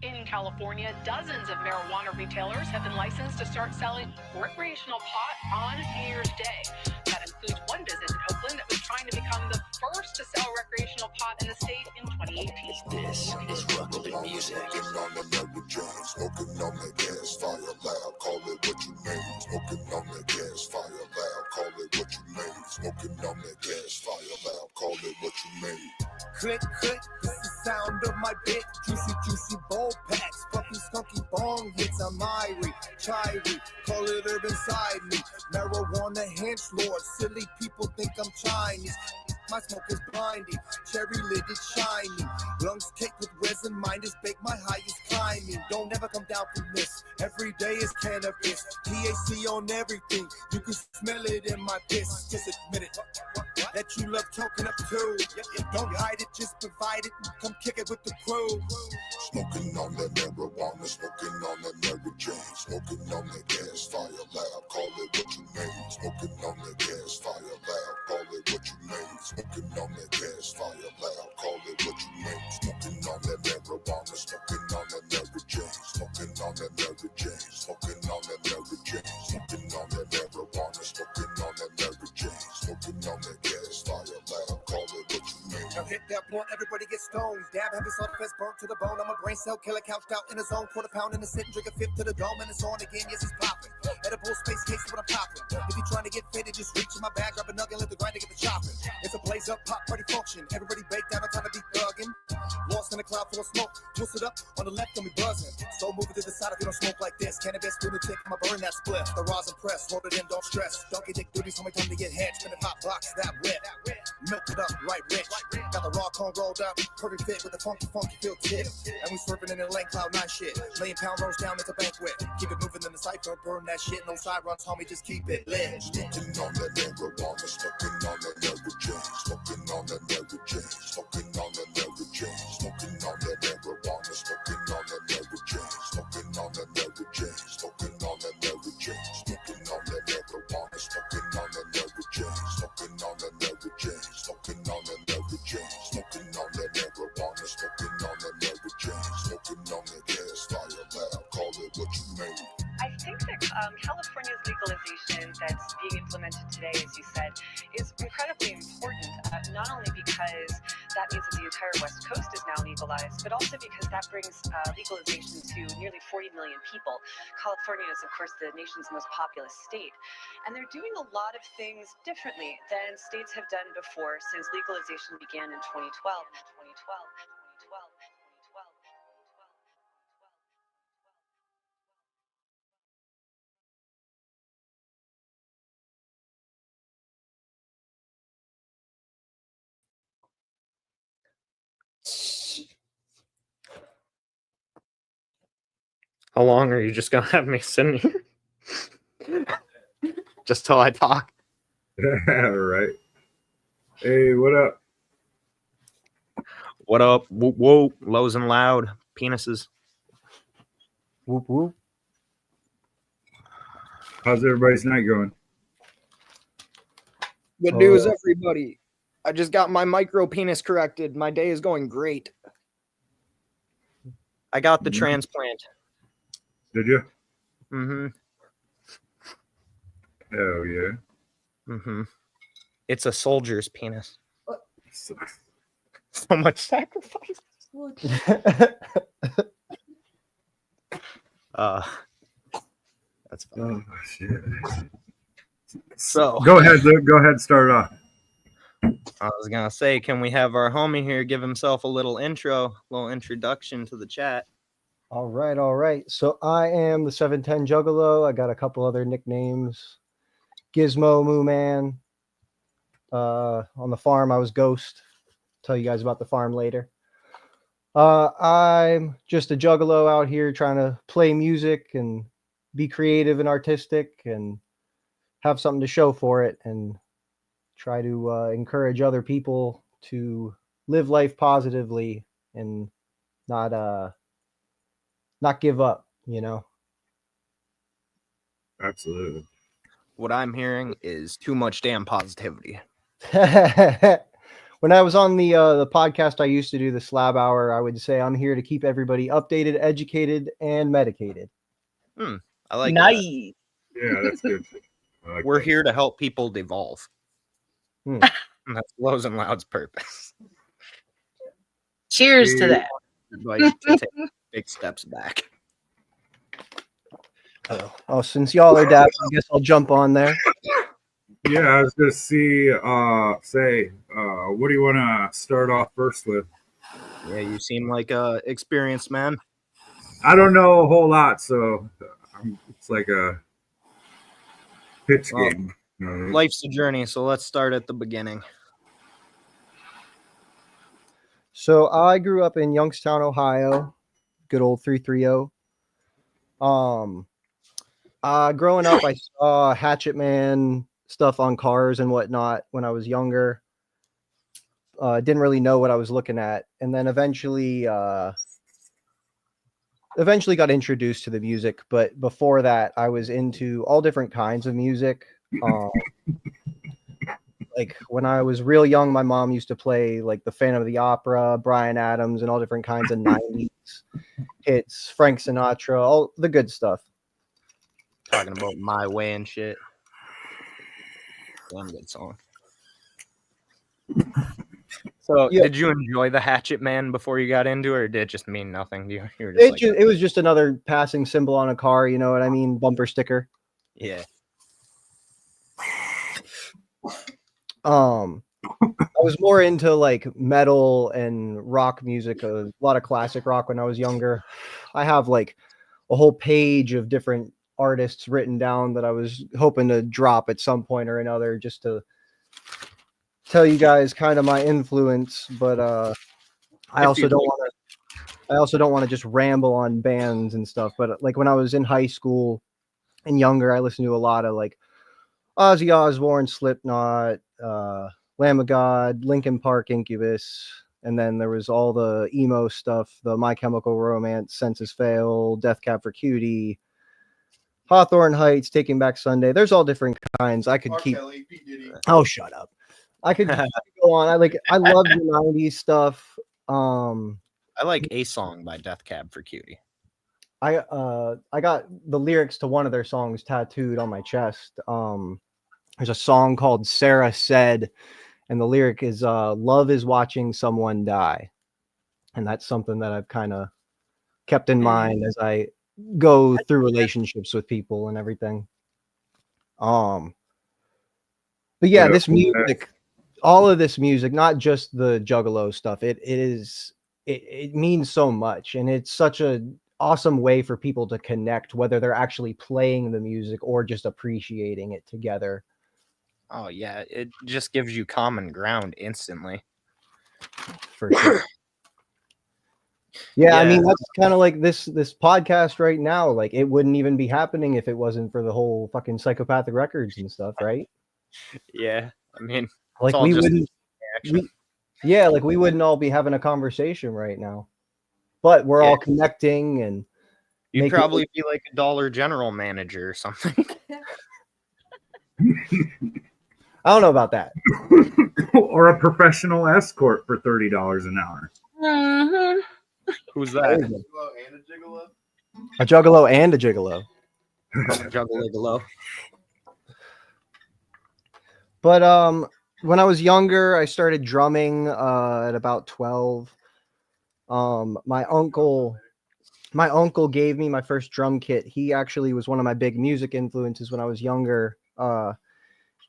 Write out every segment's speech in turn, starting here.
In California, dozens of marijuana retailers have been licensed to start selling recreational pot on New Year's Day. That includes one business in Oakland that was trying to become the first to sell recreational pot in the state in 2018. This is Juggalo music. Smoking on the Mary Jane, smoking on that gas fire loud. Call it what you name. Smoking on that gas fire loud. Call it what you name. Smoking on that gas fire loud. Call it what you name. Click, click, this is the sound of my big juicy, juicy bowl packs. Funky, skunky bong hits, I'm irie, chiree, call it urban side me. Marijuana hench lord, silly people think I'm Chinese. My smoke is blinding, cherry lid is shiny. Lungs caked with resin, mind is baked, my high is climbing. Don't ever come down from this, every day is cannabis. THC on everything, you can smell it in my piss. Just admit it, that you love choking up too. Don't hide it, just provide it, come kick it with the crew. Smoking on that marijuana, smoking on that Mary Jane, smoking on that gas fire loud. Call it what you name. Smoking on that gas fire loud. Call it what you name. Smoking on that gas fire loud. Call it what you name. Smoking on that marijuana, smoking on that Mary Jane, smoking on that Mary Jane, smoking on that Mary Jane, smoking on that marijuana, smoking on that Mary Jane, smoking on that gas fire loud. Call it what you name. Now hit that blunt, everybody get stoned. Dab, have yourself fast burnt to the bone. I'm a brain cell killer, couched out in the zone. Quarter pound in the sit and drink a fifth to the dome. And it's on again, yes, it's popping. Edible space case is what I'm popping. If you're trying to get faded, just reach in my bag, grab a nugget, let the grinder get the chopping. It's a blaze up, pop party function. Everybody baked down, I'm trying to be thugging. Lost in a cloud full of smoke. Twist it up, on the left, don't be buzzing. So moving to the side if you don't smoke like this. Cannabis, lunatic, I'ma burn that split. The rosin press, roll it in, don't stress. Donkey dick duty, so my time to get head. Spin a hot box, that wet. Milk it up, right rich. Got the raw cone rolled up, perfect fit with the funky feel tip. And we swerving in the lane, cloud nine shit. Laying pound rolls down, it's a banquet. Keep it moving in the cypher, burn that shit. No side runs, homie, just keep it lit. Smoking on that marijuana, smoking on that Mary Jane, smoking on that Mary Jane, smoking on that Mary Jane, smoking on that marijuana, smoking on that Mary Jane, smoking on that Mary Jane, smoking on that Mary Jane, smoking on that marijuana, smoking on that Mary Jane, smoking on that Mary Jane, smoking on that Mary Jane, smoking on that marijuana, smoking on that Mary Jane, smoking on that gas fire loud. Call it what you name. I think that California's legalization that's being implemented today, as you said, is incredibly important, not only because that means that the entire West Coast is now legalized, but also because that brings legalization to nearly 40 million people. California is, of course, the nation's most populous state, and they're doing a lot of things differently than states have done before since legalization began in 2012. 2012. How long are you just gonna have me sitting here? Just till I talk. Right. Hey, what up? What up? Whoop whoop. Lows and loud. Penises. Whoop whoop. How's everybody's night going? Good news, everybody. I just got my micro penis corrected. My day is going great. I got the transplant. Did you? Mm-hmm. Oh, yeah. Mm-hmm. It's a soldier's penis. So much sacrifice. That's fine. Oh, shit. So go ahead, Luke. Go ahead and start off. I was gonna say, can we have our homie here give himself a little introduction to the chat? All right. So I am the 710 Juggalo. I got a couple other nicknames. Gizmo, Moo Man. On the farm, I was Ghost. Tell you guys about the farm later. I'm just a juggalo out here trying to play music and be creative and artistic and have something to show for it and try to encourage other people to live life positively and not give up, you know. Absolutely. What I'm hearing is too much damn positivity. when I was on the podcast I used to do, the Slab Hour, I would say I'm here to keep everybody updated, educated, and medicated. I like that. Nice. Yeah, that's good. I like We're that. here to help people devolve. Hmm. And that's Lows and Loud's purpose. Cheers to that. Like to take big steps back. Oh, since y'all are dabbing, I guess I'll jump on there. Yeah, I was gonna say, what do you want to start off first with? Yeah, you seem like a experienced man. I don't know a whole lot, so it's like a pitch Well, game. You know? Life's a journey, so let's start at the beginning. So I grew up in Youngstown, Ohio, good old 330. Growing up, I saw Hatchet Man stuff on cars and whatnot when I was younger. Didn't really know what I was looking at, and then eventually got introduced to the music. But before that, I was into all different kinds of music. Like when I was real young, my mom used to play like the Phantom of the Opera, Bryan Adams, and all different kinds of 90s hits, Frank Sinatra, all the good stuff. Talking about My Way and shit. Damn good song. So, Yeah. did you enjoy the Hatchet Man before you got into it, or did it just mean nothing? You were just like, It was just another passing symbol on a car, you know what I mean? Bumper sticker. yeah. I was more into like metal and rock music, a lot of classic rock when I was younger. I have like a whole page of different artists written down that I was hoping to drop at some point or another, just to tell you guys kind of my influence. But I also don't want to just ramble on bands and stuff. But like when I was in high school and younger, I listened to a lot of like Ozzy Osbourne, Slipknot, Lamb of God, Linkin Park, Incubus, and then there was all the emo stuff, the My Chemical Romance, Census Fail, Death Cab for Cutie, Hawthorne Heights, Taking Back Sunday. There's all different kinds. I could keep. Kelly, P. Diddy. Oh, shut up! I could go on. I love the '90s stuff. I like A Song by Death Cab for Cutie. I got the lyrics to one of their songs tattooed on my chest. There's a song called Sarah Said, and the lyric is love is watching someone die. And that's something that I've kind of kept in mind as I go through relationships with people and everything. But yeah, this music, all of this music, not just the Juggalo stuff, it means so much, and it's such a awesome way for people to connect, whether they're actually playing the music or just appreciating it together. Oh yeah, it just gives you common ground instantly. For sure. Yeah, I mean that's kind of like this podcast right now. Like it wouldn't even be happening if it wasn't for the whole fucking Psychopathic Records and stuff, right? Yeah, I mean, like all we just wouldn't. Like we wouldn't all be having a conversation right now, but we're all connecting, and you'd probably be like a Dollar General manager or something. I don't know about that. Or a professional escort for $30 an hour. Mm-hmm. Who's that? A Juggalo and a Gigolo. Juggalo. But when I was younger, I started drumming at about 12. My uncle gave me my first drum kit. He actually was one of my big music influences when I was younger.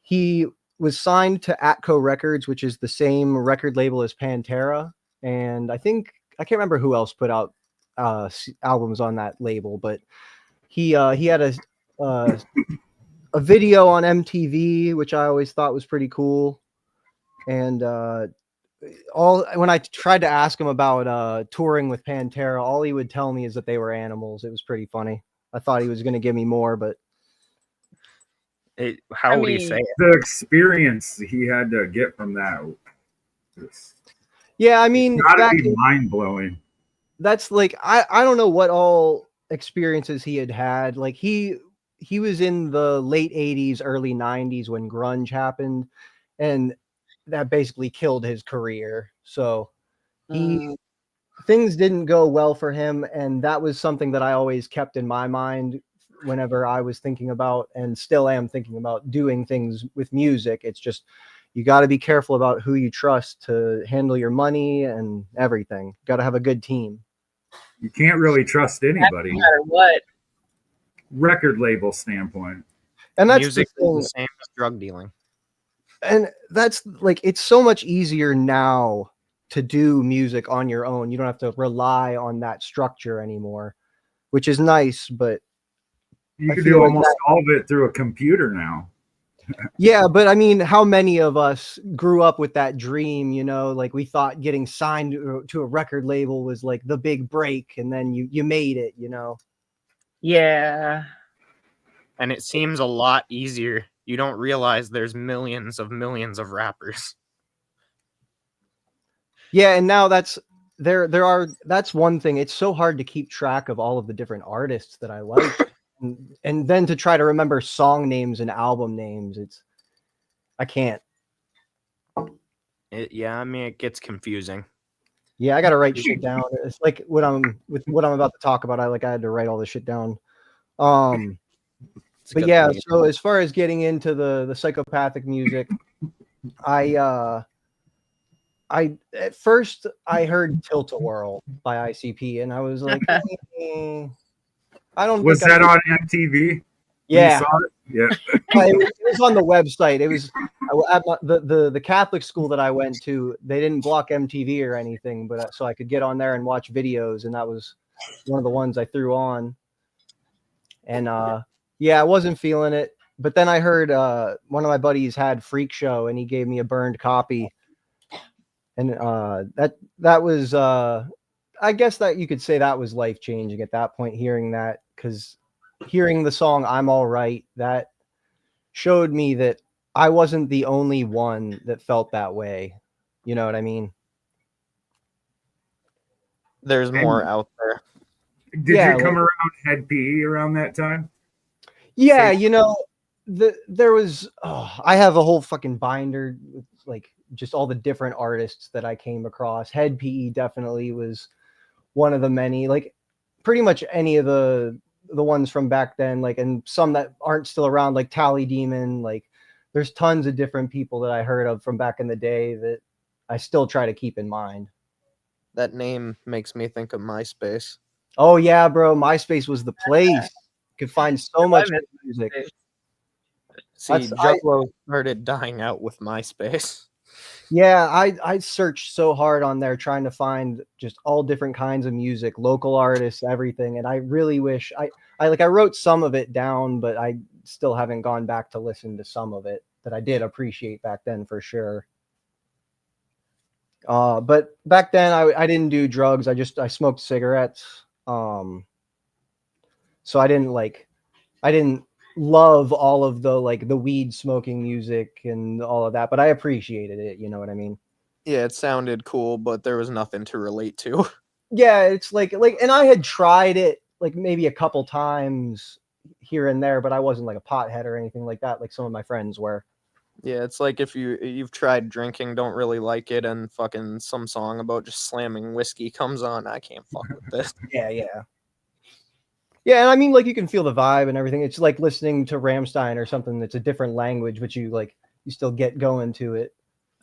He was signed to Atco Records, which is the same record label as Pantera, and I can't remember who else put out albums on that label, but he had a video on MTV, which I always thought was pretty cool. And when I tried to ask him about touring with Pantera, all he would tell me is that they were animals. It was pretty funny. I thought he was going to give me more, but how would he say it? The experience he had to get from that. Yeah, I mean, it's gotta be mind blowing. That's like I don't know what all experiences he had. Like he was in the late 80s, early 90s when grunge happened, and that basically killed his career. So things didn't go well for him, and that was something that I always kept in my mind whenever I was thinking about, and still am thinking about, doing things with music. It's just, you got to be careful about who you trust to handle your money and everything. Got to have a good team. You can't really trust anybody. No matter what. Record label standpoint. And that's Music the thing. is the same as drug dealing. And that's like, it's so much easier now to do music on your own. You don't have to rely on that structure anymore, which is nice, but You I can feel do like almost all of it through a computer now. yeah, but I mean, how many of us grew up with that dream, you know, like we thought getting signed to a record label was like the big break, and then you made it, you know. Yeah. And it seems a lot easier. You don't realize there's millions of rappers. Yeah, and now that's that's one thing. It's so hard to keep track of all of the different artists that I like. And then to try to remember song names and album names, I can't. Yeah, I mean, it gets confusing. Yeah, I got to write shit down. It's like what I'm about to talk about. I had to write all this shit down. But yeah, so as far as getting into the psychopathic music, I at first I heard Tilt-A-Whirl by ICP, and I was like, I don't. Was think that on MTV? Yeah. You saw it? Yeah. It was on the website. It was at the Catholic school that I went to. They didn't block MTV or anything, but so I could get on there and watch videos, and that was one of the ones I threw on. And yeah, I wasn't feeling it. But then I heard one of my buddies had Freak Show, and he gave me a burned copy. And that was I guess that you could say that was life changing at that point, hearing that, because hearing the song "I'm All Right," that showed me that I wasn't the only one that felt that way. You know what I mean? There's more out there. Did you come around Head PE around that time? Yeah, you know, there was I have a whole fucking binder with like just all the different artists that I came across. Head PE definitely was one of the many, like pretty much any of the ones from back then, like, and some that aren't still around, like Tally Demon. Like there's tons of different people that I heard of from back in the day that I still try to keep in mind. That name makes me think of MySpace. Oh yeah, bro, MySpace was the place. You could find so much music. See, Juggalo started dying out with MySpace. Yeah, I searched so hard on there trying to find just all different kinds of music, local artists, everything. And I really wish I wrote some of it down, but I still haven't gone back to listen to some of it that I did appreciate back then for sure. But back then I didn't do drugs. I smoked cigarettes. So I didn't love all of the weed smoking music and all of that, but I appreciated it. You know what I mean? Yeah, it sounded cool, but there was nothing to relate to. Yeah, it's like, and I had tried it like maybe a couple times here and there, but I wasn't like a pothead or anything like that, like some of my friends were. Yeah, it's like if you've tried drinking, don't really like it, and fucking some song about just slamming whiskey comes on. I can't fuck with this. Yeah, and I mean, like, you can feel the vibe and everything. It's like listening to Rammstein or something that's a different language, but you still get going to it.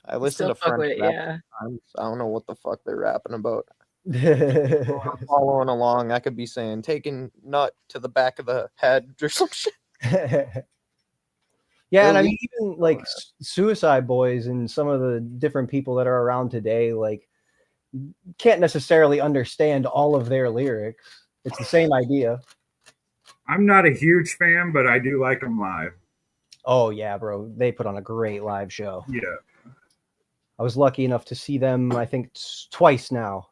I listen to French rap sometimes. I don't know what the fuck they're rapping about. I'm following along. I could be saying taking nut to the back of the head or some shit. Yeah, and I mean, even like Suicide Boys and some of the different people that are around today, like, can't necessarily understand all of their lyrics. It's the same idea. I'm not a huge fan, but I do like them live. Oh yeah, bro. They put on a great live show. Yeah. I was lucky enough to see them, I think, twice now.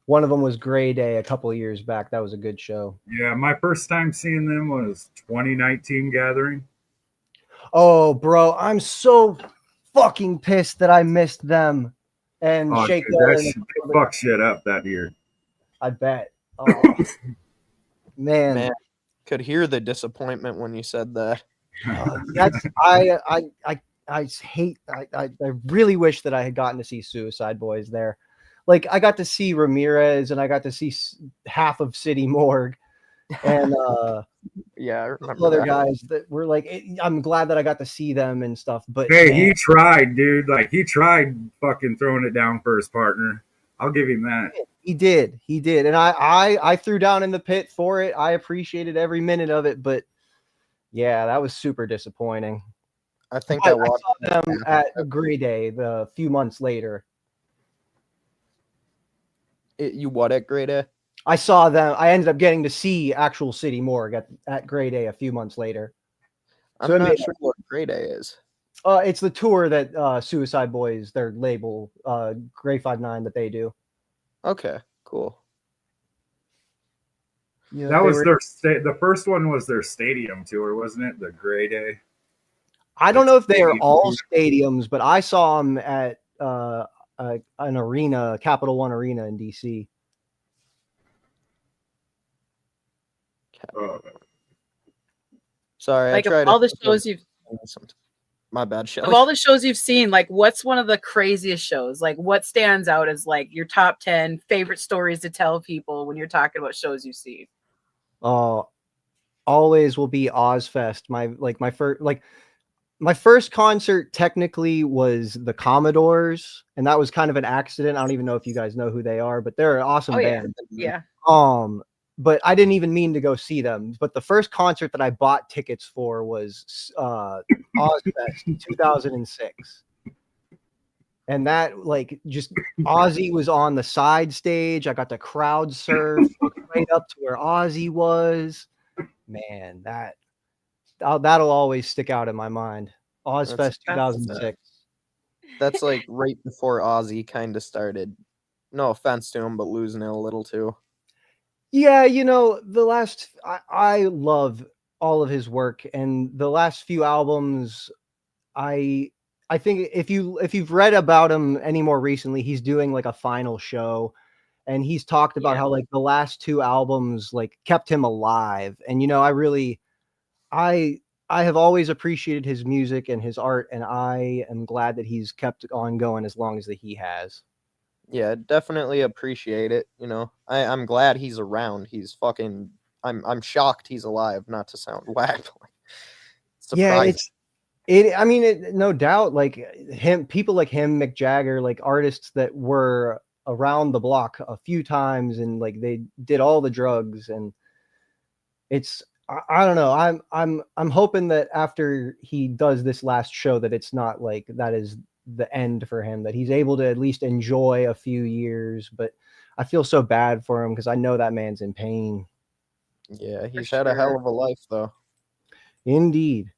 One of them was Gray Day a couple of years back. That was a good show. Yeah, my first time seeing them was 2019 Gathering. Oh, bro, I'm so fucking pissed that I missed them. And Shake they fucked shit up that year. I bet. Oh, man, could hear the disappointment when you said that. That's I I really wish that I had gotten to see Suicide Boys there. Like I got to see Ramirez and I got to see half of City Morgue and Yeah, I remember other that. guys that were like, I'm glad that I got to see them and stuff. But Hey, man, he tried, dude. Like he tried fucking throwing it down for his partner. I'll give him that. he did, and I threw down in the pit for it. I appreciated every minute of it, but yeah, that was super disappointing. I think But I watched saw them at Grey Day the few months later. You what at Grey Day? I saw them. I ended up getting to see actual City Morgue at Grey Day a few months later. I'm not sure what Grey Day is. It's the tour that Suicide Boys, their label, Grey 59, that they do. Okay, cool. Yeah, that was their the first one was their stadium tour, wasn't it? The Grey Day. I don't know if they are all stadiums, but I saw them at an arena, Capital One Arena in DC. Sorry, like I tried all the shows you've. My bad, Shelly. Of all the shows you've seen, like what's one of the craziest shows? Like what stands out as like your top 10 favorite stories to tell people when you're talking about shows you've seen? Always will be Ozfest. My first concert technically was the Commodores, and that was kind of an accident. I don't even know if you guys know who they are, but they're an awesome band. Yeah. But I didn't even mean to go see them. But the first concert that I bought tickets for was Ozfest 2006. And that, like, just Ozzy was on the side stage. I got to crowd surf right up to where Ozzy was. Man, that'll always stick out in my mind. Ozfest 2006. That's like right before Ozzy kind of started. No offense to him, but losing it a little too. Yeah, I love all of his work, and the last few albums, I think if you've read about him any more recently, he's doing like a final show, and he's talked about how like the last two albums like kept him alive, and I have always appreciated his music and his art, and I am glad that he's kept on going as long as that he has. Yeah, definitely appreciate it. I'm glad he's around. He's fucking. I'm shocked he's alive. Not to sound whack. Yeah, no doubt. Like people like him, Mick Jagger, like artists that were around the block a few times, and like they did all the drugs, and I don't know. I'm hoping that after he does this last show, that it's not like that is the end for him, that he's able to at least enjoy a few years. But I feel so bad for him because I know that man's in pain. Yeah, he's had a hell of a life though. Indeed.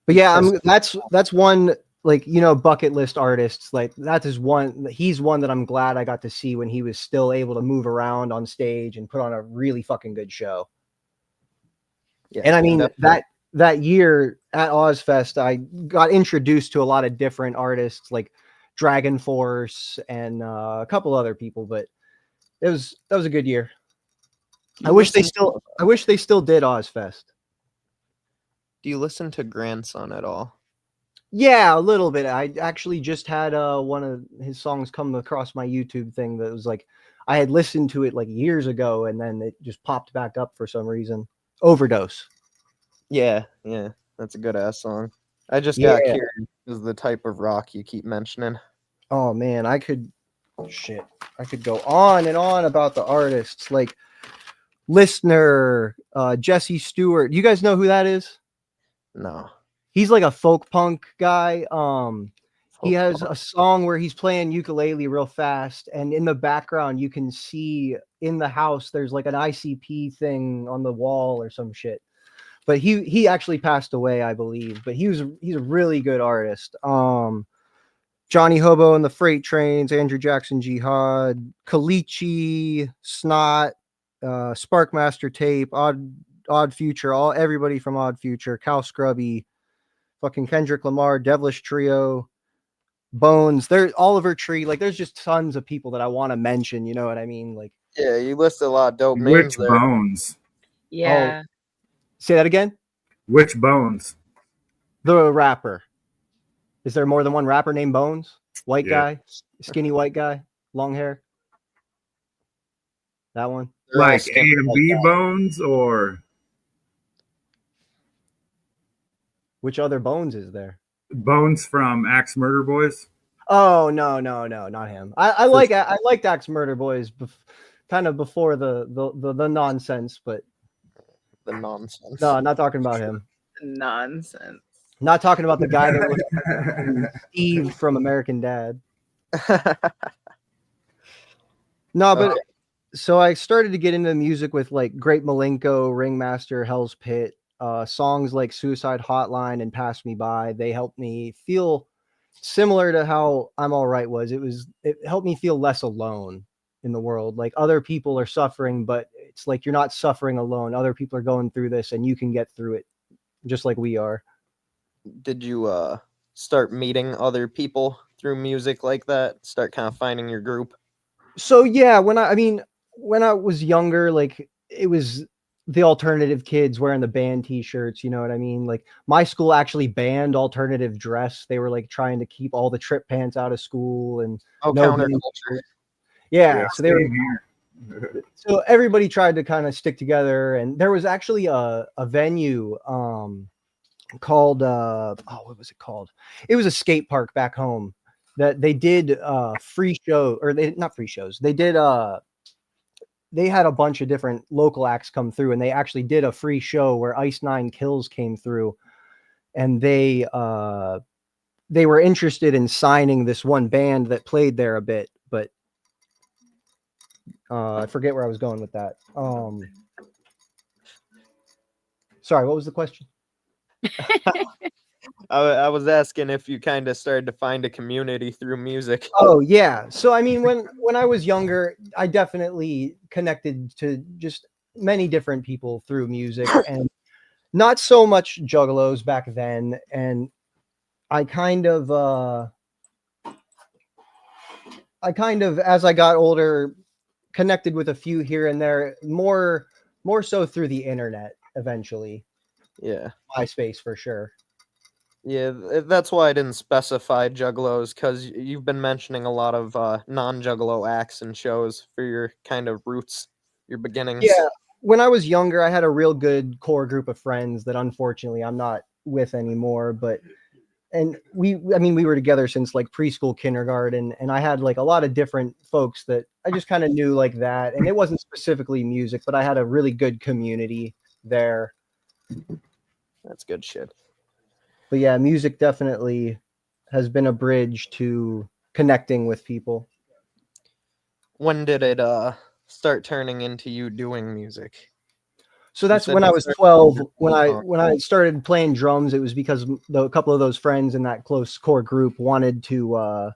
But yeah, that's one, like, bucket list artists. Like he's one that I'm glad I got to see when he was still able to move around on stage and put on a really fucking good show. Yeah, and I mean that year at Ozfest, I got introduced to a lot of different artists like Dragon Force and a couple other people, but that was a good year. I wish they still did Ozfest. Do you listen to Grandson at all? Yeah, a little bit. I actually just had one of his songs come across my YouTube thing that was like, I had listened to it like years ago, and then it just popped back up for some reason. Overdose. Yeah, that's a good ass song. I just got curious is the type of rock you keep mentioning. Oh man, I could go on and on about the artists, like Listener, Jesse Stewart. Do you guys know who that is? No. He's like a folk punk guy. He has a song where he's playing ukulele real fast, and in the background you can see in the house there's like an ICP thing on the wall or some shit. But he actually passed away, I believe. But he's a really good artist. Johnny Hobo and the Freight Trains, Andrew Jackson Jihad, Kalichi, Snot, Sparkmaster Tape, Odd Future, everybody from Odd Future, Cal Scrubby, fucking Kendrick Lamar, Devilish Trio, Bones. There's Oliver Tree. Like, there's just tons of people that I want to mention. You know what I mean? Like, yeah, you list a lot of dope names there. Which Bones? Yeah. Say that again. Which Bones? The rapper. Is there more than one rapper named Bones? White Yeah. guy, skinny white guy, long hair. That one. They're all Like skinny like A&B that. Bones or Which other Bones is there? Bones from Axe Murder Boys? Oh no, not him. I liked Axe Murder Boys, kind of before the nonsense, but The nonsense. no, not talking about him. Nonsense. Not talking about the guy that looked like Steve from American Dad. No, but so I started to get into music with like Great Malenko, Ringmaster, Hell's Pit, songs like Suicide Hotline and Pass Me By. They helped me feel similar to how I'm All Right was. It helped me feel less alone in the world. Like other people are suffering, but it's like you're not suffering alone. Other people are going through this and you can get through it just like we are. Did you start meeting other people through music like that? Start kind of finding your group? So yeah, when I was younger, like it was the alternative kids wearing the band t-shirts, you know what I mean? Like my school actually banned alternative dress. They were like trying to keep all the trip pants out of school and Counterculture. Yeah, so they were same here. so everybody tried to kind of stick together, and there was actually a venue called what was it called? It was a skate park back home that they did free show, or they not free shows. They did they had a bunch of different local acts come through, and they actually did a free show where Ice Nine Kills came through, and they were interested in signing this one band that played there a bit, but I forget where I was going with that. Sorry, what was the question? I was asking if you kind of started to find a community through music. Oh yeah. So I mean, when I was younger, I definitely connected to just many different people through music, and not so much juggalos back then. And I kind of, as I got older, connected with a few here and there, more so through the internet eventually. Yeah. MySpace for sure. Yeah, that's why I didn't specify juggalos, because you've been mentioning a lot of non-juggalo acts and shows for your kind of roots, your beginnings. Yeah, when I was younger, I had a real good core group of friends that unfortunately I'm not with anymore. And we were together since like preschool, kindergarten, and I had like a lot of different folks that I just kind of knew like that. And it wasn't specifically music, but I had a really good community there. That's good shit. But yeah, music definitely has been a bridge to connecting with people. When did it start turning into you doing music? So that's when I was 12. When I started playing drums, it was because a couple of those friends in that close core group wanted to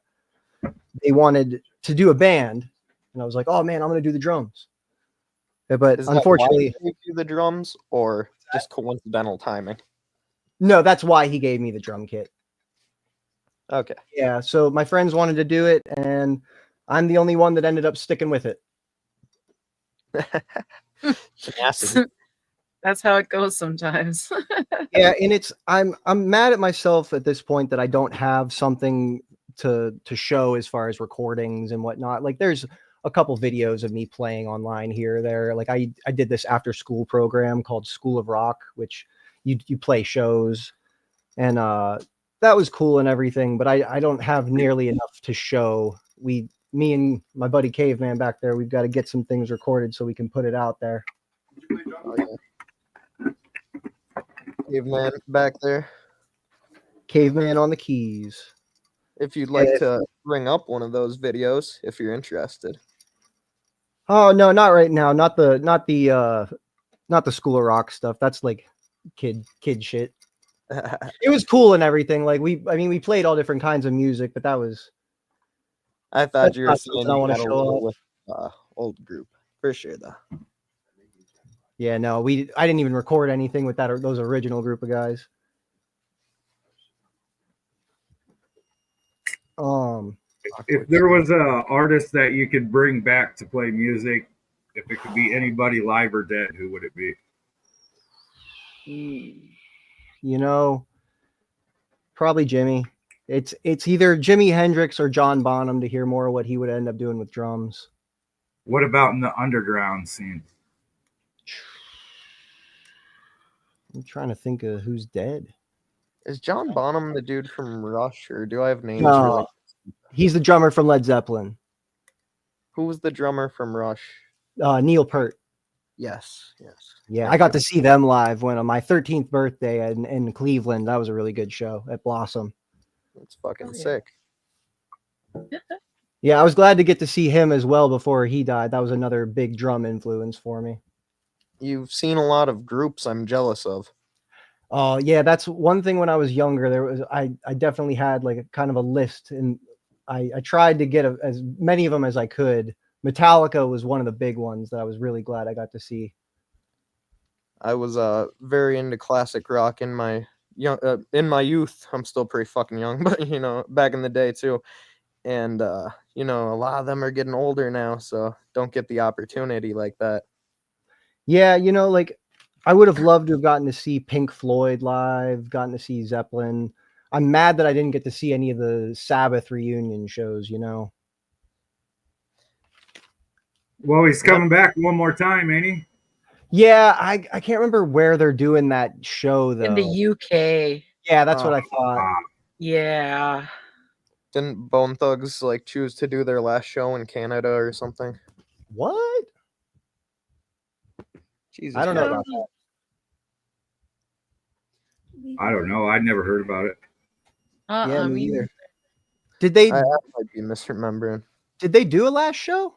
do a band, and I was like, "Oh man, I'm going to do the drums." But unfortunately, did you do the drums or just coincidental timing? No, that's why he gave me the drum kit. Okay. Yeah, so my friends wanted to do it, and I'm the only one that ended up sticking with it. That's how it goes sometimes. Yeah, and I'm mad at myself at this point that I don't have something to show as far as recordings and whatnot. Like there's a couple videos of me playing online here or there. Like I did this after school program called School of Rock, which you play shows, and that was cool and everything, but I don't have nearly enough to show. Me and my buddy Caveman back there, we've got to get some things recorded so we can put it out there. Oh, yeah. Caveman back there. Caveman on the keys. If you'd like to bring up one of those videos, if you're interested. Oh no, not right now. Not the School of Rock stuff. That's like kid shit. It was cool and everything. Like we played all different kinds of music, but that was. I thought you were saying I want to you had a show little up. with old group for sure though. Yeah, no, I didn't even record anything with those original group of guys. If there was a artist that you could bring back to play music, if it could be anybody live or dead, who would it be? You know, probably Jimmy. It's either Jimi Hendrix or John Bonham to hear more of what he would end up doing with drums. What about in the underground scene? I'm trying to think of who's dead. Is John Bonham the dude from Rush, or do I have names No, really? he's the drummer from Led Zeppelin. Who was the drummer from Rush? Neil Peart. Yes. Yeah, Thank I got you. to see them live when on my 13th birthday in Cleveland. That was a really good show at Blossom. It's fucking Oh, yeah. sick. Yeah, I was glad to get to see him as well before he died. That was another big drum influence for me. You've seen a lot of groups I'm jealous of. Oh, yeah, that's one thing when I was younger. There was I definitely had like a kind of a list, and I tried to get as many of them as I could. Metallica was one of the big ones that I was really glad I got to see. I was very into classic rock in my youth. I'm still pretty fucking young, but back in the day too. And a lot of them are getting older now, so don't get the opportunity like that. Yeah, like I would have loved to have gotten to see Pink Floyd live, gotten to see Zeppelin. I'm mad that I didn't get to see any of the Sabbath reunion shows, Well, he's coming back one more time, ain't he? Yeah, I can't remember where they're doing that show though. In the UK. Yeah, that's what I thought. Yeah. Didn't Bone Thugs like choose to do their last show in Canada or something? What? Jesus, I don't know Christ. about that. I don't know. I'd never heard about it. Yeah, me either. either. Did they I might be misremembering. do a last show?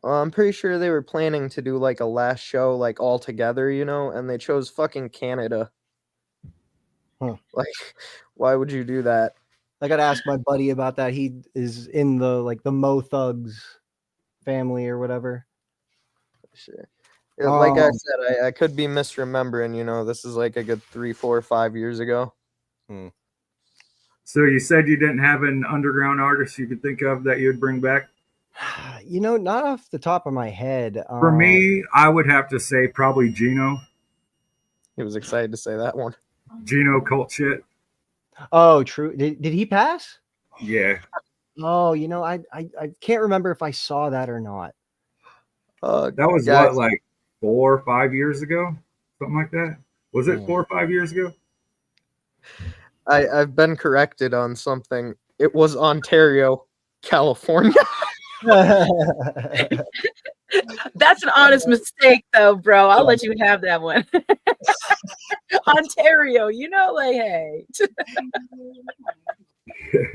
I'm pretty sure they were planning to do like a last show, like all together, and they chose fucking Canada. Huh. Like, why would you do that? I gotta ask my buddy about that. He is in the Mo Thugs family or whatever. Sure. Yeah, like I said, I could be misremembering. This is like a good 3, 4, 5 years ago. So you said you didn't have an underground artist you could think of that you would bring back? Not off the top of my head. For me, I would have to say probably Gino. He was excited to say that one. Gino Cult Shit. Oh, true. Did he pass? Yeah. Oh, I can't remember if I saw that or not. That was guys, what, like 4 or 5 years ago? Something like that? Was it 4 or 5 years ago? I've been corrected on something. It was Ontario, California. That's an honest mistake, though, bro. I'll let you have that one. Ontario, like, hey.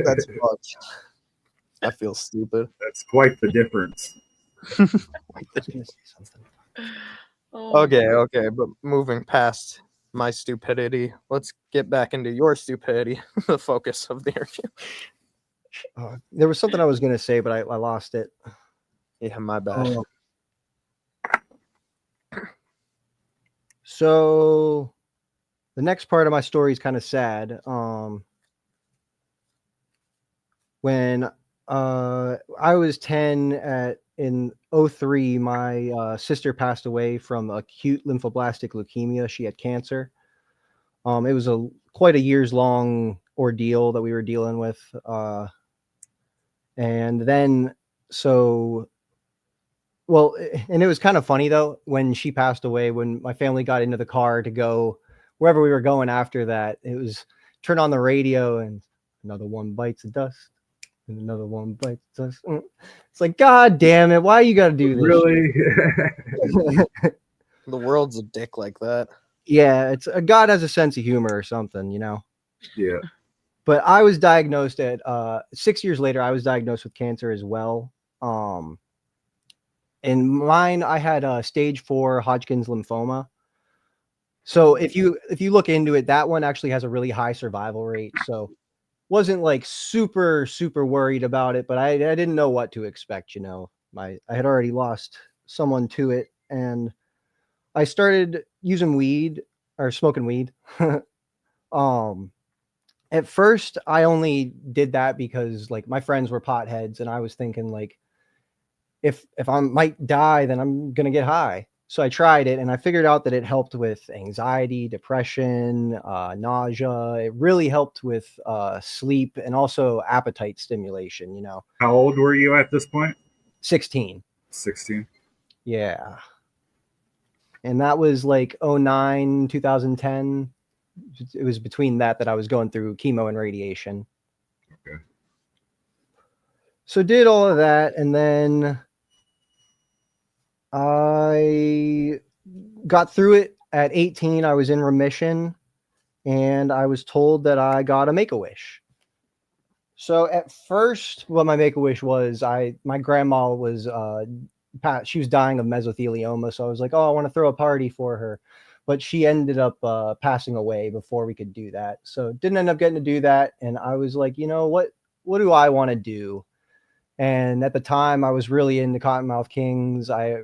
That's fucked. I feel stupid. That's quite the difference. Okay, but moving past my stupidity, let's get back into your stupidity, the focus of the interview. There was something I was going to say, but I lost it. Yeah, my bad. So the next part of my story is kind of sad. When I was 10 in 2003, my sister passed away from acute lymphoblastic leukemia. She had cancer. It was quite a years long ordeal that we were dealing with. And then and it was kind of funny though, when she passed away, when my family got into the car to go wherever we were going after that, it was turn on the radio and another one bites the dust and another one bites the dust. It's like, God damn it. Why you got to do this? Really? The world's a dick like that. Yeah. It's God has a sense of humor or something, Yeah. But I was diagnosed at 6 years later, I was diagnosed with cancer as well. In mine, I had stage 4 Hodgkin's lymphoma. So if you look into it, that one actually has a really high survival rate. So wasn't like super, super worried about it, but I didn't know what to expect. I had already lost someone to it, and I started using weed or smoking weed. At first, I only did that because like my friends were potheads, and I was thinking like, if I might die, then I'm gonna get high. So I tried it and I figured out that it helped with anxiety, depression, nausea. It really helped with sleep and also appetite stimulation, you know. How old were you at this point? 16. 16. Yeah. And that was like 09, 2010. It was between that I was going through chemo and radiation. Okay. So did all of that, and then I got through it at 18. I was in remission, and I was told that I got a Make-A-Wish. So at first, what my Make-A-Wish was, my grandma was she was dying of mesothelioma, so I was like, oh, I want to throw a party for her, but she ended up passing away before we could do that. So didn't end up getting to do that, and I was like, you know what do I want to do? And at the time, I was really into Cottonmouth Kings. I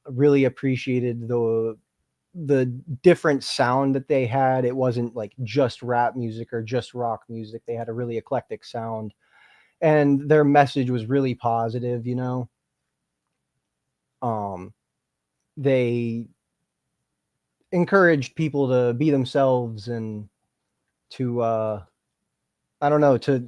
really appreciated the different sound that they had. It wasn't like just rap music or just rock music. They had a really eclectic sound, and their message was really positive, you know. They encouraged people to be themselves and to I don't know, to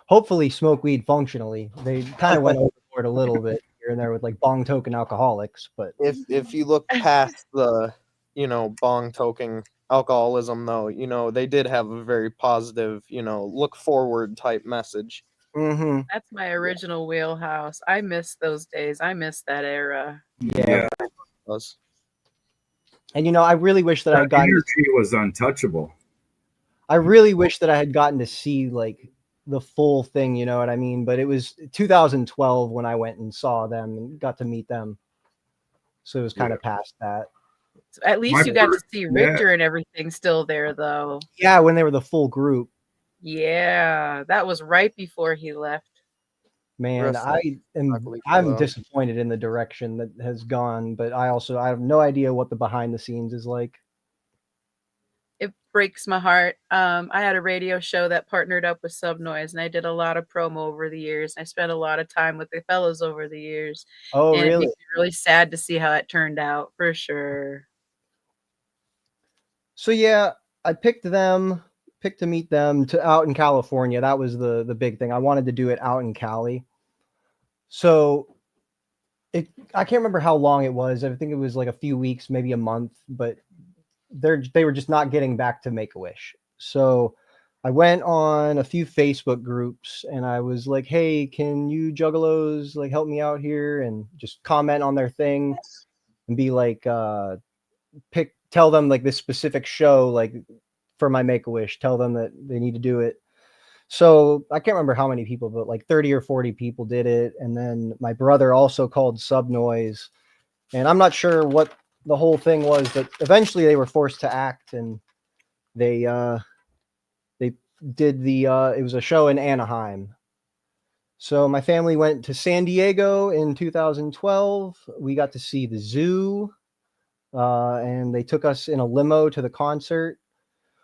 hopefully smoke weed functionally. They kind of went overboard a little bit here and there with like bong token alcoholics, but If you look past the, you know, bong toking alcoholism, though, you know, they did have a very positive, you know, look forward type message. That's my original wheelhouse. I miss those days. I miss that era. yeah. Was. And you know, I really wish that I had That gotten energy was untouchable. I really wish that I had gotten to see like the full thing, you know what I mean? But it was 2012 when I went and saw them and got to meet them. So it was kind of past that. So at least My you got to first- see Richter and everything still there, though. Yeah, when they were the full group. Yeah, that was right before he left. Man, Rest I'm disappointed in the direction that has gone, but I have no idea what the behind the scenes is like. It breaks my heart. I had a radio show that partnered up with Subnoise, and I did a lot of promo over the years. I spent a lot of time with the fellows over the years. Oh, and really? It makes me really sad to see how it turned out, for sure. So yeah, I picked to meet them out in California. That was the big thing. I wanted to do it out in Cali. So I can't remember how long it was. I think it was like a few weeks, maybe a month, but they were just not getting back to Make-A-Wish. So I went on a few Facebook groups and I was like, hey, can you juggalos like help me out here and just comment on their thing and be like, tell them like this specific show, like for my Make-A-Wish, tell them that they need to do it. So I can't remember how many people, but like 30 or 40 people did it. And then my brother also called Subnoise, and I'm not sure what the whole thing was, but eventually they were forced to act, and they did it was a show in Anaheim. So my family went to San Diego in 2012. We got to see the zoo, and they took us in a limo to the concert.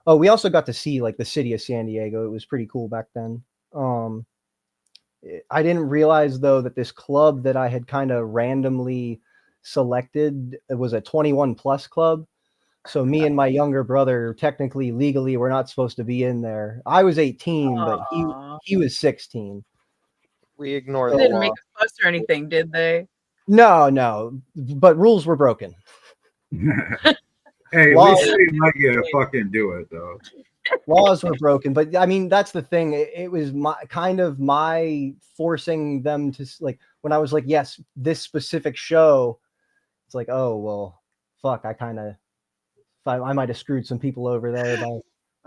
Oh, we also got to see like the city of San Diego. It was pretty cool back then. I didn't realize though that this club that I had kind of randomly selected, it was a 21 plus club. So me and my younger brother, technically legally, we're not supposed to be in there. I was 18, but he was 16. We ignore They the didn't law. make a fuss or anything, did they? No, but rules were broken. Hey, at Laws- least they let you fucking do it, though. Laws were broken, but I mean that's the thing. It was my forcing them to, like, when I was like, yes, this specific show. It's like, oh well, fuck. I might have screwed some people over there by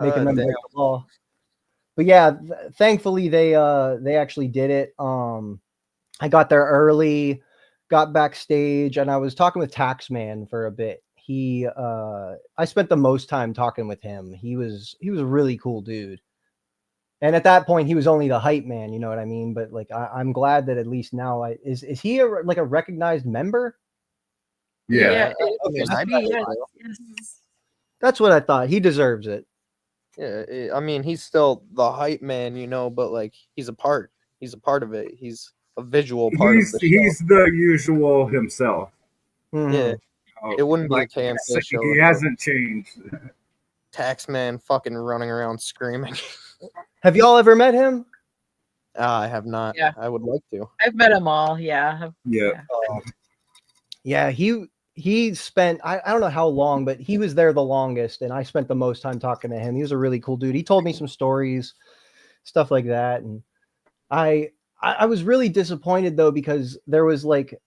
making them break the law. But yeah, thankfully they actually did it. I got there early, got backstage, and I was talking with Taxman for a bit. I spent the most time talking with him. He was a really cool dude. And at that point, he was only the hype man, you know what I mean? But like, I'm glad that at least now is he a recognized member? Yeah. That's what I thought. He deserves it. Yeah, I mean, he's still the hype man, you know, but like he's a part of it. He's a visual part of the show. He's the usual himself. Yeah, Oh, it wouldn't be a like, KMK show. he without hasn't changed. Taxman fucking running around screaming. Have y'all ever met him? I have not. Yeah. I would like to. I've met them all. Yeah. Yeah. Yeah, he spent I don't know how long, but he was there the longest, and I spent the most time talking to him. He was a really cool dude. He told me some stories, stuff like that, and I was really disappointed though, because there was like,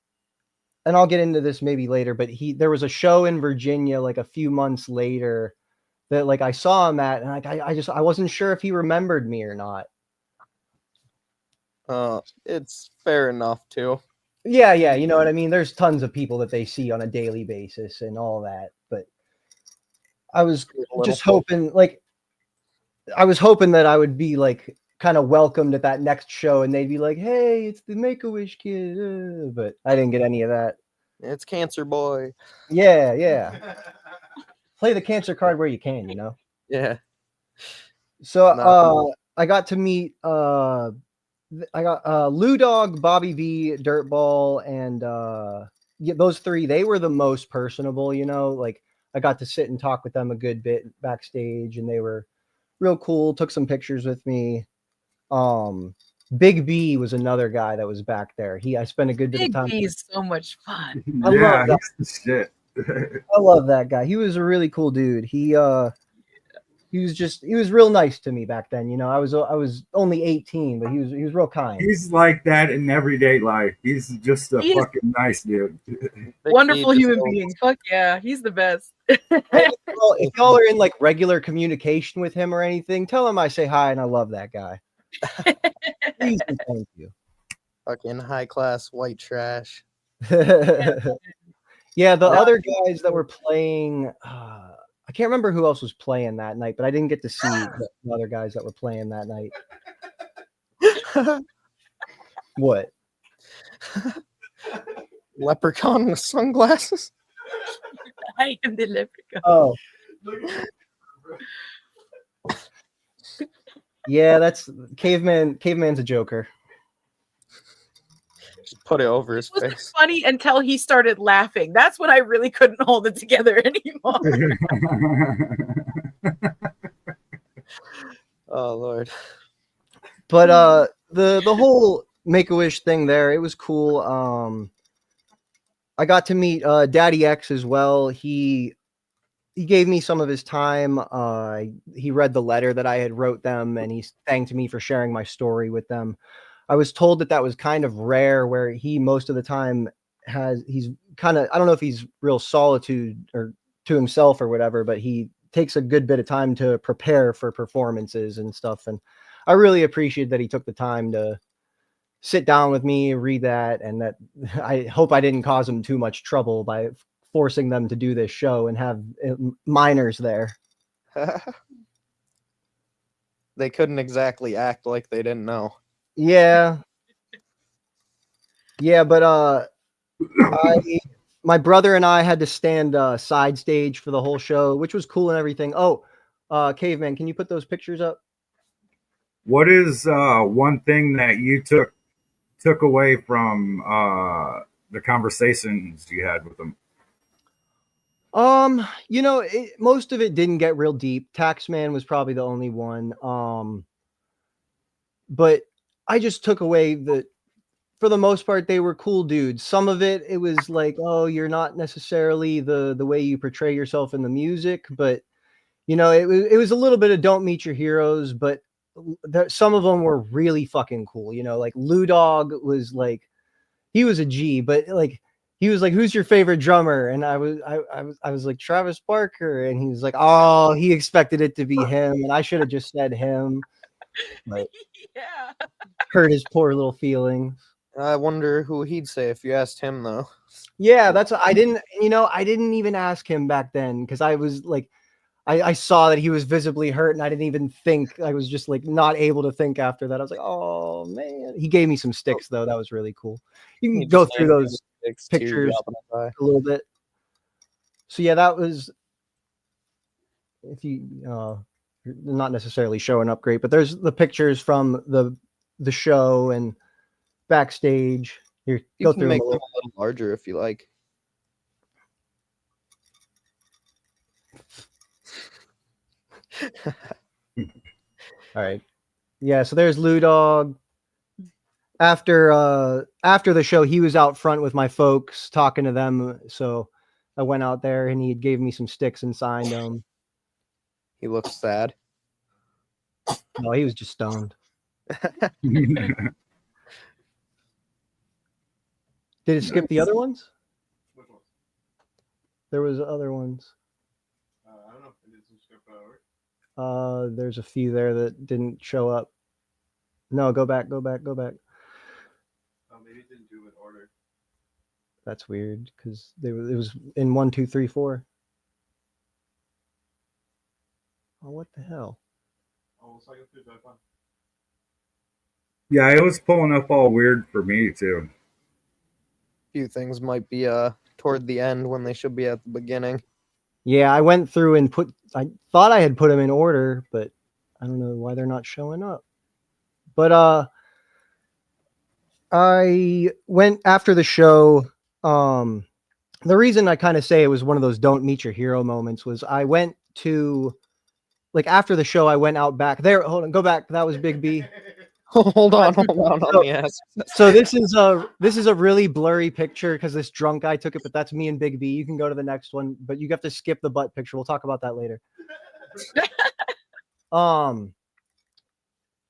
and I'll get into this maybe later, but there was a show in Virginia like a few months later that like I saw him at, and like I wasn't sure if he remembered me or not. It's fair enough too. Yeah, you know what I mean? There's tons of people that they see on a daily basis and all that, but I was just hoping, like, I was hoping that I would be like kind of welcomed at that next show, and they'd be like, "Hey, it's the Make-A-Wish kid," but I didn't get any of that. It's Cancer Boy. Yeah. Play the cancer card where you can, you know. Yeah. So I got to meet I got Lou Dog, Bobby V, Dirtball, and yeah, those three. They were the most personable, you know. Like I got to sit and talk with them a good bit backstage, and they were real cool. Took some pictures with me. Big B was another guy that was back there. I spent a good bit of Big time. B is so much fun. I Yeah, love that. he's the shit. I love that guy. He was a really cool dude. He was real nice to me back then. You know, I was only 18, but he was real kind. He's like that in everyday life. He's just a He's- fucking nice dude. Wonderful human being. Fuck yeah, he's the best. Well, if y'all are in like regular communication with him or anything, tell him I say hi and I love that guy. Please and thank you. Fucking high class white trash. Yeah, the other guys that were playing, I can't remember who else was playing that night, but I didn't get to see the other guys that were playing that night. What? Leprechaun with sunglasses. I am the leprechaun. Oh. Yeah, that's caveman. Caveman's a joker. Just put it over his It wasn't face. funny until he started laughing. That's when I really couldn't hold it together anymore. Oh Lord. But the whole Make-A-Wish thing there, it was cool. I got to meet Daddy X as well. He gave me some of his time. He read the letter that I had wrote them, and he thanked me for sharing my story with them. I was told that was kind of rare, where he most of the time he's kind of, I don't know if he's real solitude or to himself or whatever, but he takes a good bit of time to prepare for performances and stuff. And I really appreciate that he took the time to sit down with me, read that, and that I hope I didn't cause him too much trouble by forcing them to do this show and have minors there. They couldn't exactly act like they didn't know. Yeah, but my brother and I had to stand side stage for the whole show, which was cool and everything. Oh, Caveman, can you put those pictures up? What is one thing that you took away from the conversations you had with them? You know, most of it didn't get real deep. Taxman was probably the only one. But I just took away that for the most part they were cool dudes. Some of it was like, oh, you're not necessarily the way you portray yourself in the music, but you know, it was a little bit of don't meet your heroes, but some of them were really fucking cool. You know, like Lou Dog was like, he was a G, but like he was like, who's your favorite drummer? And I was like, Travis Barker, and he was like, oh, he expected it to be him, and I should have just said him. But Yeah. hurt his poor little feelings. I wonder who he'd say if you asked him though. Yeah, I didn't even ask him back then, because I was like, I saw that he was visibly hurt, and I didn't even think. I was just like not able to think after that. I was like, oh man. He gave me some sticks though. That was really cool. You can go through those pictures a little bit. So yeah, that was, if you not necessarily showing up great, but there's the pictures from the show and backstage. Here, You go can through make them them a little larger if you like. All right. Yeah, so there's Lou Dog. After the show, he was out front with my folks talking to them. So I went out there and he gave me some sticks and signed them. He looks sad. No, he was just stoned. Did it skip the other ones? Which ones? There was other ones. I don't know. It didn't skip over. There's a few there that didn't show up. No, go back. Oh, maybe it didn't do it in order. That's weird because it was in 1, 2, 3, 4. Oh, what the hell? Oh, we'll cycle through that one. Yeah, it was pulling up all weird for me too. Few things might be toward the end when they should be at the beginning. Yeah, I went through and I thought I had put them in order, but I don't know why they're not showing up. But I went after the show. The reason I kind of say it was one of those don't meet your hero moments was I went to, like, after the show, I went out back there. Hold on, go back. That was Big B. hold on. Let me ask. So this is a really blurry picture because this drunk guy took it, but that's me and Big B. You can go to the next one, but you have to skip the butt picture. We'll talk about that later.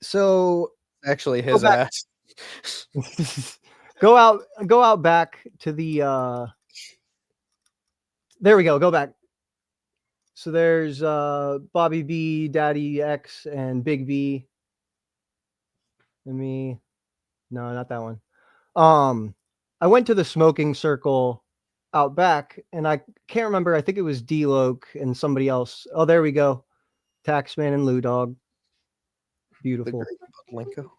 So Actually, his back. ass. go out back to the there we go back. So there's Bobby B, Daddy X, and Big B, and me. No, not that one. I went to the smoking circle out back, and I can't remember. I think it was D-Loke and somebody else. Oh, there we go. Taxman and Lou Dog. Beautiful. Linko.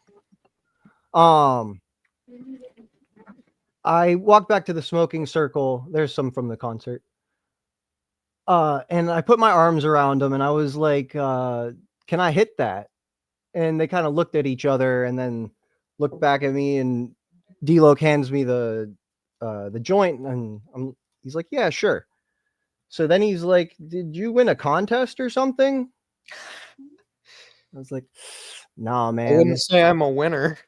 I walked back to the smoking circle. There's some from the concert. And I put my arms around them and I was like, can I hit that? And they kind of looked at each other and then looked back at me, and D-Loke hands me the joint, and he's like, yeah, sure. So then he's like, did you win a contest or something? I was like, nah, man. I wouldn't say I'm a winner.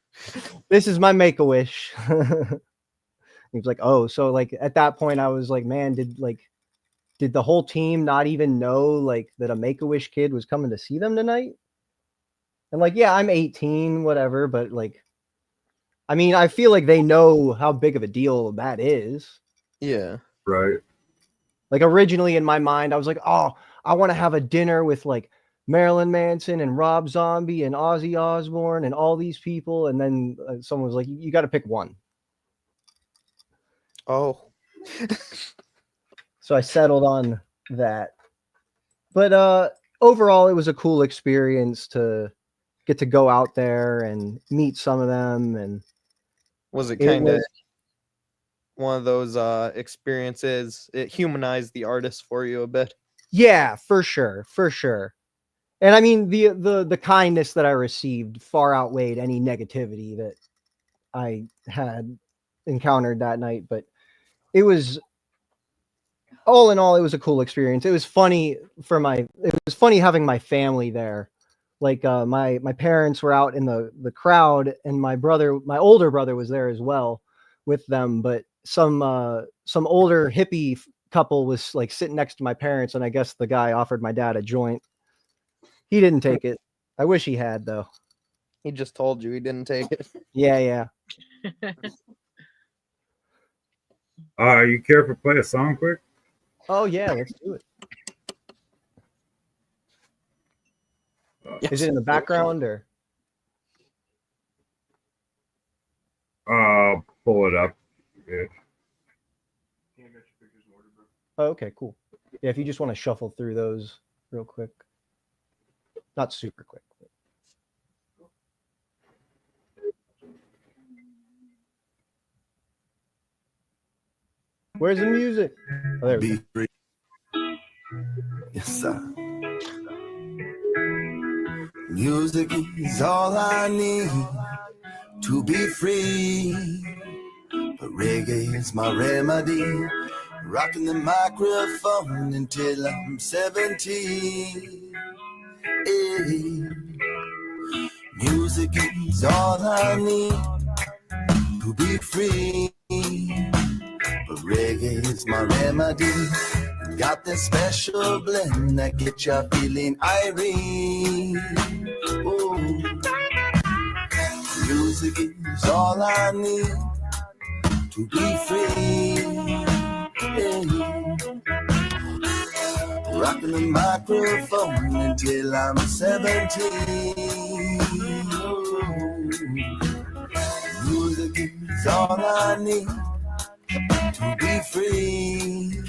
This is my Make-A-Wish. He was like, oh, so like at that point I was like, man, did the whole team not even know like that a Make-A-Wish kid was coming to see them tonight? And like, yeah, I'm 18, whatever, but like, I mean, I feel like they know how big of a deal that is. Yeah. Right. Like originally in my mind, I was like, oh, I want to have a dinner with like Marilyn Manson and Rob Zombie and Ozzy Osbourne and all these people. And then someone was like, you got to pick one. Oh. So I settled on that. But overall, it was a cool experience to get to go out there and meet some of them. And was it kind of one of those experiences? It humanized the artist for you a bit. Yeah, for sure. And I mean, the kindness that I received far outweighed any negativity that I had encountered that night. But it was, all in all, it was a cool experience. It was funny having my family there. Like my parents were out in the crowd, and my older brother was there as well with them. But some older hippie couple was like sitting next to my parents, and I guess the guy offered my dad a joint. He didn't take it. I wish he had, though. He just told you he didn't take it. Yeah. You care if I play a song quick? Oh yeah, let's do it. Is it in the background or? Pull it up. Yeah. Oh, okay, cool. Yeah, if you just want to shuffle through those real quick. Not super quick. Where's the music? Oh, there we go. Yes, sir. Music is all I need to be free. But reggae is my remedy. Rocking the microphone until I'm 70. Hey, music is all I need to be free. But reggae is my remedy. Got this special blend that gets you feeling irate. Oh, music is all I need to be free. Yeah. Rocking the microphone until I'm 17. Oh, music is all I need to be free.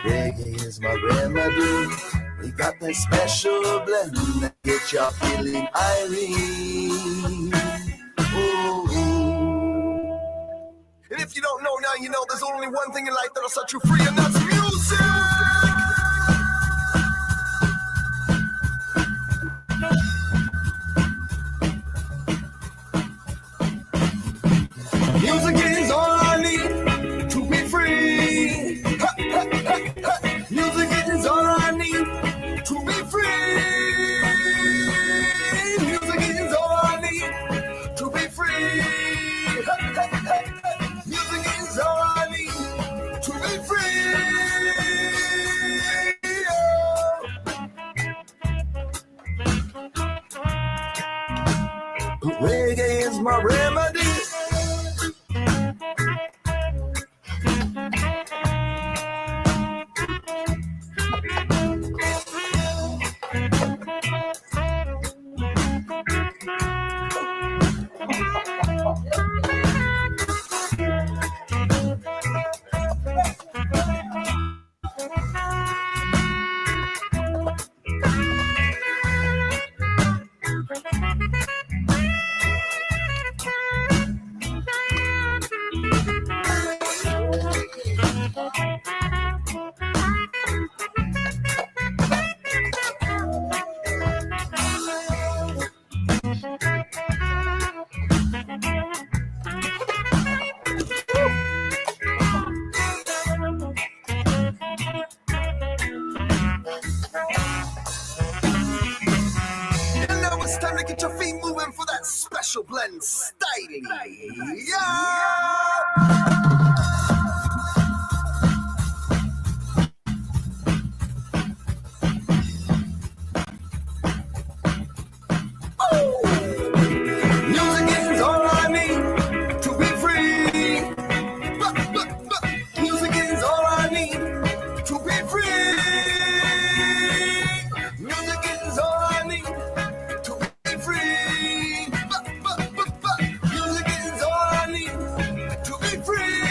Reggae is my remedy. We got that special blend that gets y'all feeling irate. Oh. And if you don't know now, you know there's only one thing in life that'll set you free, and that's music. Music is all I need to be free. Ha, ha, ha, ha. Music is all I need to be free. Music is all I need to be free. Ha, ha, ha, ha. Music is all I need to be free. Oh. Reggae is my remedy. It's time to get your feet moving for that special blend styling. Yeah! Oh! Music is all I need to be free. Music is all I need to be free. Music is all I need to be free. Music is all I need to be free.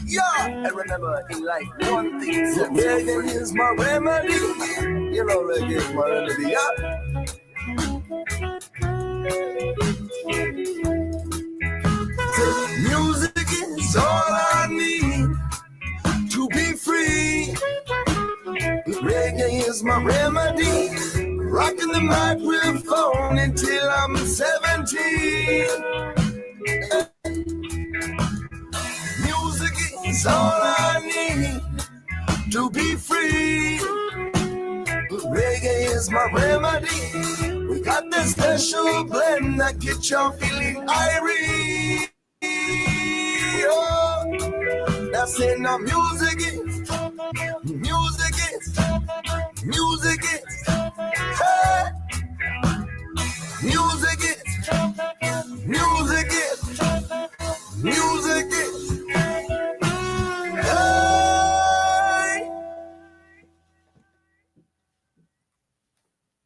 Yeah, and remember in life, one thing is reggae is my remedy. You know, reggae is my remedy, yeah. So, music is all I need to be free. Reggae is my remedy. Rocking the microphone until I'm 17. Music is all I need to be free. Reggae is my remedy. We got this special blend that gets y'all feeling irate. Oh, that's in the music is, music is, music is, hey. Music is, music is, music is.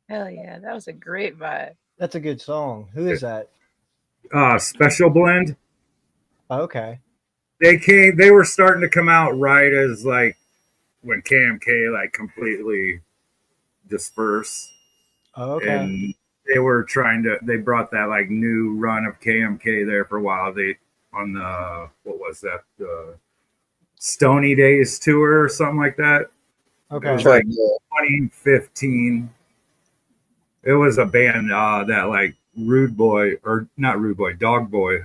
Hell yeah, that was a great vibe. That's a good song. Who is that? Special blend. Okay. They were starting to come out right as like when KMK like completely dispersed. Okay. And they were they brought that like new run of KMK there for a while. They on the what was that, the Stony Days tour or something like that. It was Okay. like 2015. It was a band that like Rude Boy, or not Rude Boy, Dog Boy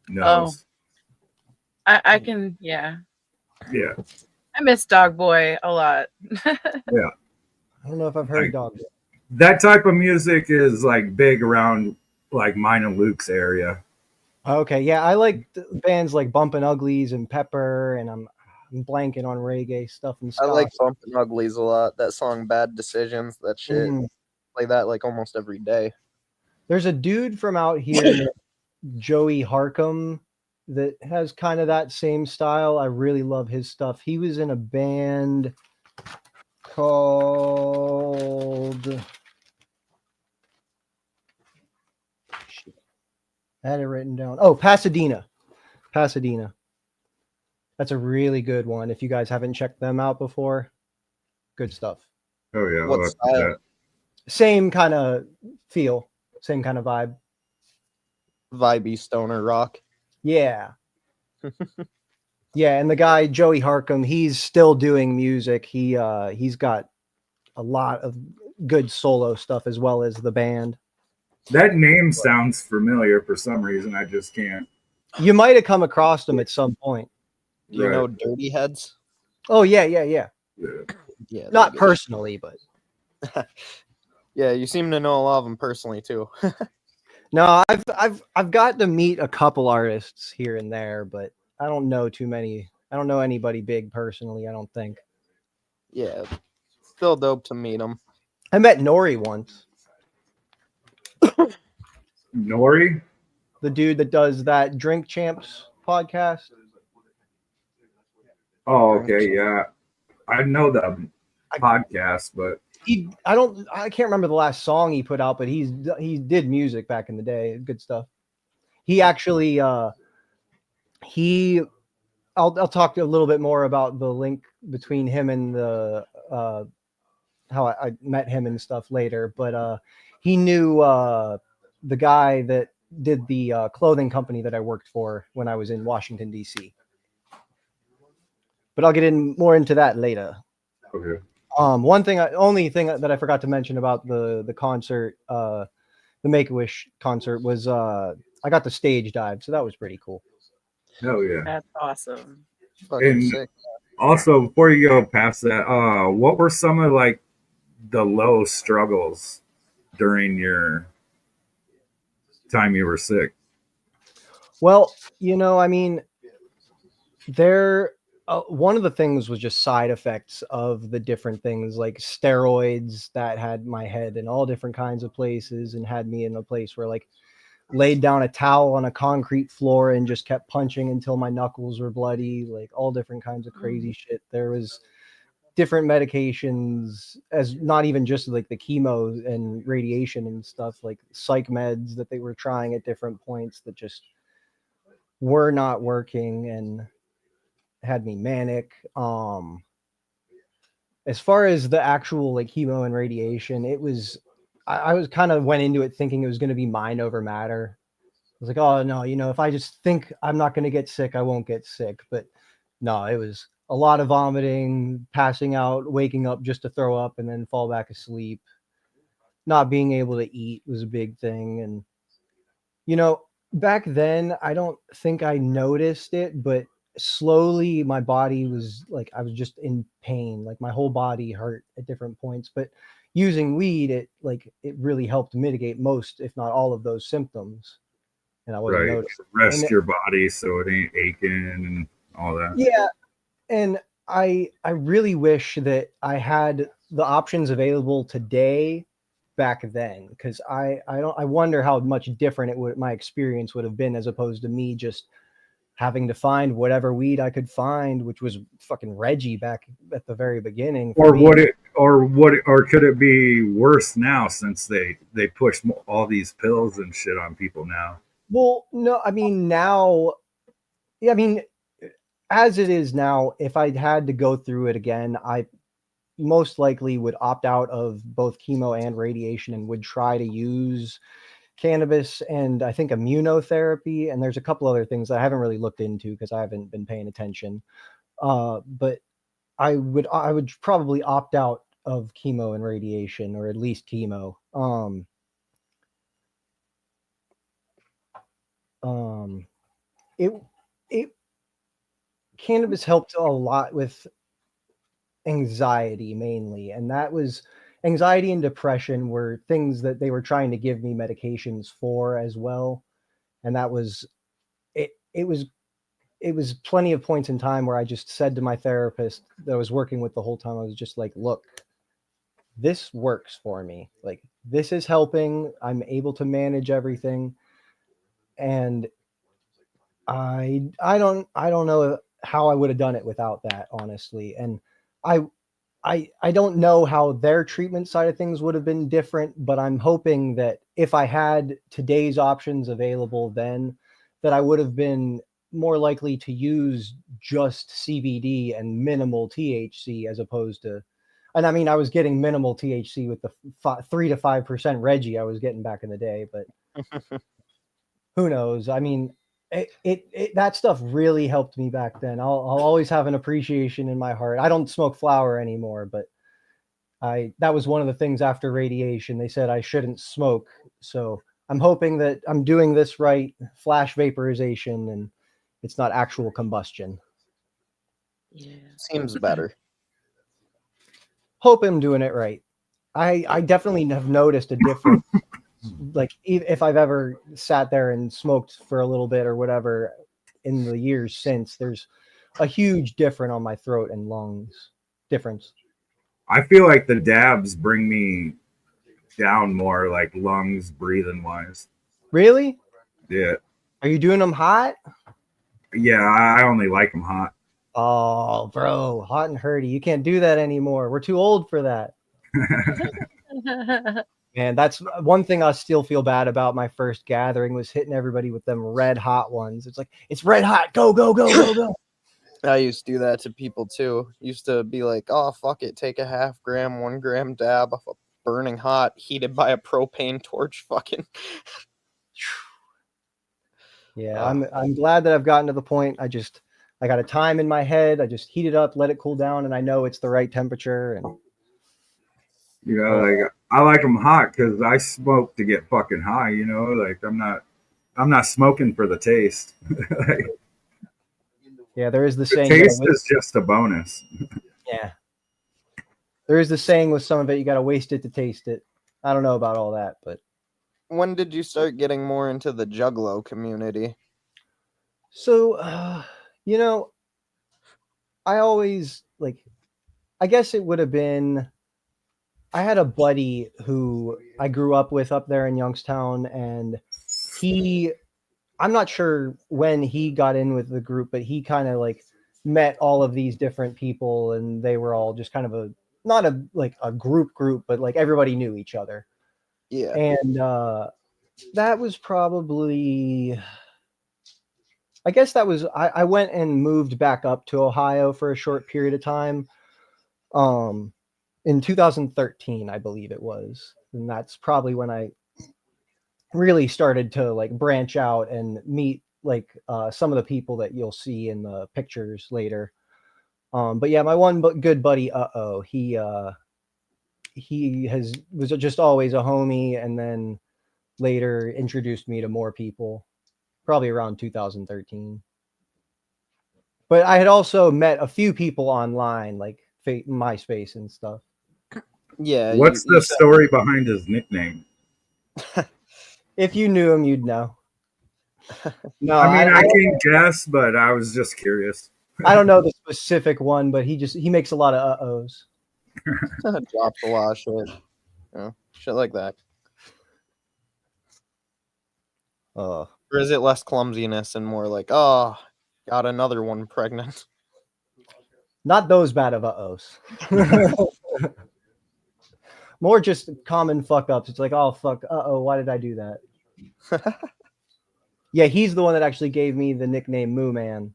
knows. I can, yeah. Yeah, I miss Dog Boy a lot. yeah. I don't know if I've heard Like, Dog. that type of music is like big around like mine and Luke's area. Okay, yeah, I like bands like Bumpin' Uglies and Pepper, and I'm blanking on reggae stuff and I ska. like Bumpin' Uglies a lot. That song "Bad Decisions," that shit. Mhm. Play that like almost every day. There's a dude from out here named Joey Harcum that has kind of that same style. I really love his stuff. He was in a band called shit, I had it written down. Oh, Pasadena. Pasadena. That's a really good one. If you guys haven't checked them out before, good stuff. Oh yeah, What I'll style? that. Same kind of feel, same kind of vibe. Vibey stoner rock. Yeah. Yeah, and the guy Joey Harcum, he's still doing music. He's got a lot of good solo stuff as well as the band. That name sounds familiar for some reason. I just can't. You might have come across him at some point. Do you know Dirty Heads? Oh yeah. Yeah. Yeah, Not they're good. personally, but Yeah, you seem to know a lot of them personally too. no, I've got to meet a couple artists here and there, but I don't know too many. I don't know anybody big personally, I don't think. Yeah, still dope to meet them. I met Nori once. Nori? The dude that does that Drink Champs podcast. Oh, okay, yeah. I know the podcast, but I can't remember the last song he put out, but he did music back in the day. Good stuff. He actually I'll talk a little bit more about the link between him and the how I met him and stuff later, but he knew the guy that did the clothing company that I worked for when I was in Washington D.C. But I'll get in more into that later. okay. Only thing that I forgot to mention about the concert, the Make-A-Wish concert was I got the stage dive, so that was pretty cool. Hell yeah. That's awesome. Fucking And sick. also, before you go past that, what were some of like the low struggles during your time you were sick? Well, I mean, one of the things was just side effects of the different things, like steroids that had my head in all different kinds of places and had me in a place where like laid down a towel on a concrete floor and just kept punching until my knuckles were bloody, like all different kinds of crazy shit. There was different medications, as not even just like the chemo and radiation and stuff, like psych meds that they were trying at different points that just were not working and had me manic. As far as the actual like chemo and radiation, it was I was kind of went into it thinking it was going to be mind over matter. I was like, oh no, if I just think I'm not going to get sick, I won't get sick. But no, it was a lot of vomiting, passing out, waking up just to throw up and then fall back asleep. Not being able to eat was a big thing. And back then I don't think I noticed it, but slowly my body was like I was just in pain, like my whole body hurt at different points. But using weed, it really helped mitigate most, if not all, of those symptoms, and I wasn't Right. noticing. Rest And your body so it ain't aching and all that. yeah, and I really wish that I had the options available today back then, because I wonder how much different my experience would have been, as opposed to me just having to find whatever weed I could find, which was fucking Reggie back at the very beginning. Or could it be worse now since they push all these pills and shit on people now? Well, no, I mean now, yeah, I mean as it is now, if I had to go through it again, I most likely would opt out of both chemo and radiation and would try to use cannabis and I think immunotherapy. And there's a couple other things I haven't really looked into because I haven't been paying attention. But I would probably opt out of chemo and radiation, or at least chemo. It it cannabis helped a lot with anxiety mainly, and that was anxiety and depression were things that they were trying to give me medications for as well. And that was it. It was plenty of points in time where I just said to my therapist that I was working with the whole time, I was just like, look, this works for me. Like, this is helping. I'm able to manage everything. And I don't know how I would have done it without that, honestly. And I I don't know how their treatment side of things would have been different, but I'm hoping that if I had today's options available then, that I would have been more likely to use just CBD and minimal THC as opposed to, and I mean, I was getting minimal THC with the 3 to 5% Reggie I was getting back in the day, but who knows? I mean, that stuff really helped me back then. I'll always have an appreciation in my heart. I don't smoke flower anymore, but that was one of the things after radiation. They said I shouldn't smoke. So I'm hoping that I'm doing this right, flash vaporization, and it's not actual combustion. Yeah. Seems better. Hope I'm doing it right. I definitely have noticed a difference. Like if I've ever sat there and smoked for a little bit or whatever in the years since, there's a huge difference on my throat and lungs difference. I feel like the dabs bring me down more, like lungs, breathing wise. Really? Yeah. Are you doing them hot? Yeah, I only like them hot. Oh, bro, hot and hurty. You can't do that anymore. We're too old for that. Man, that's one thing I still feel bad about. My first gathering was hitting everybody with them red hot ones. It's like, it's red hot. Go, go, go, go, go. I used to do that to people too. Used to be like, oh, fuck it. Take a 0.5 gram, 1 gram dab of a burning hot, heated by a propane torch. Fucking. Yeah, I'm glad that I've gotten to the point. I got a time in my head. I just heat it up, let it cool down, and I know it's the right temperature. And you know, like I like them hot because I smoke to get fucking high. You know, like I'm not smoking for the taste. Like, yeah, there is the the saying. taste is just a bonus. Yeah, there is the saying with some of it. You got to waste it to taste it. I don't know about all that, but When did you start getting more into the Juggalo community? so you know, I always like. I guess it would have been. I had a buddy who I grew up with up there in Youngstown, and I'm not sure when he got in with the group, but he kind of like met all of these different people, and they were all just kind of not a group, but like everybody knew each other. Yeah. And that was probably, I guess that was, I went and moved back up to Ohio for a short period of time. In 2013, I believe it was. And that's probably when I really started to like branch out and meet like some of the people that you'll see in the pictures later. But yeah, my one good buddy, he was just always a homie, and then later introduced me to more people, probably around 2013. But I had also met a few people online, like MySpace and stuff. Yeah. What's the story behind his nickname? If you knew him, you'd know. No, I mean, I can't guess, but I was just curious. I don't know the specific one, but he makes a lot of uh-ohs. Drops a lot of shit. Shit like that. Or is it less clumsiness and more like, oh, got another one pregnant? Not those bad of uh-ohs. More just common fuck ups. It's like, oh fuck, uh-oh, why did I do that? Yeah, he's the one that actually gave me the nickname Moo Man.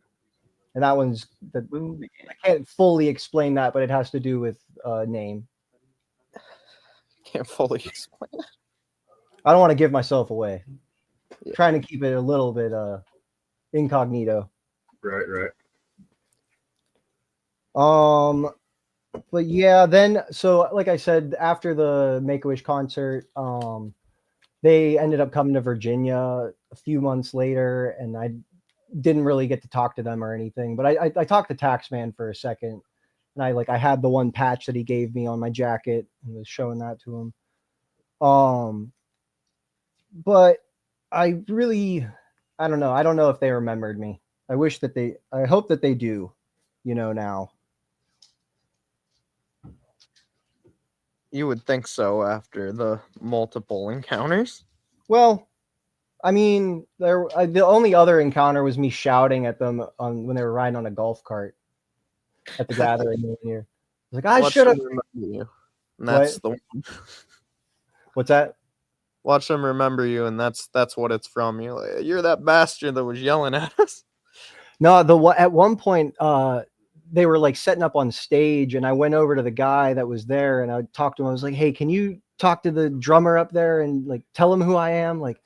and that one's the Movie. I can't fully explain that, but it has to do with name. Can't fully explain. I don't want to give myself away. Yeah. Trying to keep it a little bit incognito. Right. But yeah, then so like I said, after the Make-A-Wish concert, they ended up coming to Virginia a few months later, and I didn't really get to talk to them or anything. But I talked to Taxman for a second, and I had the one patch that he gave me on my jacket and was showing that to him. But I don't know. I don't know if they remembered me. I hope that they do, now. You would think so after the multiple encounters. Well, I mean, the only other encounter was me shouting at them when they were riding on a golf cart at the gathering one year. I was like, I Watch should them have. remember you, and that's the one. What's that? Watch them remember you, and that's what it's from. You're that bastard that was yelling at us. No, at one point, they were like setting up on stage, and I went over to the guy that was there, and I talked to him. I was like, "Hey, can you talk to the drummer up there and like tell him who I am? Like,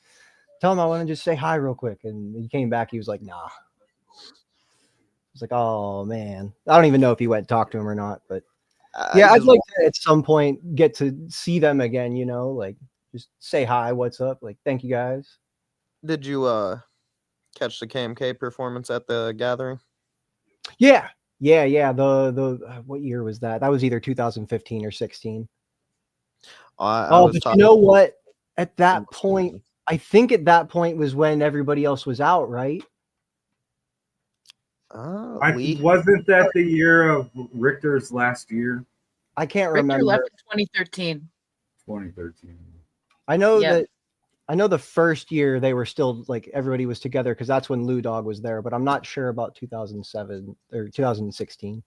tell him I want to just say hi real quick." And he came back. He was like, "Nah." I was like, "Oh man, I don't even know if he went and talked to him or not." But yeah, I'd like to at some point get to see them again. Like just say hi, what's up? Like, thank you guys. Did you catch the KMK performance at the gathering? Yeah. The what year was that? That was either 2015 or 16. But you know what? At that point, I think at that point was when everybody else was out, right? Wasn't that the year of Richter's last year? I can't Richter remember. left in 2013. 2013. I know the first year they were still like everybody was together because that's when Lou Dog was there, but I'm not sure about 2007 or 2016.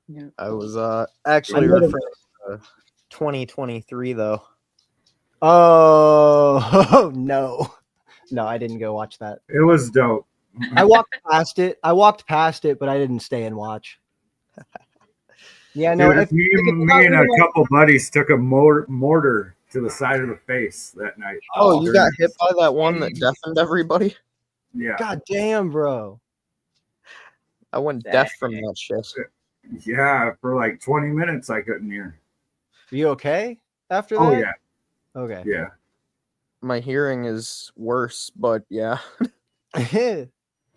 Yeah. I was actually referring to 2023 though. Oh no, I didn't go watch that. It was dope. I walked past it, but I didn't stay and watch. Yeah, no. Dude, me and a couple buddies took a mortar to the side of the face that night. Oh, you got hit by that one that deafened everybody? Yeah. God damn, bro. I went deaf from that shit. Yeah, for like 20 minutes I couldn't hear. Are you okay after that? Oh yeah. Okay. Yeah. My hearing is worse, but yeah.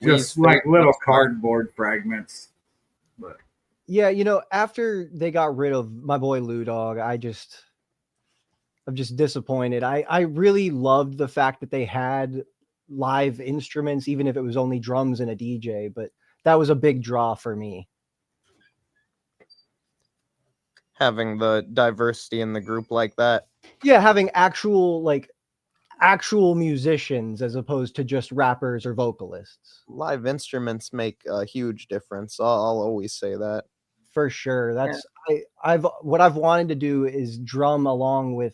Just like little cardboard fragments. But yeah, after they got rid of my boy Lou Dog, I'm just disappointed. I really loved the fact that they had live instruments, even if it was only drums and a DJ, but that was a big draw for me. Having the diversity in the group like that. Yeah, having actual musicians as opposed to just rappers or vocalists. Live instruments make a huge difference. I'll always say that. For sure. That's what I've wanted to do is drum along with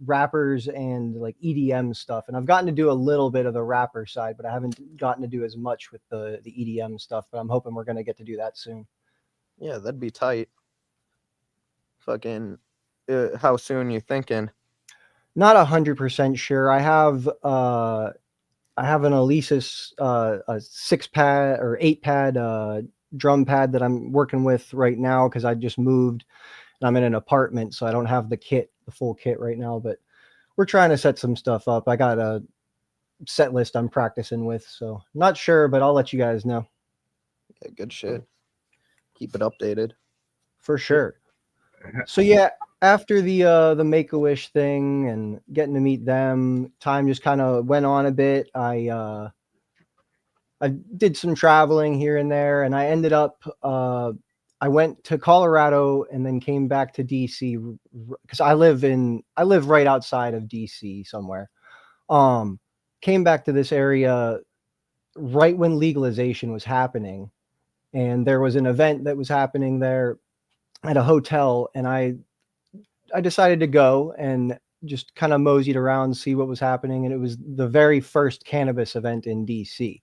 rappers and like EDM stuff. And I've gotten to do a little bit of the rapper side, but I haven't gotten to do as much with the EDM stuff. But I'm hoping we're gonna get to do that soon. Yeah, that'd be tight. Fucking how soon you thinking? Not 100% sure. I have an Alesis a 6-pad or 8-pad drum pad that I'm working with right now because I just moved and I'm in an apartment, so I don't have the full kit right now, but we're trying to set some stuff up. I got a set list I'm practicing with, so not sure, but I'll let you guys know. Yeah, good shit. Keep it updated. For sure. So yeah, after the Make-A-Wish thing and getting to meet them, time just kind of went on a bit. I did some traveling here and there, and I ended up I went to Colorado and then came back to DC because I live right outside of DC somewhere. Came back to this area right when legalization was happening, and there was an event that was happening there at a hotel, and I decided to go and just kind of moseyed around, see what was happening, and it was the very first cannabis event in DC.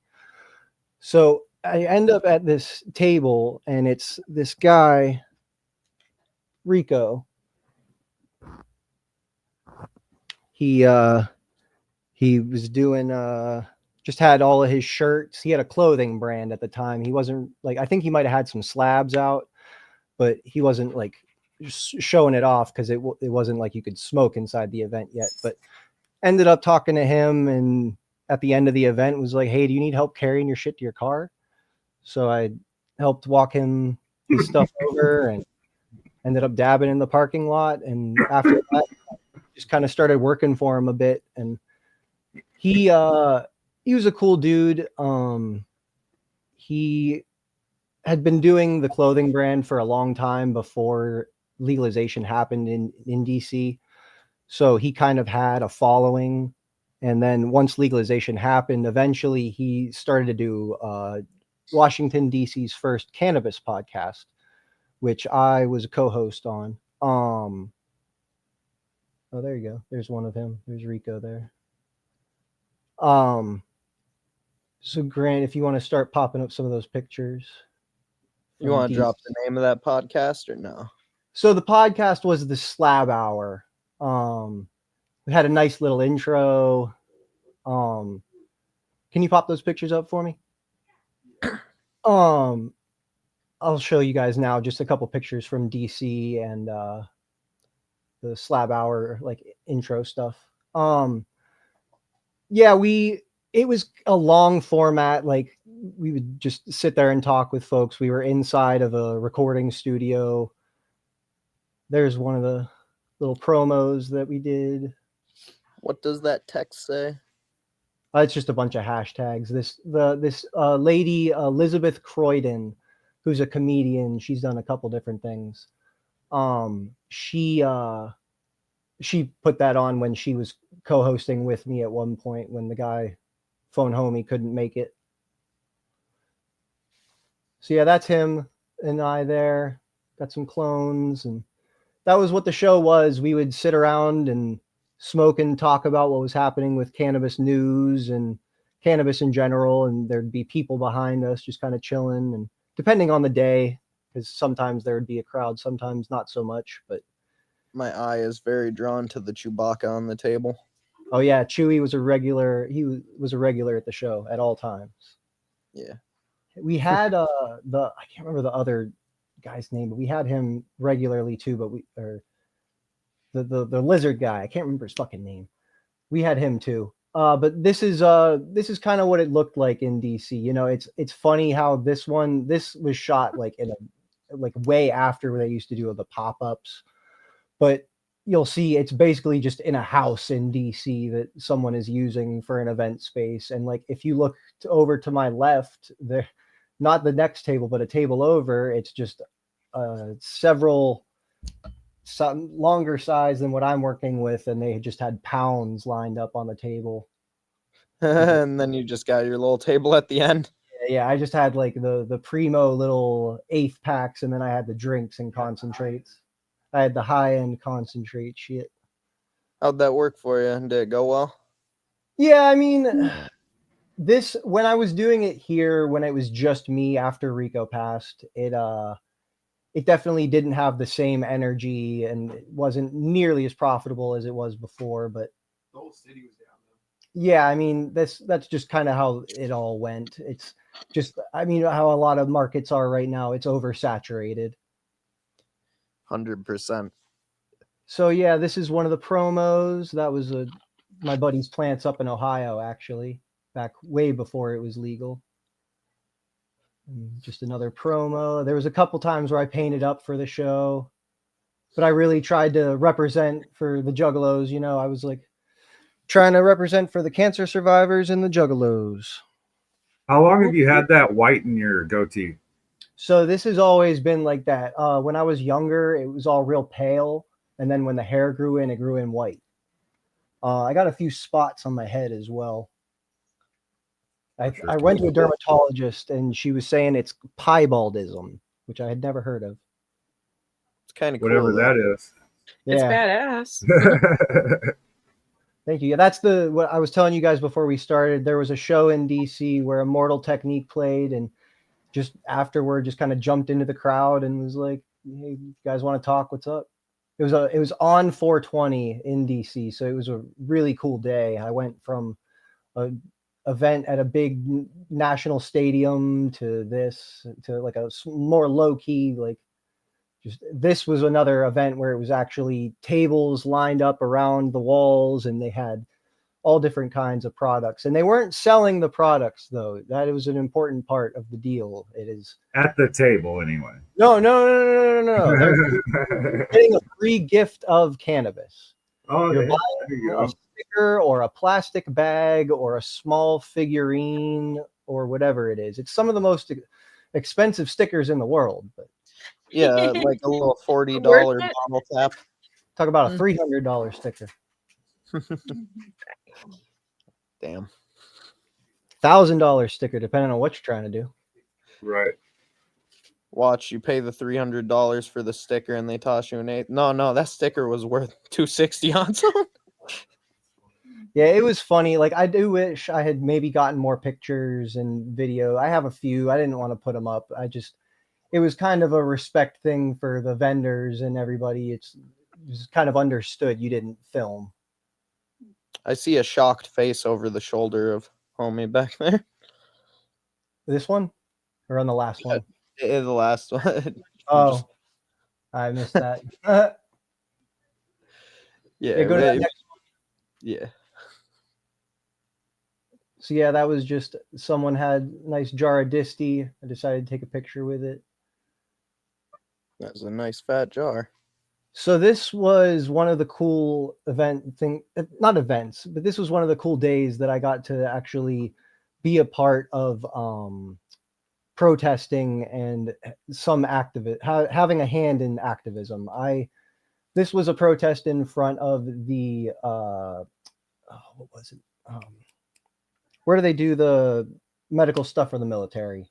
So I end up at this table, and it's this guy, Rico. He was doing just had all of his shirts. He had a clothing brand at the time. He wasn't like, I think he might have had some slabs out, but he wasn't like showing it off because it wasn't like you could smoke inside the event yet. But ended up talking to him, and at the end of the event was like, hey, do you need help carrying your shit to your car? So I helped walk him his stuff over, and ended up dabbing in the parking lot. And after that, just kind of started working for him a bit. And he was a cool dude. He had been doing the clothing brand for a long time before legalization happened in DC. So he kind of had a following. And then once legalization happened, eventually he started to do Washington, D.C.'s first cannabis podcast, which I was a co-host on. Oh, there you go. There's one of him. There's Rico there. So Grant, if you want to start popping up some of those pictures. You want to drop the name of that podcast or no? So the podcast was the Slab Hour. We had a nice little intro. Can you pop those pictures up for me? I'll show you guys now just a couple pictures from DC and the Slab Hour like intro stuff. Yeah, it was a long format. Like we would just sit there and talk with folks. We were inside of a recording studio. There's one of the little promos that we did. What does that text say? It's just a bunch of hashtags. This lady Elizabeth Croydon, who's a comedian. She's done a couple different things. She put that on when she was co-hosting with me at one point when the guy phoned home he couldn't make it. So yeah, that's him and I there. Got some clones, and that was what the show was. We would sit around and smoke and talk about what was happening with cannabis news and cannabis in general, and there'd be people behind us just kind of chilling, and depending on the day, because sometimes there would be a crowd, sometimes not so much. But my eye is very drawn to the Chewbacca on the table. Oh yeah, Chewie was a regular. He was a regular at the show at all times. Yeah, we had I can't remember the other guy's name, but we had him regularly too. But the lizard guy, I can't remember his fucking name. We had him too. But this is kind of what it looked like in DC. You know, it's funny how this was shot like like way after they used to do the pop-ups, but you'll see it's basically just in a house in DC that someone is using for an event space. And like, if you look over to my left there, not the next table, but a table over, it's just some longer size than what I'm working with. And they just had pounds lined up on the table. And then you just got your little table at the end. Yeah. I just had like the primo little eighth packs. And then I had the drinks and concentrates. I had the high-end concentrate shit. How'd that work for you? Did it go well? Yeah, I mean, when I was doing it here, when it was just me after Rico passed, it definitely didn't have the same energy, and it wasn't nearly as profitable as it was before. But The whole city was down though. yeah, I mean, that's just kind of how it all went. It's just, I mean, how a lot of markets are right now. It's oversaturated. 100%. So yeah, this is one of the promos. That was my buddy's plants up in Ohio, actually, back way before it was legal. And just another promo. There was a couple times where I painted up for the show, but I really tried to represent for the Juggalos. You know, I was like trying to represent for the cancer survivors and the Juggalos. How long have you had that white in your goatee? So this has always been like that. When I was younger, it was all real pale. And then when the hair grew in, it grew in white. I got a few spots on my head as well. I went to a dermatologist, and she was saying it's piebaldism, which I had never heard of. It's kind of cool. Whatever that is. It's badass. Thank you. Yeah, that's what I was telling you guys before we started. There was a show in DC where Immortal Technique played, and just afterward, just kind of jumped into the crowd and was like, "Hey, you guys want to talk? What's up?" It was on 420 in DC, so it was a really cool day. I went from a event at a big national stadium to this to like a more low key, like just this was another event where it was actually tables lined up around the walls and they had all different kinds of products, and they weren't selling the products though. That was an important part of the deal. It is At the table, anyway. no. They're getting a free gift of cannabis. Oh, You're yeah, there you buying a go. sticker or a plastic bag or a small figurine or whatever it is. It's some of the most expensive stickers in the world. But Yeah, like a little $40 Worth it? bottle cap. talk about a $300 sticker, Damn. $1,000 sticker, depending on what you're trying to do. Right. Watch, you pay the $300 for the sticker and they toss you an eight. No, that sticker was worth $260 on some. Yeah, it was funny. Like, I do wish I had maybe gotten more pictures and video. I have a few. I didn't want to put them up. It was kind of a respect thing for the vendors and everybody. It was kind of understood you didn't film. I see a shocked face over the shoulder of homie back there. This one or on the last one? The last one. Oh, I missed that. Yeah, Yeah, go to that wait, next. yeah. So yeah, that was just someone had a nice jar of Disty. I decided to take a picture with it. That was a nice fat jar. So this was one of the cool not events, but this was one of the cool days that I got to actually be a part of protesting and some having a hand in activism. This was a protest in front of the what was it? Where do they do the medical stuff for the military?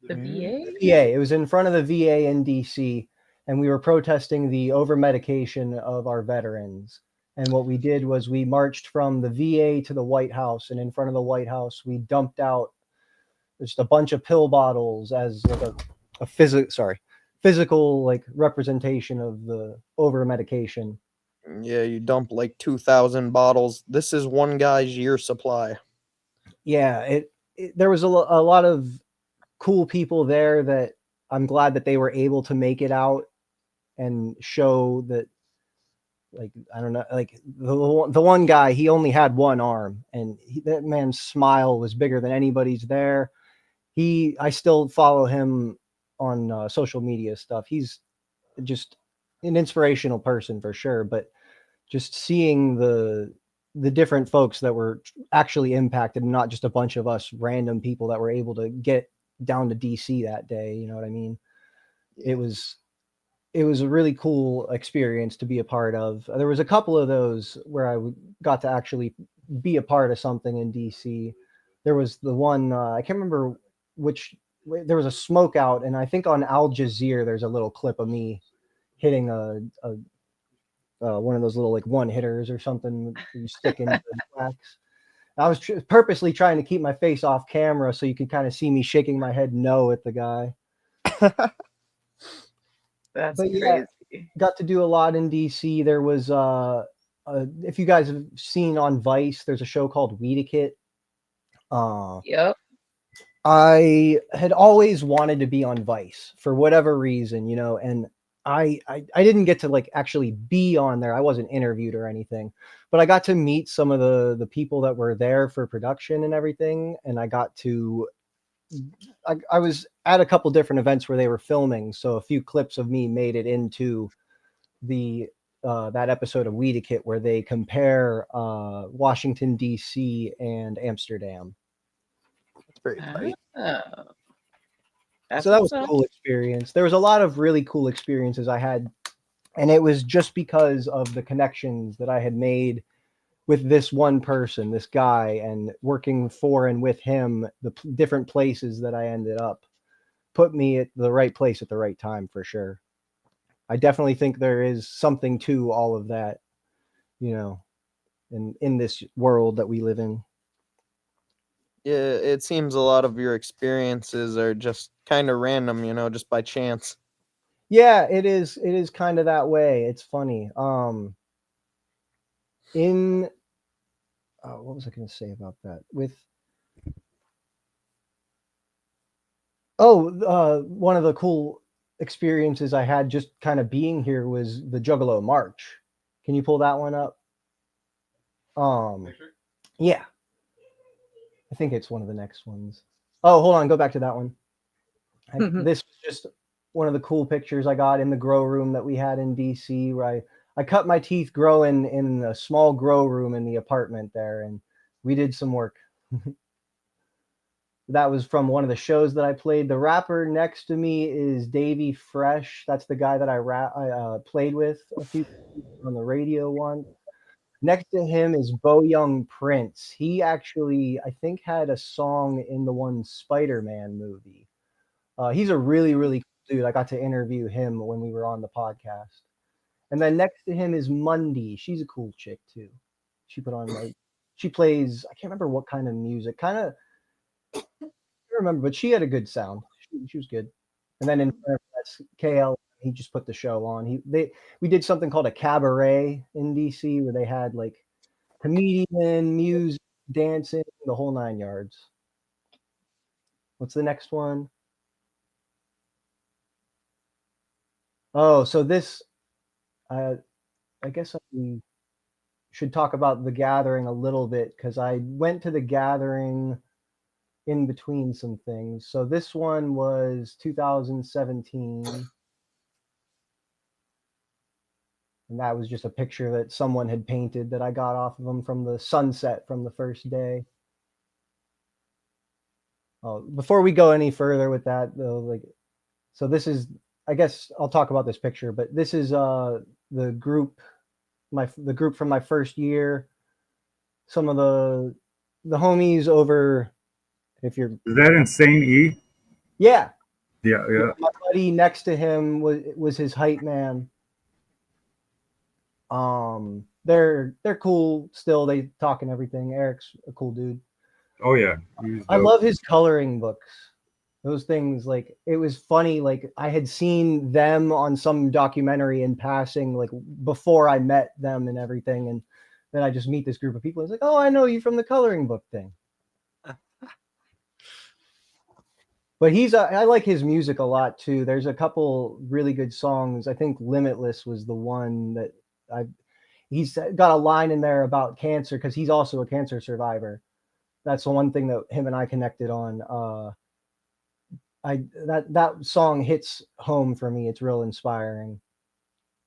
The VA? VA. It was in front of the VA in DC, and we were protesting the over medication of our veterans. And what we did was we marched from the VA to the White House, and in front of the White House, we dumped out just a bunch of pill bottles as like a physical like representation of the over medication. Yeah, you dump like 2,000 bottles. This is one guy's year supply. Yeah, there was a lot of cool people there that I'm glad that they were able to make it out and show that, like, I don't know, like the one guy, he only had one arm, and that man's smile was bigger than anybody's there. I still follow him on social media stuff. He's just an inspirational person for sure, but just seeing the different folks that were actually impacted, and not just a bunch of us random people that were able to get down to DC that day, you know what I mean? It was a really cool experience to be a part of. There was a couple of those where I got to actually be a part of something in DC. There was the one, I can't remember which, there was a smoke out, and I think on Al Jazeera there's a little clip of me hitting one of those little like one hitters or something you stick into the wax. I was purposely trying to keep my face off camera so you could kind of see me shaking my head no at the guy. That's But crazy. yeah, got to do a lot in DC. There was if you guys have seen on Vice, there's a show called Weedakit. Yep. I had always wanted to be on Vice for whatever reason, you know, and I didn't get to like actually be on there. I wasn't interviewed or anything, but I got to meet some of the people that were there for production and everything, and I got to I was at a couple different events where they were filming, so a few clips of me made it into the that episode of Weedakit where they compare Washington D.C. and Amsterdam. That's very tight. That's So that was what's a up. cool experience. There was a lot of really cool experiences I had, and it was just because of the connections that I had made with this one person, this guy, and working for and with him, the different places that I ended up put me at the right place at the right time for sure. I definitely think there is something to all of that, you know, in this world that we live in. it seems a lot of your experiences are just kind of random, just by chance. Yeah, it is. It is kind of that way. It's funny. In what was I going to say about that? One of the cool experiences I had just kind of being here was the Juggalo March. Can you pull that one up? Picture? Yeah, I think it's one of the next ones. Oh, hold on, go back to that one. This was just one of the cool pictures I got in the grow room that we had in DC, where I cut my teeth growing in a small grow room in the apartment there, and we did some work. That was from one of the shows that I played. The rapper next to me is Davey Fresh. That's the guy that I played with a few times on the radio once. Next to him is Bo Young Prince. He actually, I think, had a song in the one Spider-Man movie. He's a really, really cool dude. I got to interview him when we were on the podcast. And then next to him is Mundy. She's a cool chick too. She put on like she plays. I can't remember what kind of music. Kind of I don't remember, but she had a good sound. She was good. And then in front of that's KL. He just put the show on. We did something called a cabaret in DC where they had like comedian, music, dancing, the whole 9 yards. What's the next one? Oh, so this, I guess I should talk about the gathering a little bit because I went to the gathering in between some things. So this one was 2017. And that was just a picture that someone had painted that I got off of them from the sunset from the first day. Oh, before we go any further with that, though, like, so this is, I guess I'll talk about this picture, but this is the group, the group from my first year. Some of the homies over. If you're, Is that Insane E? yeah, Yeah. my buddy next to him was his hype man. They're cool still. They talk and everything. Eric's a cool dude. Oh yeah. I love his coloring books. Those things, like, it was funny. Like, I had seen them on some documentary in passing, like before I met them and everything, and then I just meet this group of people. It's like, oh, I know you from the coloring book thing. But I like his music a lot too. There's a couple really good songs. I think Limitless was the one that he's got a line in there about cancer because he's also a cancer survivor. That's the one thing that him and I connected on. That song hits home for me. It's real inspiring.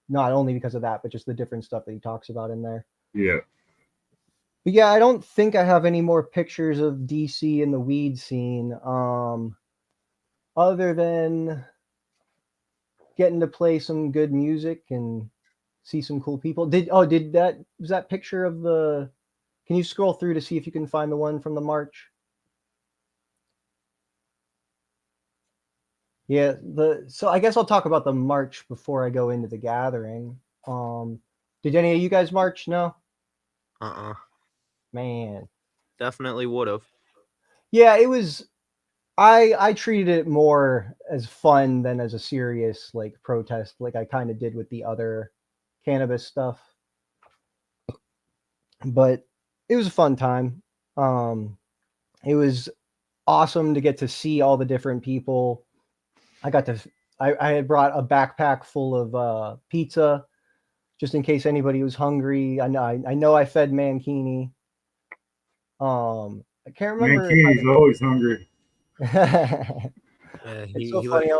Not only because of that, but just the different stuff that he talks about in there. Yeah. But yeah, I don't think I have any more pictures of DC in the weed scene. Other than getting to play some good music and see some cool people. Was that picture of the, can you scroll through to see if you can find the one from the march? Yeah, so I guess I'll talk about the march before I go into the gathering. Did any of you guys march? No? Man. Definitely would have. Yeah, it was, I treated it more as fun than as a serious like protest, like I kind of did with the other cannabis stuff. But it was a fun time. It was awesome to get to see all the different people. I had brought a backpack full of pizza just in case anybody was hungry. I know I fed Mankini. I can't remember. Mankini's always hungry. It's so funny.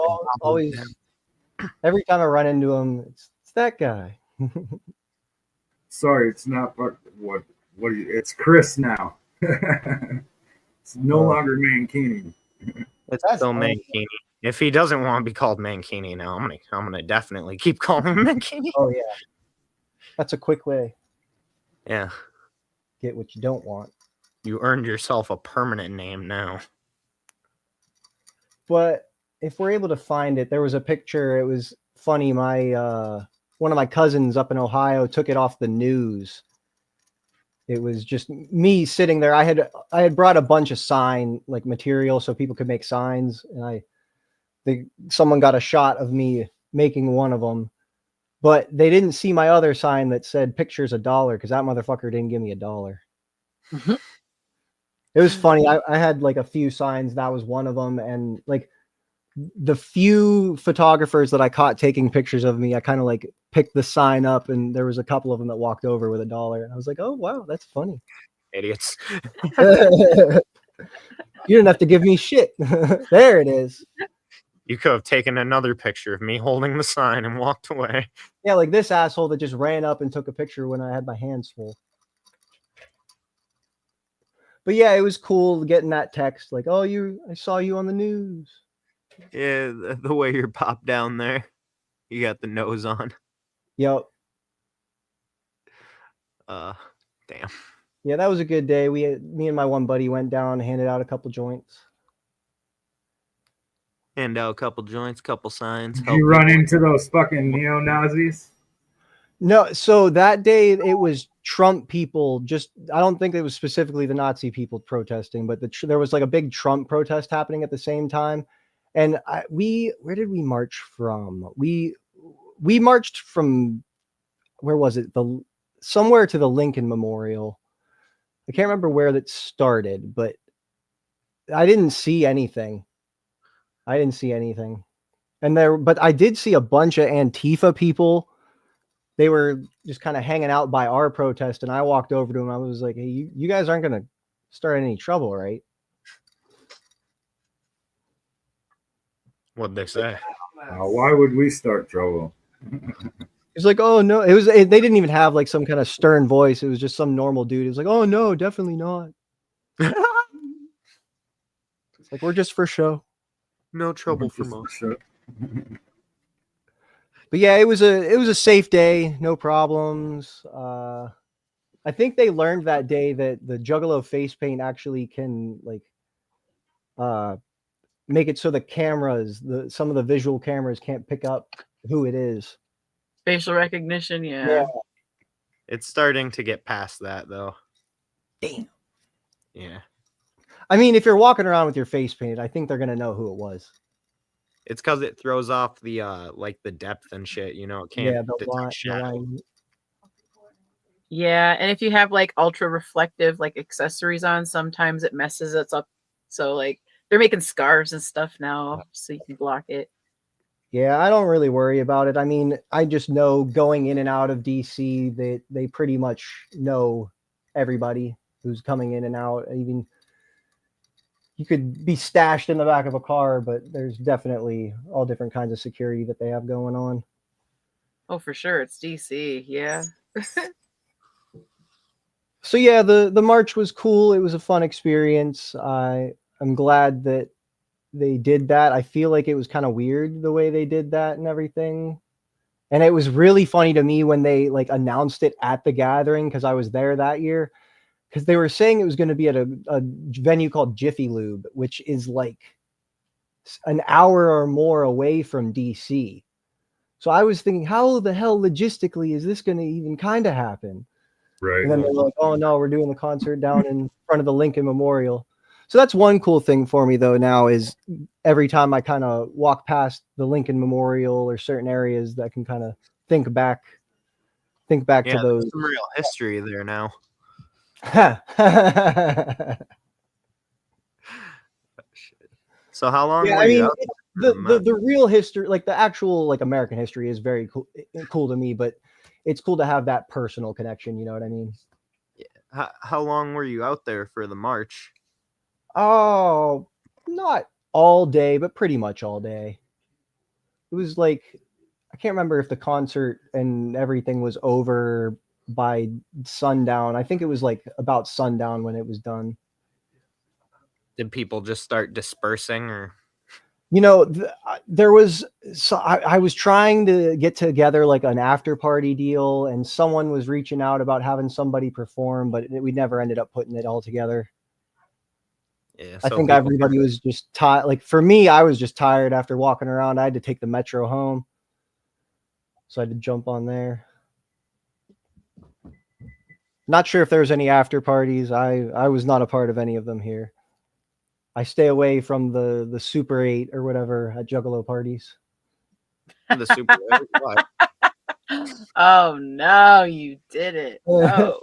Always, every time I run into him, it's that guy. Sorry, it's not what it's Chris now. It's no longer Mankini. It's still Mankini. If he doesn't want to be called Mankini now, I'm gonna definitely keep calling him Mankini. Oh yeah, that's a quick way. Yeah, get what you don't want. You earned yourself a permanent name now. But if we're able to find it, there was a picture. It was funny. My one of my cousins up in Ohio took it off the news. it was just me sitting there. I had brought a bunch of sign like material so people could make signs, and someone got a shot of me making one of them, but they didn't see my other sign that said "pictures $1" because that motherfucker didn't give me $1. It was funny. I had like a few signs. That was one of them, and like the few photographers that I caught taking pictures of me, I kind of like picked the sign up, and there was a couple of them that walked over with $1. I was like, oh wow, that's funny. Idiots. You didn't have to give me shit. There it is. You could have taken another picture of me holding the sign and walked away. Yeah, like this asshole that just ran up and took a picture when I had my hands full. But yeah, it was cool getting that text like, oh, I saw you on the news. Yeah, the way you're popped down there. You got the nose on. Yep. Damn. Yeah, that was a good day. Me and my one buddy went down, handed out a couple joints. Hand out a couple joints, couple signs. Did you run into those fucking neo-Nazis? No, so that day it was Trump people. I don't think it was specifically the Nazi people protesting, but there was like a big Trump protest happening at the same time. And where did we march from? We marched from, where was it? Somewhere to the Lincoln Memorial. I can't remember where that started, but I didn't see anything. But I did see a bunch of Antifa people. They were just kind of hanging out by our protest, and I walked over to them. I was like, hey, you guys aren't going to start any trouble, right? What'd they say? Why would we start trouble? It's like, oh no, they didn't even have like some kind of stern voice. It was just some normal dude. It was like, oh no, definitely not. It's like, we're just for show. No trouble for most. Sure. But yeah, it was a safe day, no problems. I think they learned that day that the Juggalo face paint actually can like make it so the cameras, some of the visual cameras can't pick up who it is. Facial recognition, yeah. It's starting to get past that though. Damn. Yeah. I mean, if you're walking around with your face painted, I think they're gonna know who it was. It's because it throws off the like the depth and shit. You know, it can't detect shadow. Yeah, and if you have like ultra reflective like accessories on, sometimes it messes us up. So like they're making scarves and stuff now, so you can block it. Yeah, I don't really worry about it. I mean, I just know going in and out of DC that they pretty much know everybody who's coming in and out. Even you could be stashed in the back of a car, but there's definitely all different kinds of security that they have going on. Oh, for sure. It's DC. Yeah. So yeah, the march was cool. It was a fun experience. I'm glad that they did that. I feel like it was kind of weird the way they did that and everything. And it was really funny to me when they like announced it at the gathering, because I was there that year, because they were saying it was going to be at a venue called Jiffy Lube, which is like an hour or more away from DC. So I was thinking, how the hell logistically is this going to even kind of happen? Right. And then they're like, oh no, we're doing the concert down in front of the Lincoln Memorial. So that's one cool thing for me though now, is every time I kind of walk past the Lincoln Memorial or certain areas, that I can kind of think back to those. Some real history there now. So how long were you out there? The real history, like the actual like American history, is very cool to me, but it's cool to have that personal connection, you know what I mean? Yeah. How long were you out there for the march? Oh, not all day, but pretty much all day. It was like, I can't remember if the concert and everything was over by sundown. I think it was like about sundown when it was done. Did people just start dispersing, or? You know, there was, so I was trying to get together like an after party deal, and someone was reaching out about having somebody perform, but we never ended up putting it all together. Yeah, I think everybody was just tired. Like for me, I was just tired after walking around. I had to take the metro home, so I had to jump on there. Not sure if there's any after parties. I was not a part of any of them here. I stay away from the Super 8 or whatever at Juggalo parties. The Super 8? Why? Oh no, you did it. No.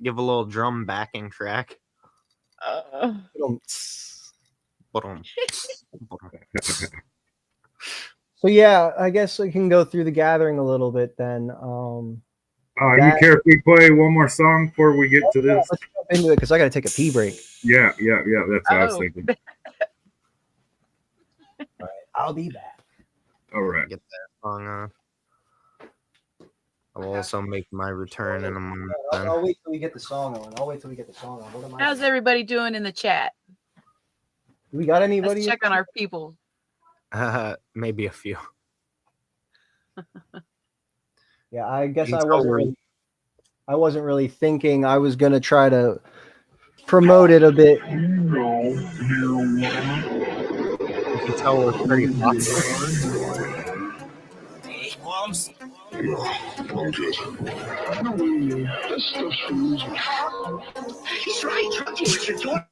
Give a little drum backing track. Ba-dum. So yeah, I guess I can go through the gathering a little bit then. You care if we play one more song before we get to this? Let's jump into it because I got to take a pee break. Yeah. That's what I was thinking. All right, I'll be back. All right. Get that song on. I'll also make my return in a moment. I'll wait till we get the song on. How's everybody doing in the chat? We got anybody? Let's check on our people. Maybe a few. Yeah, I guess I wasn't really thinking I was gonna try to promote it a bit. You can tell we're pretty popular. I'm good. This stuff's for losers. He's right. What you doing?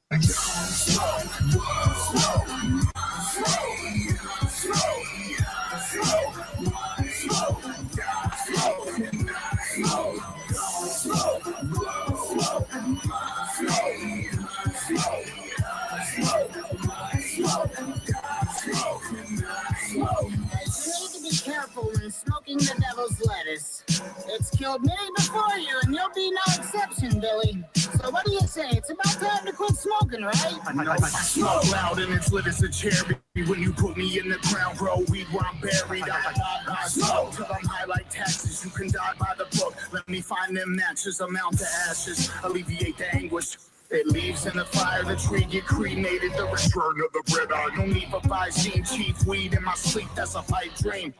Be careful when smoking the devil's lettuce. It's killed many before you, and you'll be no exception, Billy. So what do you say? It's about time to quit smoking, right? I smoke loud and it's lit as a cherry. When you put me in the ground, bro, weed where I'm buried. I smoke till I'm high like taxes. You can die by the book. Let me find them matches, amount to ashes. Alleviate the anguish. It leaves in the fire, the tree get cremated. The return of the bread, I don't need for 5 scene chief weed in my sleep. That's a pipe dream.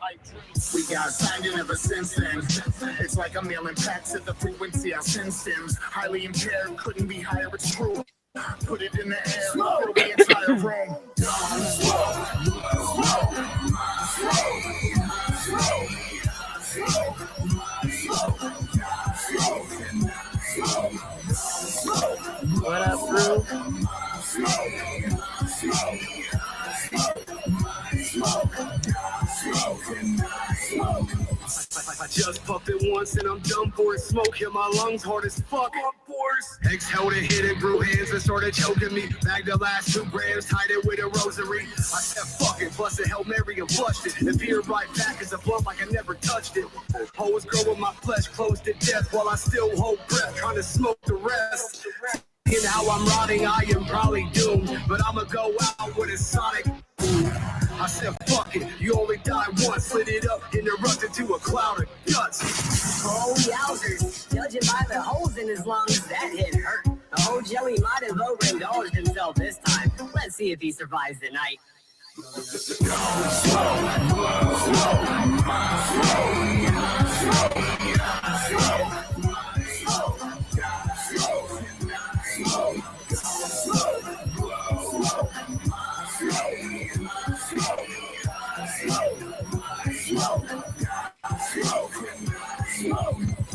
We got signed in ever since then. It's like I'm mailing packs at the frequency I send stems. Highly impaired, couldn't be higher, it's true. Put it in the air, fill the entire room. What up, bro? I just puffed it once and I'm done for it. Smoke hit my lungs hard as fuck. Exhaled and hit it, grew hands and started choking me. Bagged the last 2 grams, tied it with a rosary. I said fuck it, busted Hail Mary and flushed it. And peered right back as a blunt like I never touched it. Hoes growing my flesh close to death while I still hold breath, trying to smoke the rest. And how I'm rotting, I am probably doomed, but I'ma go out with a sonic boom. I said fuck it, you only die once. Lit it up, interrupted to a cloud of guts. Oh, yowzers. Judging by the holes in his lungs, that hit hurt. The whole Joey might have overindulged himself this time. Let's see if he survives the night.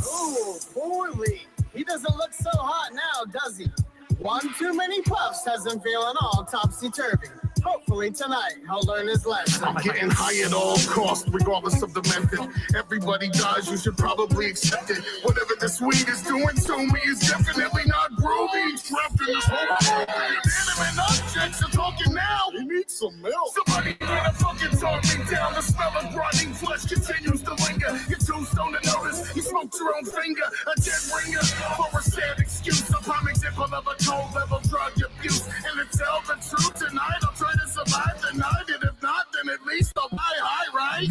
Ooh, poorly. He doesn't look so hot now, does he? One too many puffs has him feeling all topsy-turvy. Hopefully tonight he'll learn his lesson. I'm getting high at all costs, regardless of the method. Everybody dies, you should probably accept it. Whatever this weed is doing to me is definitely not groovy. Trapped in this whole inanimate objects are talking now. He needs some milk. Somebody better fucking talk me down. The smell of rotting flesh continues to linger. You're too stoned to notice. You smoked your own finger. A dead ringer for a sad excuse. A prime example of a cold level drug abuse. And to tell the truth tonight, I'll try to survive the night. And if not, then at least I'll die high, right?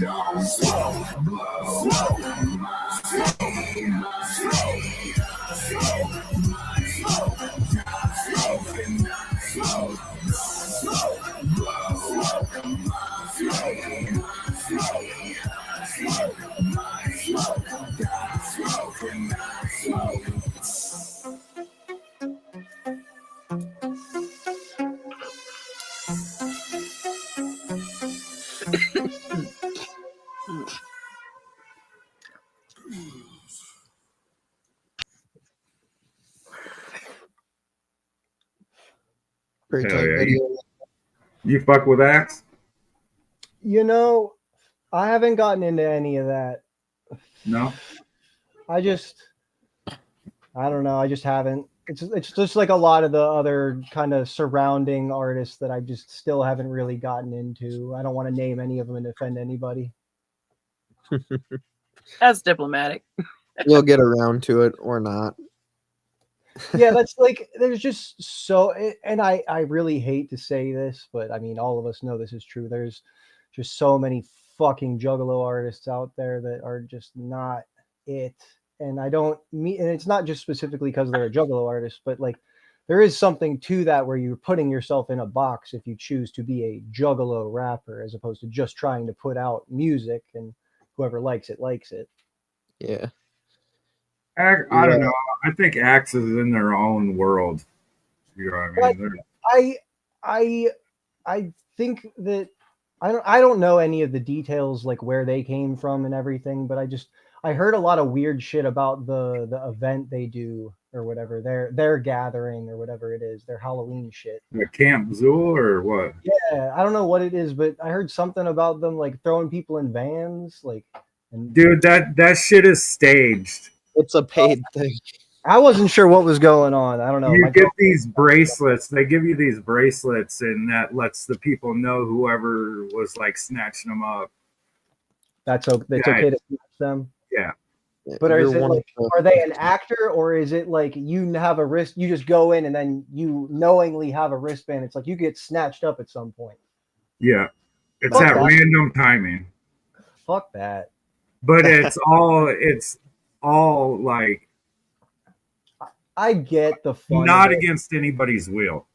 Great Hell type yeah. video. You fuck with Axe? You know, I haven't gotten into any of that. No. I don't know. I just haven't. It's just like a lot of the other kind of surrounding artists that I just still haven't really gotten into. I don't want to name any of them and offend anybody. That's diplomatic. You'll get around to it or not. Yeah, that's like there's just so, and I really hate to say this, but I mean all of us know this is true. There's just so many fucking Juggalo artists out there that are just not it. And I don't mean, and it's not just specifically because they're a Juggalo artist, but like there is something to that where you're putting yourself in a box if you choose to be a Juggalo rapper as opposed to just trying to put out music and whoever likes it likes it. Yeah. I don't know. I think Axe is in their own world. You know what I mean? I think that I don't know any of the details like where they came from and everything, but I heard a lot of weird shit about the event they do or whatever, their gathering or whatever it is, their Halloween shit. The Camp Zool or what? Yeah, I don't know what it is, but I heard something about them like throwing people in vans, like. And dude, that shit is staged. It's a paid thing. I wasn't sure what was going on. I don't know. You get these bracelets. They give you these bracelets, and that lets the people know whoever was like snatching them up. It's okay to snatch them. Yeah. But is it like, are they an actor, or is it like you have a wrist? You just go in and then you knowingly have a wristband. It's like you get snatched up at some point. Yeah, it's at random timing. Fuck that. But it's all like. I get the fun. Not against anybody's will.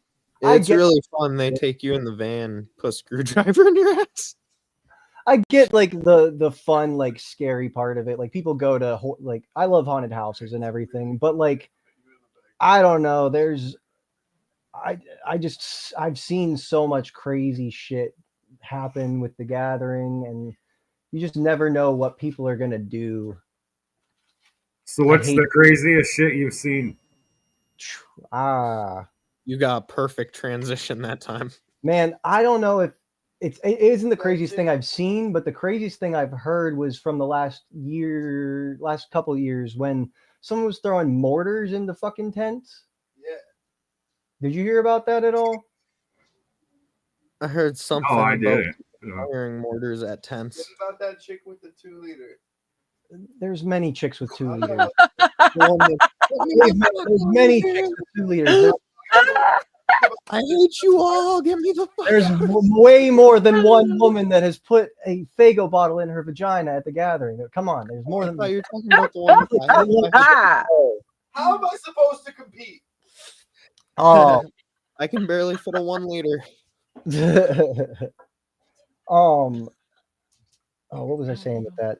It's really fun. They take you in the van, put a screwdriver in your ass. I get like the fun, like scary part of it. Like people go to like I love haunted houses and everything, but like I don't know. I've seen so much crazy shit happen with the gathering, and you just never know what people are gonna do. So what's the craziest shit you've seen? You got a perfect transition that time. Man, I don't know if it isn't the craziest thing I've seen, but the craziest thing I've heard was from the last couple of years when someone was throwing mortars into fucking tents. Yeah. Did you hear about that at all? I heard something about firing mortars at tents. What about that chick with the 2-liter? There's many chicks with 2 liters. There's many chicks with 2 liters. I hate you all. Give me the fuck. There's way more than one woman that has put a Faygo bottle in her vagina at the gathering. Come on, there's more than. You're talking about the one. How am I supposed to compete? Oh, I can barely fit a 1 liter. Oh, what was I saying with that?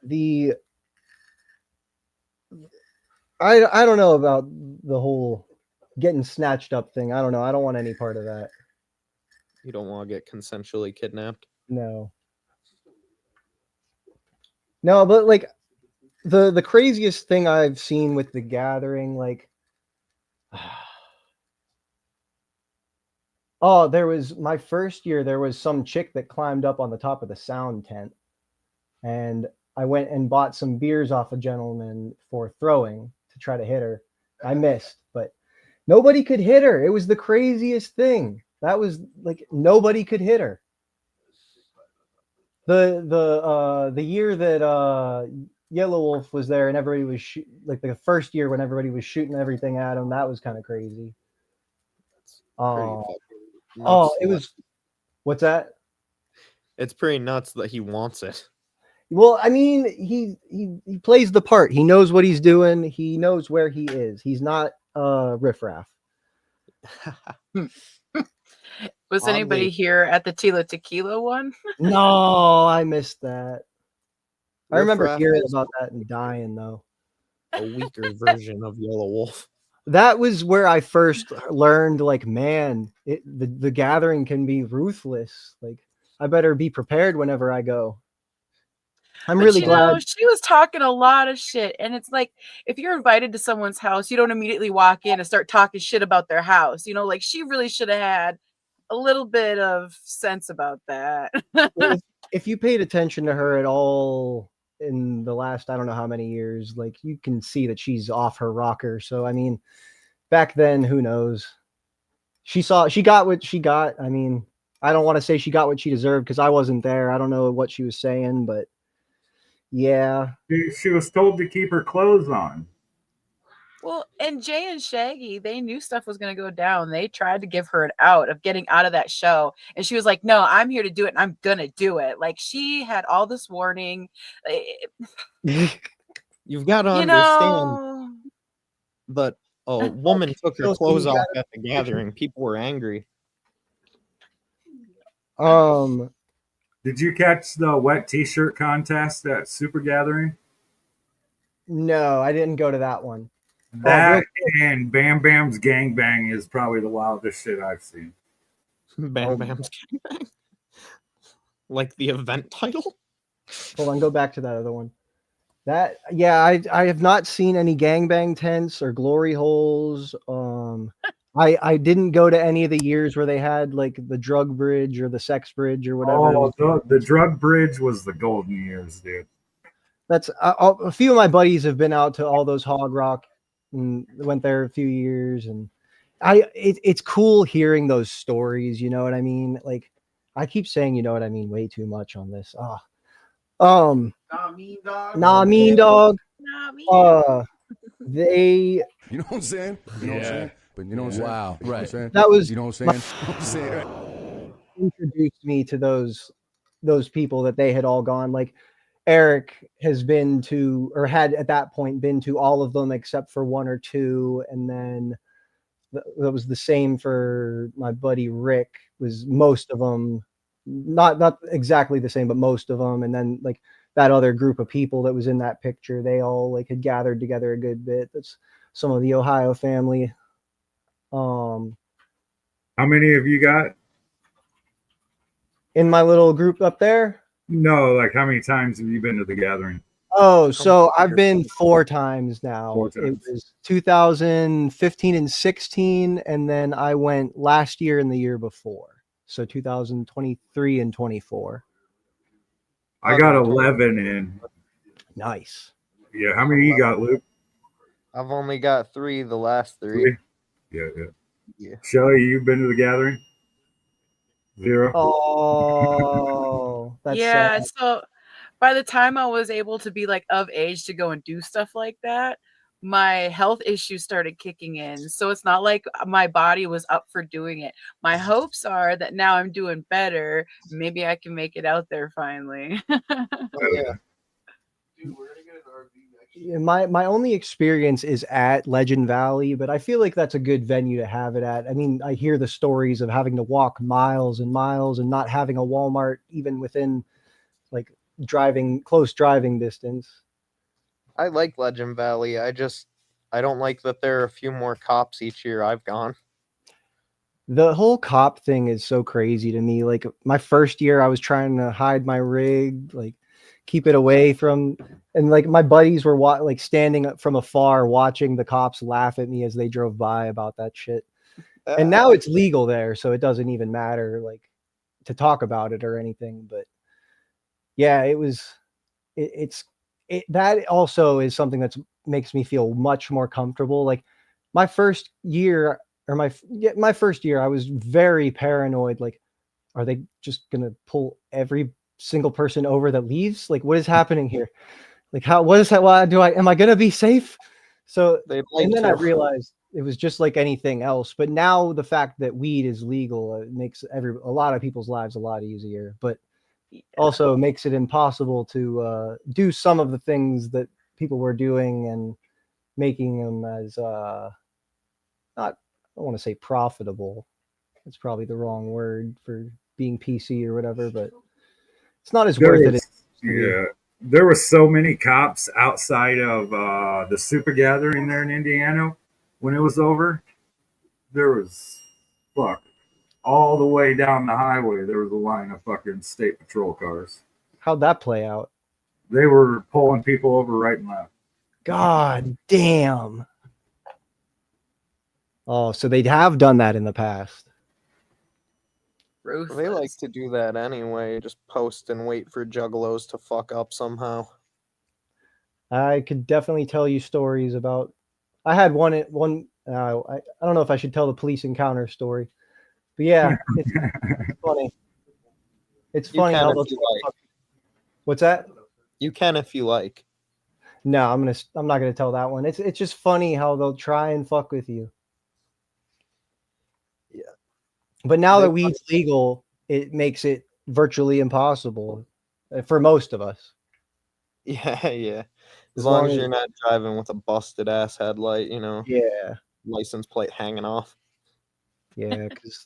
I don't know about the whole getting snatched up thing. I don't know. I don't want any part of that. You don't want to get consensually kidnapped? No, but like the craziest thing I've seen with the gathering, like there was my first year, there was some chick that climbed up on the top of the sound tent, and I went and bought some beers off a gentleman for throwing to try to hit her. I missed, but nobody could hit her. It was the craziest thing. That was like nobody could hit her. The year that Yellow Wolf was there and everybody was like the first year when everybody was shooting everything at him, that was kind of crazy. It was. What's that? It's pretty nuts that he wants it. Well, I mean, he plays the part. He knows what he's doing. He knows where he is. He's not riffraff. Was anybody here at the Tila Tequila one? No, I missed that. I remember Riff-Raff hearing is about that and dying though. a weaker version of Yellow Wolf. That was where I first learned, like, man, the gathering can be ruthless. Like, I better be prepared whenever I go. I'm really glad. She was talking a lot of shit. And it's like, if you're invited to someone's house, you don't immediately walk in and start talking shit about their house. You know, like she really should have had a little bit of sense about that. If you paid attention to her at all in the last, I don't know how many years, like you can see that she's off her rocker. So I mean, back then, who knows? She got what she got. I mean, I don't want to say she got what she deserved because I wasn't there. I don't know what she was saying, but yeah. She was told to keep her clothes on. Well, and Jay and Shaggy, they knew stuff was going to go down. They tried to give her an out of getting out of that show. And she was like, no, I'm here to do it. And I'm going to do it. Like, she had all this warning. You've got to understand that a woman took her clothes off at the gathering. People were angry. Did you catch the wet t-shirt contest at Super Gathering? No, I didn't go to that one. That and Bam Bam's Gangbang is probably the wildest shit I've seen. Bam Bam's Gangbang? Like the event title? Hold on, go back to that other one. That, yeah, I have not seen any gangbang tents or glory holes. I didn't go to any of the years where they had like the drug bridge or the sex bridge or whatever. Oh, the drug bridge was the golden years, dude. That's a few of my buddies have been out to all those Hog Rock and went there a few years, and it's cool hearing those stories. You know what I mean? Like I keep saying, you know what I mean, way too much on this. Nah, mean dog. Nah, mean dog. Nah, mean. They. You know what I'm saying? You know what I'm saying? But you know what I'm saying? Wow. You know what I'm saying? That was. You know what I'm saying? Introduced me to those people that they had all gone. Like Eric has been to, or had at that point been to all of them except for one or two, and then that was the same for my buddy Rick. Was most of them, not exactly the same, but most of them, and then like that other group of people that was in that picture, they all like had gathered together a good bit. That's some of the Ohio family. How many have you got in my little group up there? No, like how many times have you been to the gathering? Oh, so I've been 4 times now. 4 times. It was 2015 and 16, and then I went last year and the year before. So 2023 and 24. I got 11 in. Nice. Yeah, how many you got, Luke? I've only got 3, the last 3. Yeah. Shelly, you've been to the gathering? 0. Oh, that's yeah. sad. So by the time I was able to be like of age to go and do stuff like that, my health issues started kicking in. So it's not like my body was up for doing it. My hopes are that now I'm doing better. Maybe I can make it out there finally. Yeah. Yeah, my only experience is at Legend Valley, but I feel like that's a good venue to have it at. I mean, I hear the stories of having to walk miles and miles and not having a Walmart even within like close driving distance. I like Legend Valley. I don't like that there are a few more cops each year I've gone. The whole cop thing is so crazy to me. Like my first year, I was trying to hide my rig, like keep it away from, and like my buddies were like standing from afar watching the cops laugh at me as they drove by about that shit. And now it's legal there, so it doesn't even matter like to talk about it or anything. But yeah, that also is something that makes me feel much more comfortable. Like my first year, or my first year, I was very paranoid. Like, are they just gonna pull every single person over that leaves? Like, what is happening here? Like, what is that? Why am I gonna be safe? So, and then I realized it was just like anything else. But now the fact that weed is legal, it makes a lot of people's lives a lot easier. But also makes it impossible to do some of the things that people were doing and making them as not, I don't want to say profitable. That's probably the wrong word for being PC or whatever, but it's not as worth it. Yeah. There were so many cops outside of the Super Gathering there in Indiana when it was over. There was all the way down the highway, there was a line of fucking state patrol cars. How'd that play out? They were pulling people over right and left. God damn. Oh, so they have done that in the past. Ruthless. They like to do that anyway. Just post and wait for juggalos to fuck up somehow. I could definitely tell you stories about. I had one. I don't know if I should tell the police encounter story, but yeah, it's funny. It's You funny can how if they'll. you like. What's that? You can if you like. No, I'm not gonna tell that one. It's just funny how they'll try and fuck with you. Yeah. But now They that weed's legal, it makes it virtually impossible for most of us. Yeah, yeah. As As long long as as you're not driving with a busted ass headlight, yeah, license plate hanging off. yeah, because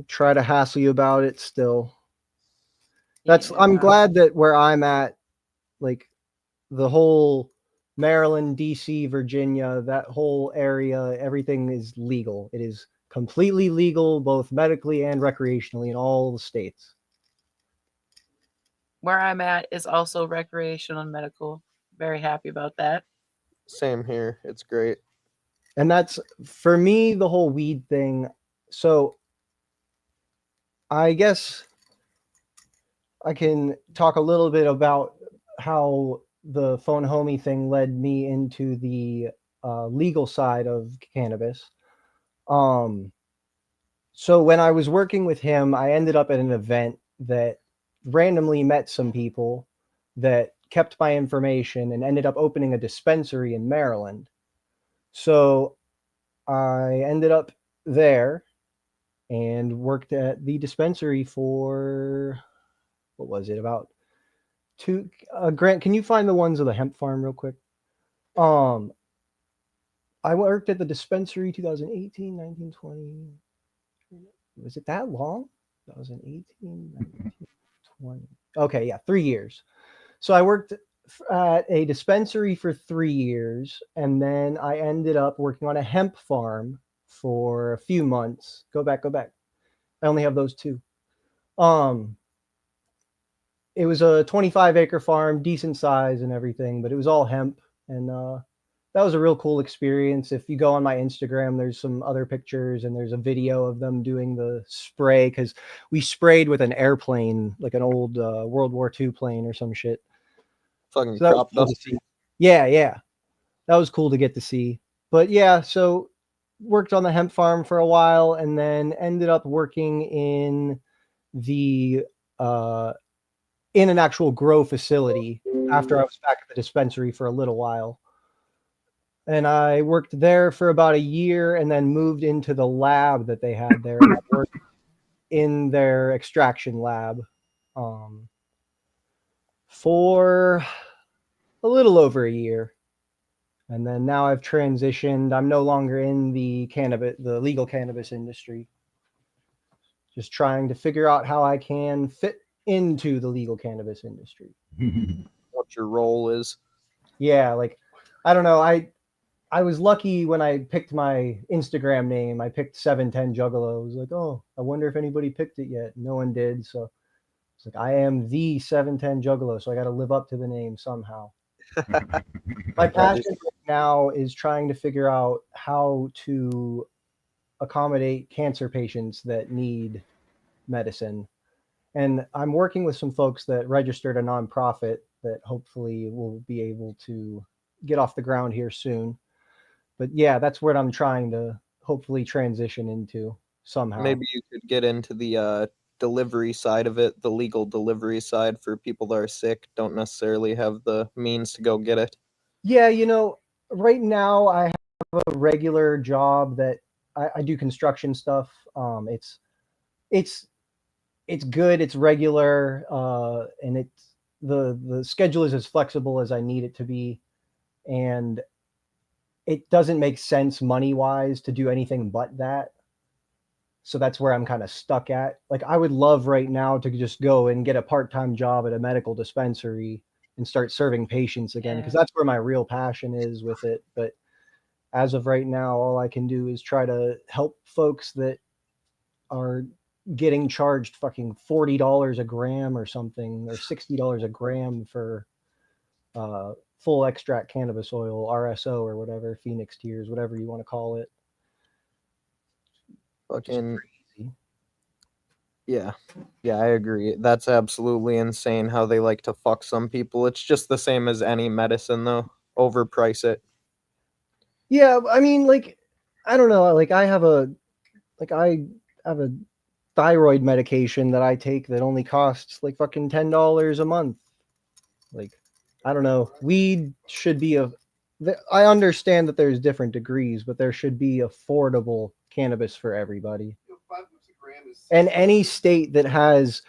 try to hassle you about it still. I'm Yeah. glad that where I'm at, like the whole Maryland, DC, Virginia, that whole area, everything is legal. It is completely legal, both medically and recreationally in all the states. Where I'm at is also recreational and medical. Very happy about that. Same here. It's great. And that's for me, the whole weed thing. So I guess I can talk a little bit about how the phone homie thing led me into the legal side of cannabis. Um, so when I was working with him, I ended up at an event that randomly met some people that kept my information and ended up opening a dispensary in Maryland. So I ended up there and worked at the dispensary for what was it, about two. Grant, can you find the ones of the hemp farm real quick? um I worked at the dispensary 2018, 19, 20. Was it that long? 2018, 19, 20. Okay, yeah, 3 years. So I worked at a dispensary for 3 years, and then I ended up working on a hemp farm for a few months. Go back, go back. I only have those two. Um, it was a 25-acre farm, decent size and everything, but it was all hemp, and that was a real cool experience. If you go on my Instagram, there's some other pictures and there's a video of them doing the spray because we sprayed with an airplane, like an old World War II plane or some shit. Fucking So that was crop cool to dust. see. Yeah, yeah, that was cool to get to see. But yeah, so worked on the hemp farm for a while, and then ended up working in the uh, in an actual grow facility after I was back at the dispensary for a little while. And I worked there for about a year and then moved into the lab that they had there. And I worked in their extraction lab for a little over a year. And then now I've transitioned. I'm no longer in the legal cannabis industry. Just trying to figure out how I can fit into the legal cannabis industry. What your role is. Yeah, like I don't know. I was lucky when I picked my Instagram name. I picked 710JUGGALO. I was like, oh, I wonder if anybody picked it yet. No one did. So it's like, I am the 710JUGGALO. So I got to live up to the name somehow. My passion right now is trying to figure out how to accommodate cancer patients that need medicine. And I'm working with some folks that registered a nonprofit that hopefully will be able to get off the ground here soon. But yeah, that's what I'm trying to hopefully transition into somehow. Maybe you could get into the delivery side of it, the legal delivery side for people that are sick, don't necessarily have the means to go get it. Yeah, right now I have a regular job that I do construction stuff. It's it's good, it's regular, and it's the schedule is as flexible as I need it to be, and it doesn't make sense money wise to do anything but that. So that's where I'm kind of stuck at. Like I would love right now to just go and get a part-time job at a medical dispensary and start serving patients again, because that's where my real passion is with it. But as of right now, all I can do is try to help folks that are getting charged fucking $40 a gram or something, or $60 a gram for full extract cannabis oil, RSO or whatever, Phoenix tiers, whatever you want to call it. Fucking Yeah. Yeah, I agree. That's absolutely insane how they like to fuck some people. It's just the same as any medicine, though. Overprice it. Yeah, I mean, like, I don't know. I have a thyroid medication that I take that only costs like fucking $10 a month. Like, I don't know. Weed should be I understand that there's different degrees, but there should be affordable cannabis for everybody. And any state that has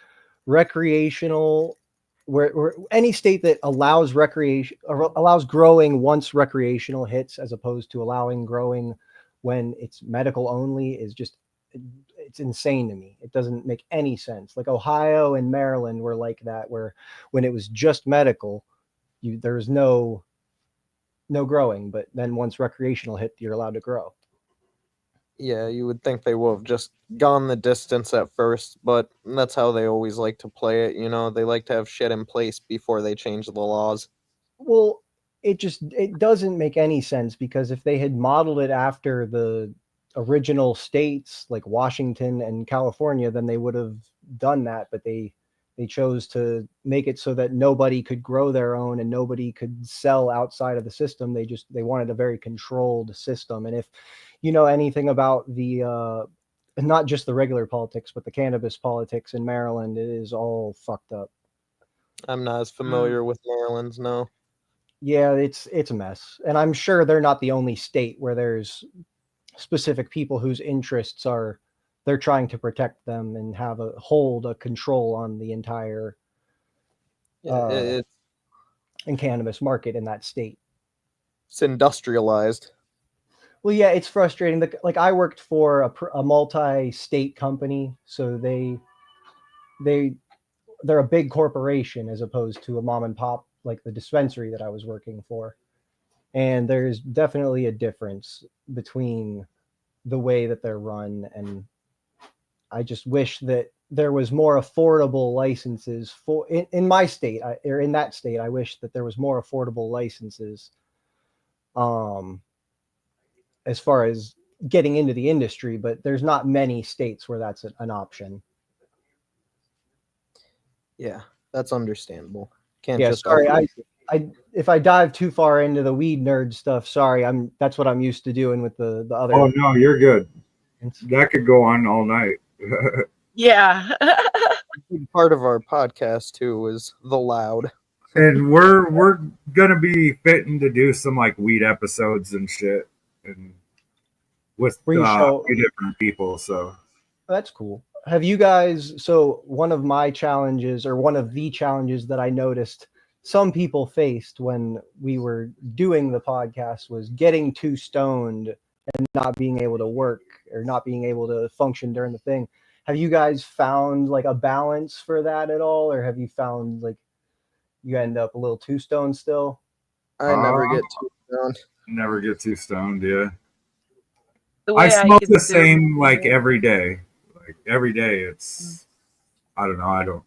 recreational, where any state that allows recreation or allows growing once recreational hits, as opposed to allowing growing when it's medical only, is just, it's insane to me. It doesn't make any sense. Like Ohio and Maryland were like that, where when it was just medical, there was no growing, but then once recreational hit, you're allowed to grow. Yeah, you would think they would have just gone the distance at first, but that's how they always like to play it. They like to have shit in place before they change the laws. Well, it doesn't make any sense, because if they had modeled it after the original states like Washington and California, then they would have done that. But they chose to make it so that nobody could grow their own and nobody could sell outside of the system. They wanted a very controlled system. And if you know anything about the not just the regular politics, but the cannabis politics in Maryland, it is all fucked up. I'm not as familiar with Maryland's, no. Yeah, it's a mess. And I'm sure they're not the only state where there's specific people whose interests are, they're trying to protect them and have a control on the entire Yeah, and cannabis market in that state. it's industrialized. Well, yeah, it's frustrating. Like, I worked for a multi-state company, so they're a big corporation as opposed to a mom and pop, like the dispensary that I was working for. And there's definitely a difference between the way that they're run. And I just wish that there was more affordable licenses for in my state, or in that state. I wish that there was more affordable licenses as far as getting into the industry, but there's not many states where that's an option. Yeah, that's understandable. Can't Yeah, just sorry. If I dive too far into the weed nerd stuff, sorry. That's what I'm used to doing with the other. Oh no, you're good. That could go on all night. Yeah. Part of our podcast too is the loud. And we're gonna be fitting to do some like weed episodes and shit, and with different people. So that's cool. Have you guys? So one of my challenges, or one of the challenges that I noticed some people faced when we were doing the podcast, was getting too stoned and not being able to work or not being able to function during the thing. Have you guys found like a balance for that at all, or have you found like you end up a little too stoned still? I never get too stoned. Never get too stoned. Yeah. I smoke the same like every day. Like every day, it's I don't know.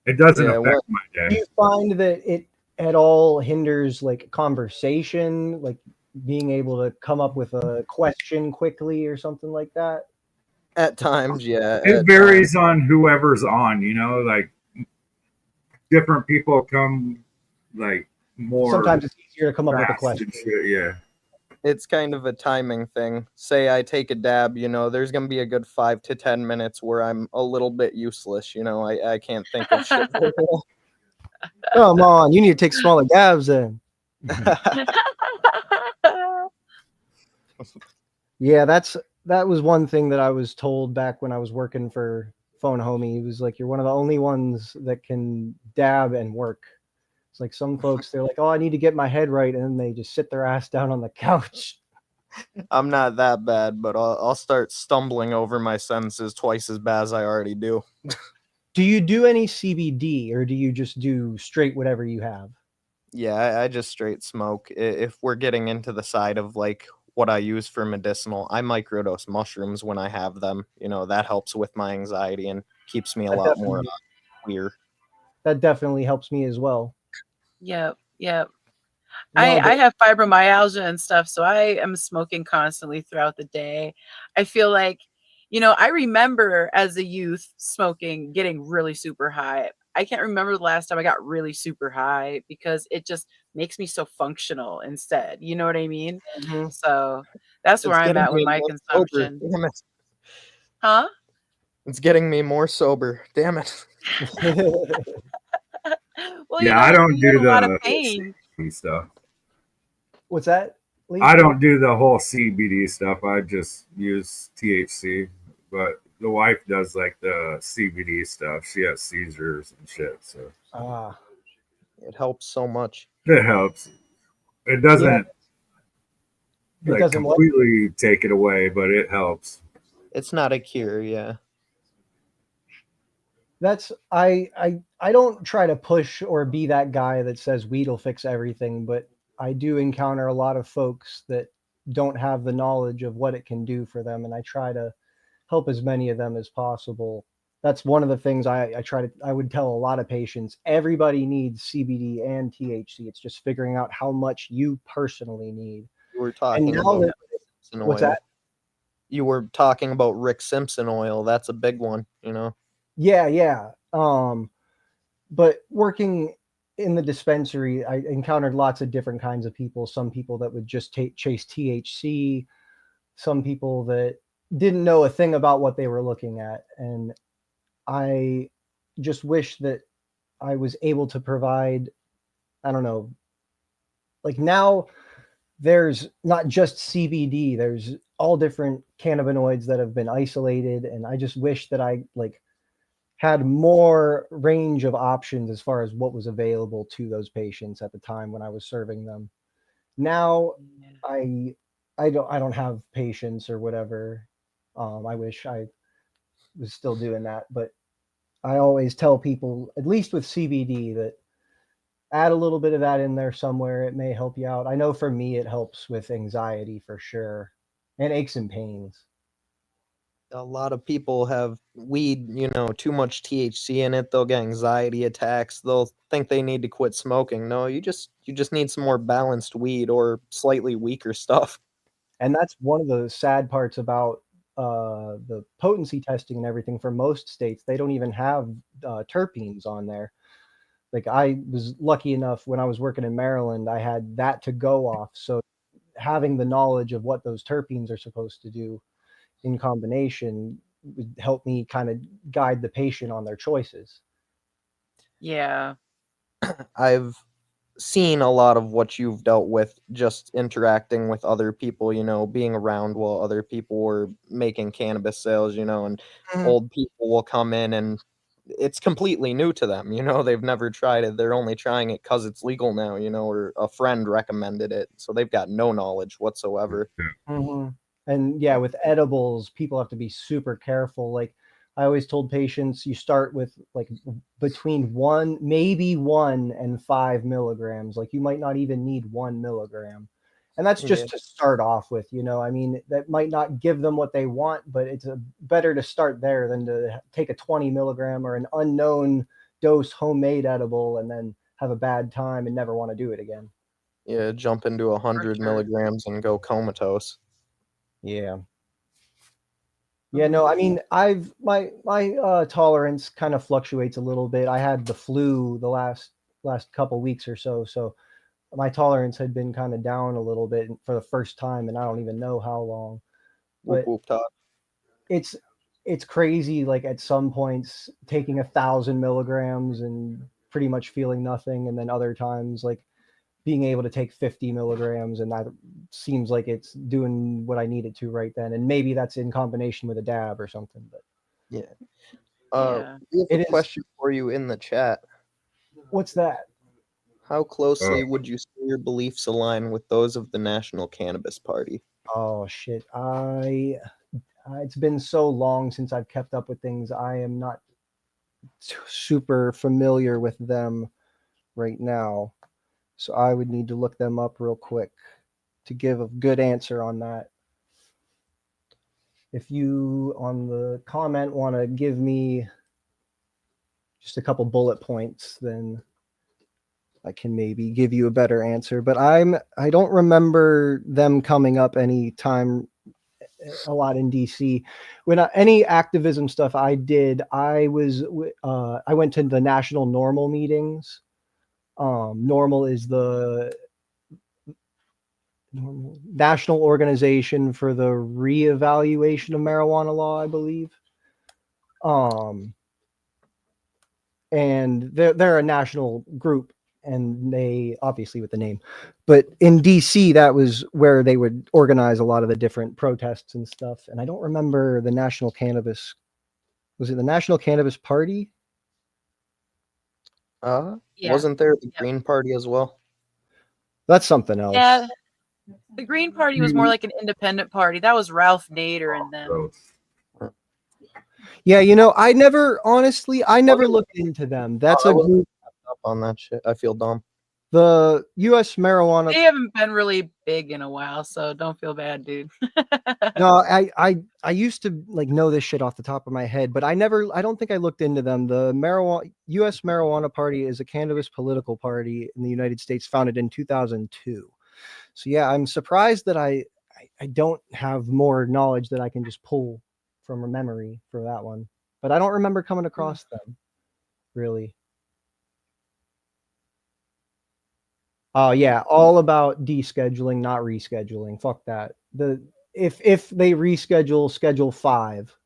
It doesn't affect my day. Do you find that it at all hinders like conversation, like being able to come up with a question quickly or something like that? At times, yeah. It varies on whoever's on, like different people come like more. Sometimes it's easier to come up with a question. Shit, yeah. It's kind of a timing thing. Say I take a dab, there's going to be a good 5 to 10 minutes where I'm a little bit useless. I can't think of shit. Come on, you need to take smaller dabs then. Yeah, that was one thing that I was told back when I was working for Phone Homie. He was like, you're one of the only ones that can dab and work. It's like some folks, they're like, oh, I need to get my head right. And then they just sit their ass down on the couch. I'm not that bad, but I'll start stumbling over my sentences twice as bad as I already do. Do you do any CBD, or do you just do straight whatever you have? Yeah, I just straight smoke. If we're getting into the side of like what I use for medicinal, I microdose mushrooms when I have them. That helps with my anxiety and keeps me a lot more clear. That definitely helps me as well. Yep. I have fibromyalgia and stuff, so I am smoking constantly throughout the day. I feel like I remember as a youth smoking, getting really super high. I can't remember the last time I got really super high because it just makes me so functional instead. You know what I mean? Mhm. So that's where It's I'm getting at with me my more sober. consumption. Damn it. Huh? It's getting me more sober. Damn it. Well, Yeah, I don't you're do in a lot of the pain. CBD stuff. What's that, Lee? I don't do the whole CBD stuff. I just use THC. But the wife does like the CBD stuff. She has seizures and shit, so Ah, It helps so much. it helps. It yeah. doesn't It like doesn't what? completely take it away, but it helps. It's not a cure, yeah. That's I don't try to push or be that guy that says weed will fix everything, but I do encounter a lot of folks that don't have the knowledge of what it can do for them, and I try to help as many of them as possible. That's one of the things I would tell a lot of patients. Everybody needs CBD and THC. It's just figuring out how much you personally need. You were And talking now about that Rick Simpson what's oil. that? You were talking about Rick Simpson oil. That's a big one, you know. Yeah, yeah. But working in the dispensary, I encountered lots of different kinds of people. Some people that would just chase THC, some people that didn't know a thing about what they were looking at. And I just wish that I was able to provide, I don't know, like now there's not just CBD, there's all different cannabinoids that have been isolated. And I just wish that I like had more range of options as far as what was available to those patients at the time when I was serving them. Now I I don't have patience or whatever. I wish I was still doing that, but I always tell people, at least with CBD, that add a little bit of that in there somewhere. It may help you out. I know for me, it helps with anxiety for sure and aches and pains. A lot of people have weed, you know, too much THC in it. They'll get anxiety attacks. They'll think they need to quit smoking. No, you just need some more balanced weed or slightly weaker stuff. And that's one of the sad parts about the potency testing and everything for most states. They don't even have terpenes on there. Like I was lucky enough when I was working in Maryland, I had that to go off. So having the knowledge of what those terpenes are supposed to do in combination would help me kind of guide the patient on their choices. Yeah. I've seen a lot of what you've dealt with just interacting with other people, you know, being around while other people were making cannabis sales, you know, and Mhm. old people will come in and it's completely new to them, you know, they've never tried it. They're only trying it because it's legal now, you know, or a friend recommended it. So they've got no knowledge whatsoever. Mhm. And yeah, with edibles, people have to be super careful. Like I always told patients, you start with like between 1 and 5 milligrams. Like you might not even need 1 milligram. And that's Yeah. just to start off with, I mean, that might not give them what they want, but it's better to start there than to take a 20 milligram or an unknown dose homemade edible and then have a bad time and never want to do it again. Yeah, jump into For 100 sure. milligrams and go comatose. Yeah. Yeah, no, I mean, I've my tolerance kind of fluctuates a little bit. I had the flu the last couple weeks or so, so my tolerance had been kind of down a little bit for the first time, and I don't even know how long. Whoop But whoop talk. it's it's crazy. Like at some points, taking 1,000 milligrams and pretty much feeling nothing, and then other times like being able to take 50 milligrams, and that seems like it's doing what I need it to right then. And maybe that's in combination with a dab or something, but. Yeah. Yeah. We have a It is. question for you in the chat. What's that? How Uh, closely would you say your beliefs align with those of the National Cannabis Party? Oh shit. It's been so long since I've kept up with things. I am not super familiar with them right now. So I would need to look them up real quick to give a good answer on that. If you on the comment want to give me just a couple bullet points, then I can maybe give you a better answer. But I don't remember them coming up any time a lot in DC. When any activism stuff I did, I went to the National Normal meetings. Normal is the National Organization for the Reevaluation of Marijuana Law, I believe. And they're a national group, and they obviously with the name, but in DC that was where they would organize a lot of the different protests and stuff. And I don't remember the National Cannabis. Was it the National Cannabis Party? Yeah. Wasn't there the Yep. Green Party as well? That's something else. Yeah. The Green Party was more like an independent party. That was Ralph Nader and them. Yeah, I never looked into them. That's a group up on that shit. I feel dumb. The U.S. marijuana. They haven't been really big in a while, so don't feel bad, dude. No, I used to know this shit off the top of my head, but I don't think I looked into them. The U.S. Marijuana Party is a cannabis political party in the United States, founded in 2002. So yeah, I'm surprised that I don't have more knowledge that I can just pull from a memory for that one, but I don't remember coming across them really. Oh yeah, all about descheduling, not rescheduling. Fuck that. If they reschedule, schedule 5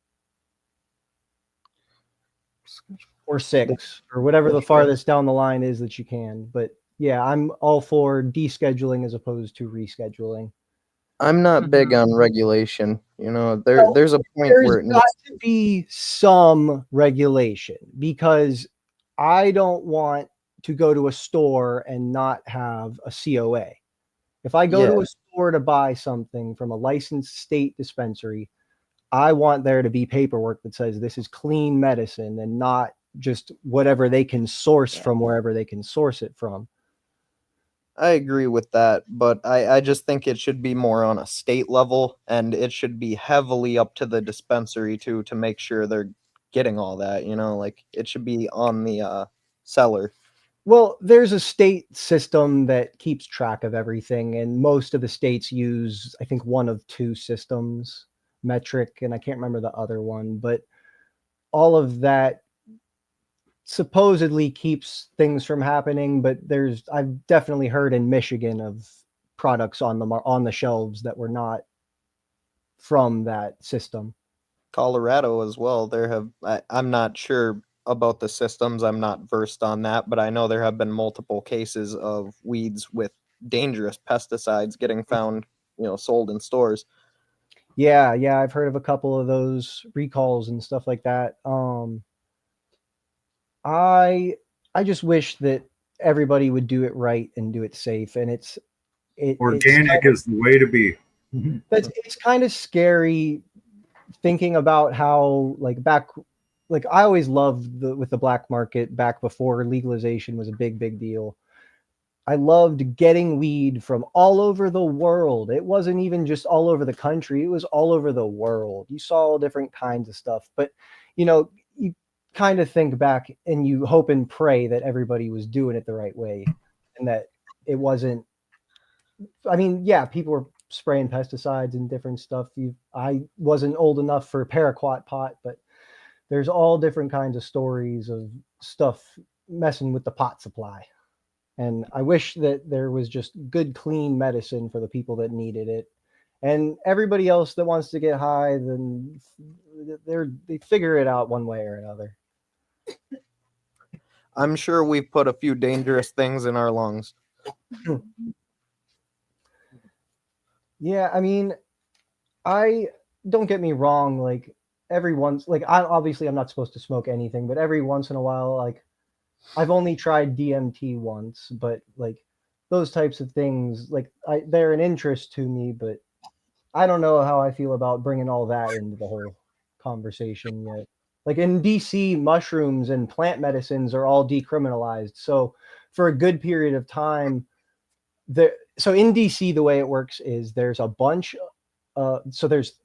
or 6 or whatever the farthest down the line is that you can. But yeah, I'm all for descheduling as opposed to rescheduling. I'm not big on regulation. There's a point where there's got to be some regulation, because I don't want to go to a store and not have a COA. If I go to a store to buy something from a licensed state dispensary, I want there to be paperwork that says this is clean medicine and not just whatever they can source from wherever they can source it from. I agree with that, but I just think it should be more on a state level, and it should be heavily up to the dispensary to make sure they're getting all that, like it should be on the seller. Well, there's a state system that keeps track of everything, and most of the states use, I think, one of 2 systems, metric, and I can't remember the other one, but all of that supposedly keeps things from happening. But I've definitely heard in Michigan of products on the shelves that were not from that system. Colorado as well. I'm not sure about the systems. I'm not versed on that, but I know there have been multiple cases of weeds with dangerous pesticides getting found, sold in stores. Yeah, I've heard of a couple of those recalls and stuff like that. I just wish that everybody would do it right and do it safe, and organic is the way to be. It's kind of scary thinking about how I always loved with the black market back before legalization was a big deal. I loved getting weed from all over the world. It wasn't even just all over the country. It was all over the world. You saw all different kinds of stuff, but you kind of think back and you hope and pray that everybody was doing it the right way, and that it wasn't, people were spraying pesticides and different stuff. I wasn't old enough for paraquat pot, but there's all different kinds of stories of stuff messing with the pot supply. And I wish that there was just good, clean medicine for the people that needed it. And everybody else that wants to get high, then they figure it out one way or another. I'm sure we've put a few dangerous things in our lungs. Yeah, I don't get me wrong, every once, I'm not supposed to smoke anything, but every once in a while, I've only tried DMT once, but those types of things, they're an interest to me, but I don't know how I feel about bringing all that into the whole conversation yet. In DC, mushrooms and plant medicines are all decriminalized. So for a good period of time, so in DC, the way it works is there's a bunch, so there's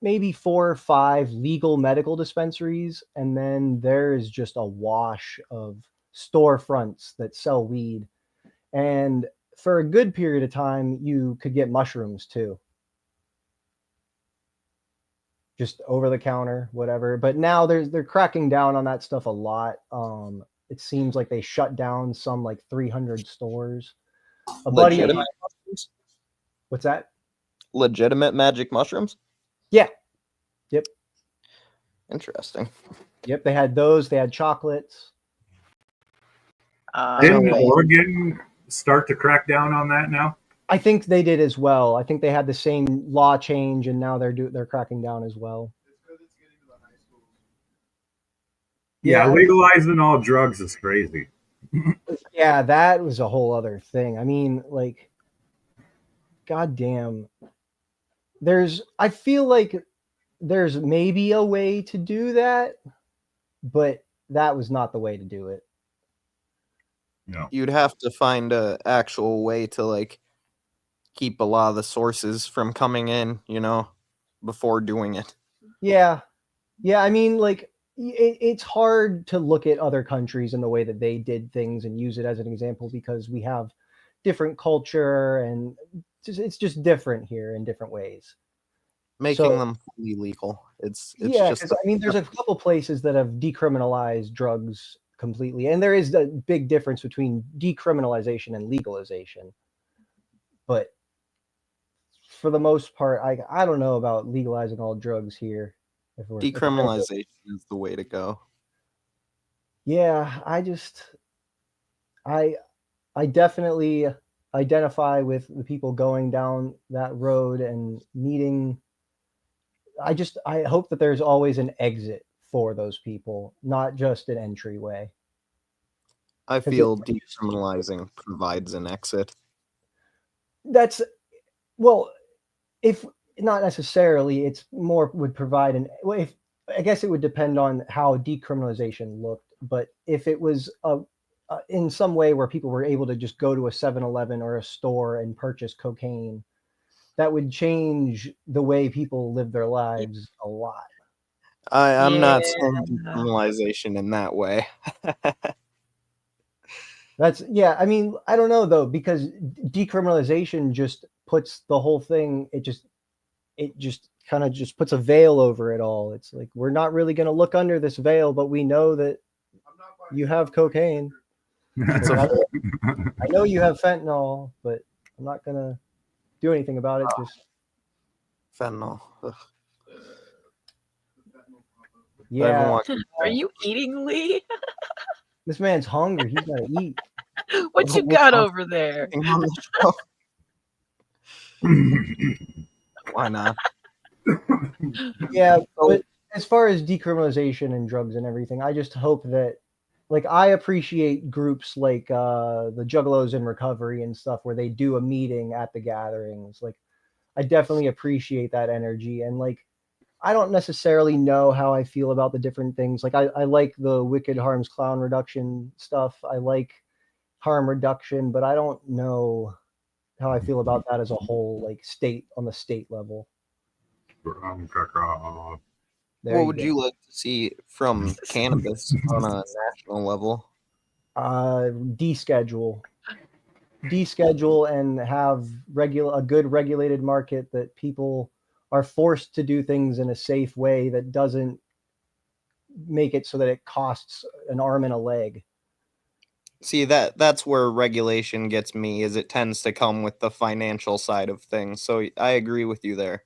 maybe 4 or 5 legal medical dispensaries, and then there is just a wash of storefronts that sell weed. And for a good period of time, you could get mushrooms too. just over the counter, whatever. But now they're cracking down on that stuff a lot. It seems like they shut down some like 300 stores. A buddy of Legitimate mine, mushrooms? what's that? Legitimate magic mushrooms? Yeah. Yep. Interesting. Yep. They had those. They had chocolates. Didn't Oregon start to crack down on that now? I think they did as well. I think they had the same law change, and now they're cracking down as well. Yeah, legalizing all drugs is crazy. Yeah, that was a whole other thing. I mean, like, goddamn. I feel like there's maybe a way to do that, but that was not the way to do it. No. You'd have to find a actual way to like keep a lot of the sources from coming in, before doing it. Yeah. I mean, like, it's hard to look at other countries and the way that they did things and use it as an example because we have different culture and it's just different here in different ways. Making them fully legal. It's yeah, just I mean, there's a couple places that have decriminalized drugs completely, and there is a big difference between decriminalization and legalization. But for the most part, I don't know about legalizing all drugs here. Decriminalization is the way to go. Yeah, I definitely identify with the people going down that road and needing. I hope that there's always an exit for those people, not just an entryway. I feel decriminalizing provides an exit. If not necessarily, it's more would provide I guess it would depend on how decriminalization looked, but if it was in some way where people were able to just go to a 7-Eleven or a store and purchase cocaine, that would change the way people live their lives a lot. I'm not saying decriminalization in that way. I mean, I don't know though, because decriminalization just puts the whole thing, it just kind of just puts a veil over it all. It's like, we're not really going to look under this veil, but we know that you have cocaine. I know you have fentanyl, but I'm not going to do anything about it. Just fentanyl. Ugh. Yeah. Are you eating, Lee? This man's hungry. He's got to eat. What you got over there? Why not? Yeah, but as far as decriminalization and drugs and everything, I just hope that, like, I appreciate groups like the Juggalos in Recovery and stuff where they do a meeting at the gatherings. Like, I definitely appreciate that energy. And, like, I don't necessarily know how I feel about the different things. Like, I like the Wicked Harms Clown Reduction stuff. I like harm reduction, but I don't know how I feel about that as a whole, like, on the state level. What would you like to see from cannabis on a national level? Deschedule and have a good regulated market that people are forced to do things in a safe way that doesn't make it so that it costs an arm and a leg. See, that's where regulation gets me, is it tends to come with the financial side of things. So I agree with you there.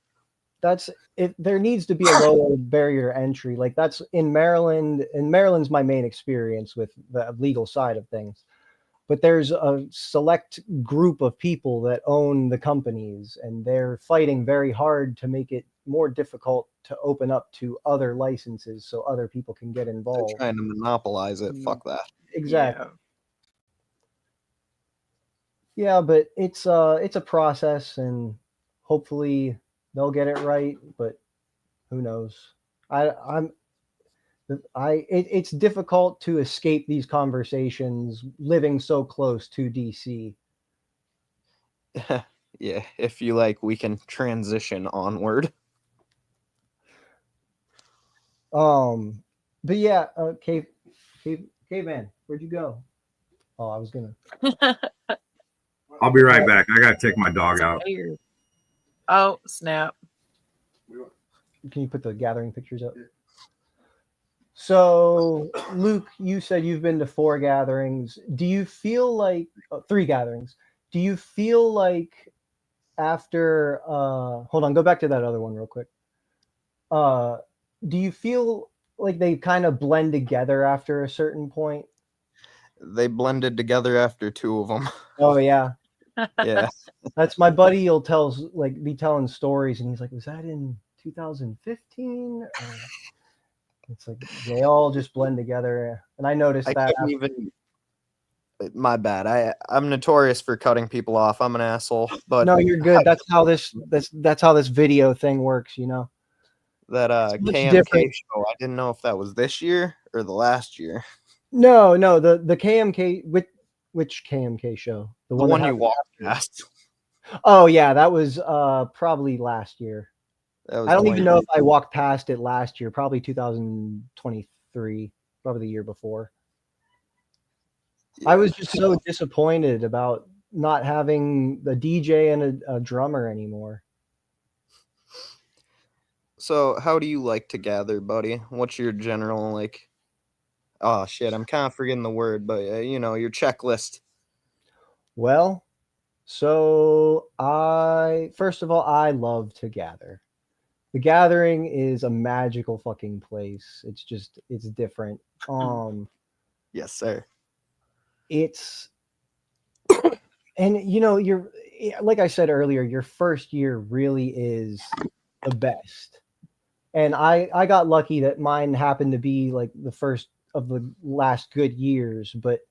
There needs to be a lower barrier to entry. Like, that's in Maryland, and Maryland's my main experience with the legal side of things. But there's a select group of people that own the companies, and they're fighting very hard to make it more difficult to open up to other licenses so other people can get involved. They're trying to monopolize it. Fuck that. Exactly. Yeah, but it's a process, and hopefully they'll get it right, but who knows? It's difficult to escape these conversations living so close to DC. Yeah, if you like, we can transition onward. But yeah, Caveman, where'd you go? Oh, I was gonna. I'll be right back. I gotta take my dog out. Oh, snap. Can you put the gathering pictures up? So, Luke, you said you've been to 4 gatherings. Do you feel like 3 gatherings? Do you feel like after hold on, go back to that other one real quick. Do you feel like they kind of blend together after a certain point? They blended together after 2 of them. Oh yeah. Yeah. That's my buddy. He'll be telling stories, and he's like, "Was that in 2015?" It's like they all just blend together, and I noticed I that. couldn't even. My bad. I'm notorious for cutting people off. I'm an asshole. But No, you're good. That's how this video thing works. You know. that It's much KMK different. show, I didn't know if that was this year or the last year. No, the KMK which KMK show? The one that you walked past. Oh yeah, that was probably last year. That was I don't even know if 2019. I walked past it last year. Probably 2023, probably the year before. I was just so disappointed about not having the DJ and a drummer anymore. So, how do you like to gather, buddy? What's your general like? Oh shit, I'm kind of forgetting the word, but your checklist. Well, so first of all, I love to gather. The Gathering is a magical fucking place. It's different. Yes, sir. It's and you're like I said earlier, your first year really is the best. And I got lucky that mine happened to be like the first of the last good years, but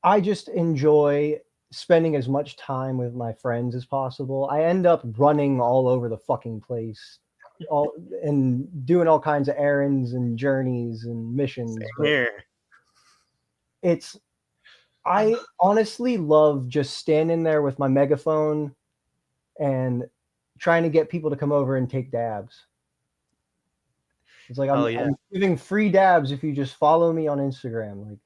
I just enjoy spending as much time with my friends as possible. I end up running all over the fucking place, all and doing all kinds of errands and journeys and missions. But Here. I honestly love just standing there with my megaphone and trying to get people to come over and take dabs. It's like I'm giving free dabs if you just follow me on Instagram. Like,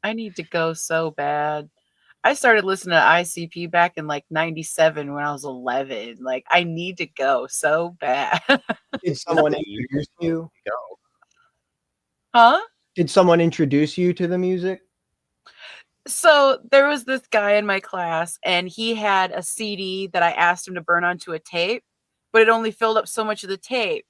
I need to go so bad. I started listening to ICP back in like 97 when I was 11. Like, I need to go so bad. Did someone introduce you? Huh? Did someone introduce you to the music? So there was this guy in my class, and he had a CD that I asked him to burn onto a tape, but it only filled up so much of the tape.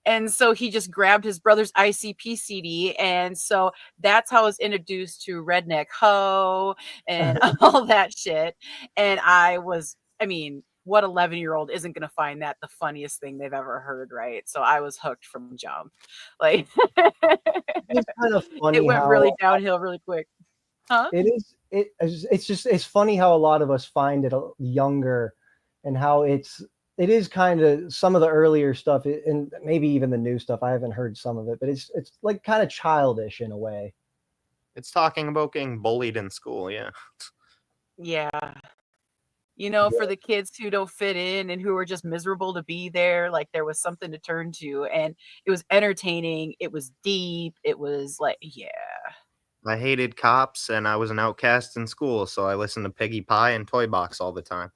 And so he just grabbed his brother's ICP CD. And so that's how I was introduced to Redneck Ho and all that shit. And what 11-year-old isn't going to find that the funniest thing they've ever heard, right? So I was hooked from jump. Like, it's kind of funny. It went really downhill really quick. Huh? It's funny how a lot of us find it younger, and how it is kind of some of the earlier stuff, and maybe even the new stuff. I haven't heard some of it, but it's like kind of childish in a way. It's talking about getting bullied in school, yeah. Yeah. For the kids who don't fit in and who are just miserable to be there, like there was something to turn to, and it was entertaining. It was deep. It was like, yeah. I hated cops, and I was an outcast in school, so I listened to Piggy Pie and Toy Box all the time.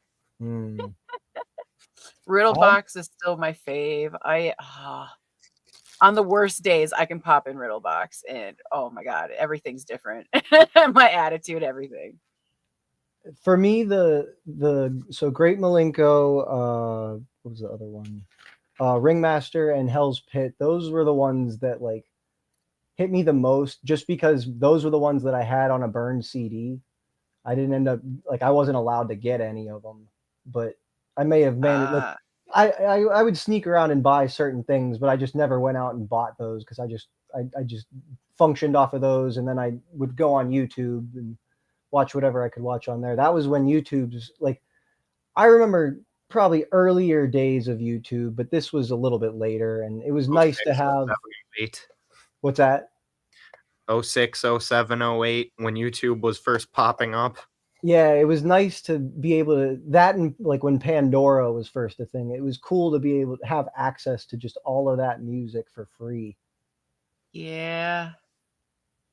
Riddle Box is still my fave. On the worst days, I can pop in Riddle Box, and oh my god, everything's different. My attitude, everything. For me, so Great Malenko, what was the other one? Ringmaster and Hell's Pit. Those were the ones that like hit me the most, just because those were the ones that I had on a burned CD. I didn't end up I wasn't allowed to get any of them, but I may have managed. I would sneak around and buy certain things, but I just never went out and bought those because I just functioned off of those, and then I would go on YouTube and watch whatever I could watch on there. That was when YouTube's I remember probably earlier days of YouTube, but this was a little bit later, and it was nice to have. What's that? 06, 07, 08, when YouTube was first popping up. Yeah, it was nice to be able to that, and when Pandora was first a thing, it was cool to be able to have access to just all of that music for free. Yeah.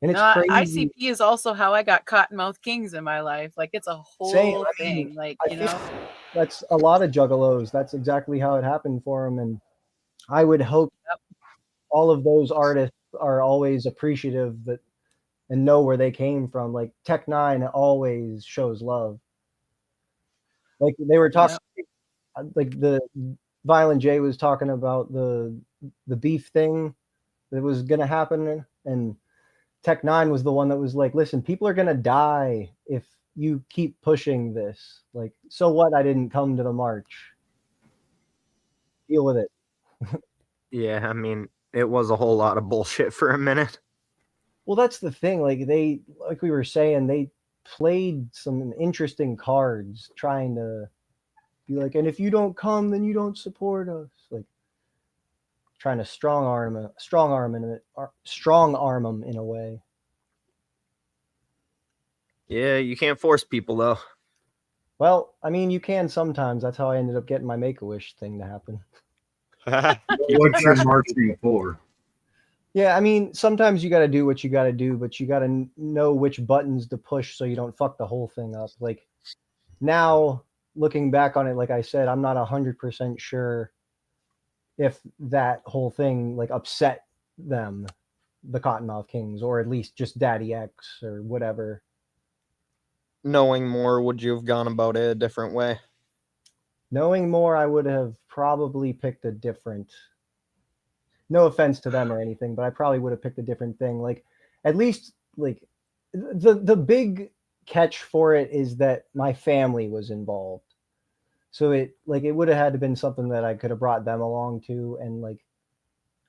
And it's No, crazy. ICP is also how I got Cottonmouth Kings in my life. Like it's a Same. whole I mean, thing. Like, I you think know. that's a lot of juggalos. That's exactly how it happened for them. And I would hope Yep. all of those artists are always appreciative that and know where they came from. Like Tech Nine always shows love. Like they were talking, Yep. like the Violent J was talking about the beef thing that was gonna happen, and Tech Nine was the one that was like, "Listen, people are gonna die if you keep pushing this. Like, so what? I didn't come to the march. Deal with it." Yeah, I mean, it was a whole lot of bullshit for a minute. Well, that's the thing. Like we were saying, they played some interesting cards, trying to be like, "And if you don't come, then you don't support us." Like trying to strong arm them in a way. Yeah, you can't force people though. Well, I mean, you can sometimes. That's how I ended up getting my Make a Wish thing to happen. What you're marching for? Yeah, I mean, sometimes you got to do what you got to do, but you got to know which buttons to push so you don't fuck the whole thing up. Like now, looking back on it, like I said, I'm not 100% sure if that whole thing like upset them, the Cottonmouth Kings, or at least just Daddy X or whatever. Knowing more, would you have gone about it a different way? Knowing more, I would have probably picked a different. No offense to them or anything, but I probably would have picked a different thing. Like, at least, like, the big catch for it is that my family was involved. So it would have had to been something that I could have brought them along to, and like,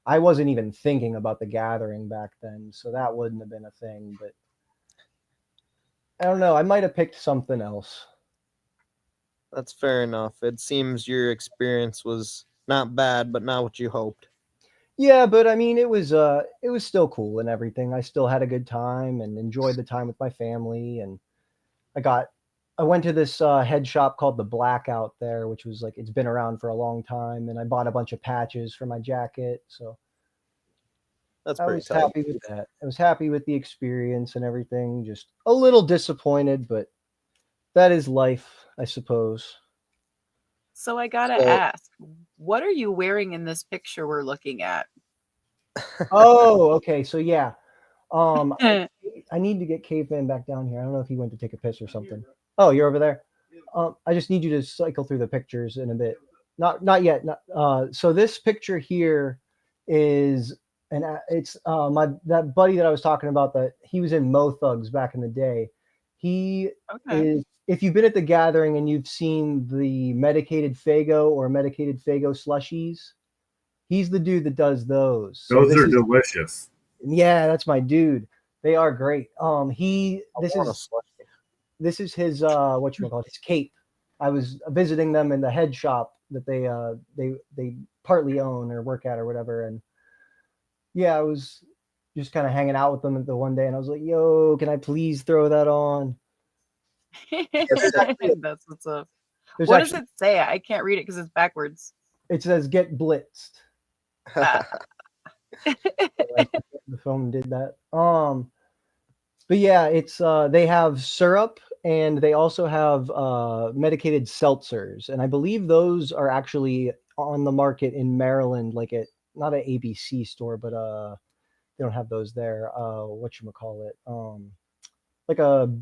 I wasn't even thinking about the gathering back then, so that wouldn't have been a thing. But I don't know. I might have picked something else. That's fair enough. It seems your experience was not bad, but not what you hoped. Yeah, but I mean, it was still cool and everything. I still had a good time and enjoyed the time with my family. And I went to this head shop called the Blackout there, which was like it's been around for a long time. And I bought a bunch of patches for my jacket, so That's I pretty was tight. happy with that. I was happy with the experience and everything. Just a little disappointed, but that is life, I suppose. So I gotta So, ask, what are you wearing in this picture we're looking at? Oh, okay. So yeah, I need to get Caveman back down here. I don't know if he went to take a piss or something. Oh, you're over there. I just need you to cycle through the pictures in a bit. Not yet. So this picture here is it's my that buddy that I was talking about that he was in Mo Thugs back in the day. He Okay. is. If you've been at the gathering and you've seen the medicated Fago or medicated Fago slushies, he's the dude that does those. So Those this are is delicious. yeah, that's my dude. They are great. I want a slushie. This is his whatchamacallit, his cape. I was visiting them in the head shop that they partly own or work at or whatever, and yeah, I was just kind of hanging out with them the one day, and I was like, "Yo, can I please throw that on?" There's actually, That's what's up. there's What does actually it say? I can't read it because it's backwards. it says "Get blitzed." Ah. The film did that. But yeah, it's they have syrup and they also have medicated seltzers, and I believe those are actually on the market in Maryland, like at not an ABC store, but they don't have those there. Whatchamacallit, like a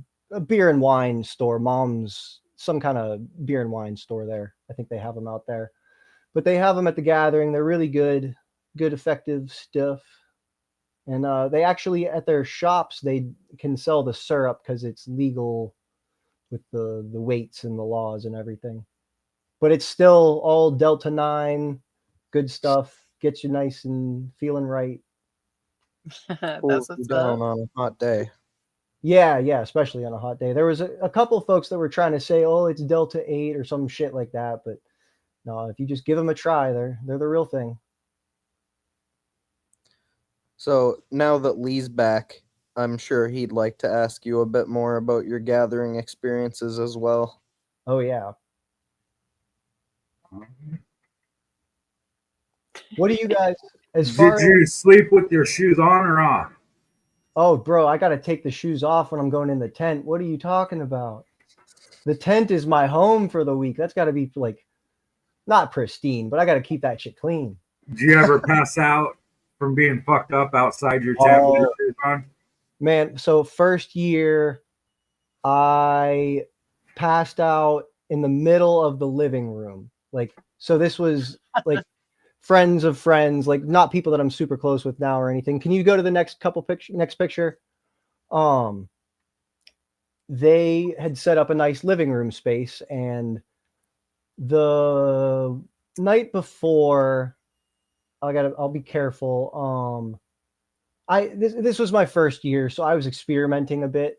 beer and wine store, mom's some kind of beer and wine store there. I think they have them out there, but they have them at the gathering. They're really good, effective stuff. And they actually at their shops they can sell the syrup because it's legal with the weights and the laws and everything. But it's still all Delta 9, good stuff, gets you nice and feeling right. Cools That's you what's down up. on a hot day. Yeah, especially on a hot day. There was a couple folks that were trying to say, "Oh, it's Delta 8 or some shit like that," but no, if you just give them a try, they're the real thing. So now that Lee's back, I'm sure he'd like to ask you a bit more about your gathering experiences as well. Oh yeah. What do you guys as Did far as you sleep with your shoes on or off? Oh, bro, I got to take the shoes off when I'm going in the tent. What are you talking about? The tent is my home for the week. That's got to be like not pristine, but I got to keep that shit clean. Do you ever pass out from being fucked up outside your tent with your shoes on? Man, so first year, I passed out in the middle of the living room. Like, so this was like friends of friends, like not people that I'm super close with now or anything. Can you go to the next picture? They had set up a nice living room space, and the night before, I'll be careful. This was my first year, so I was experimenting a bit.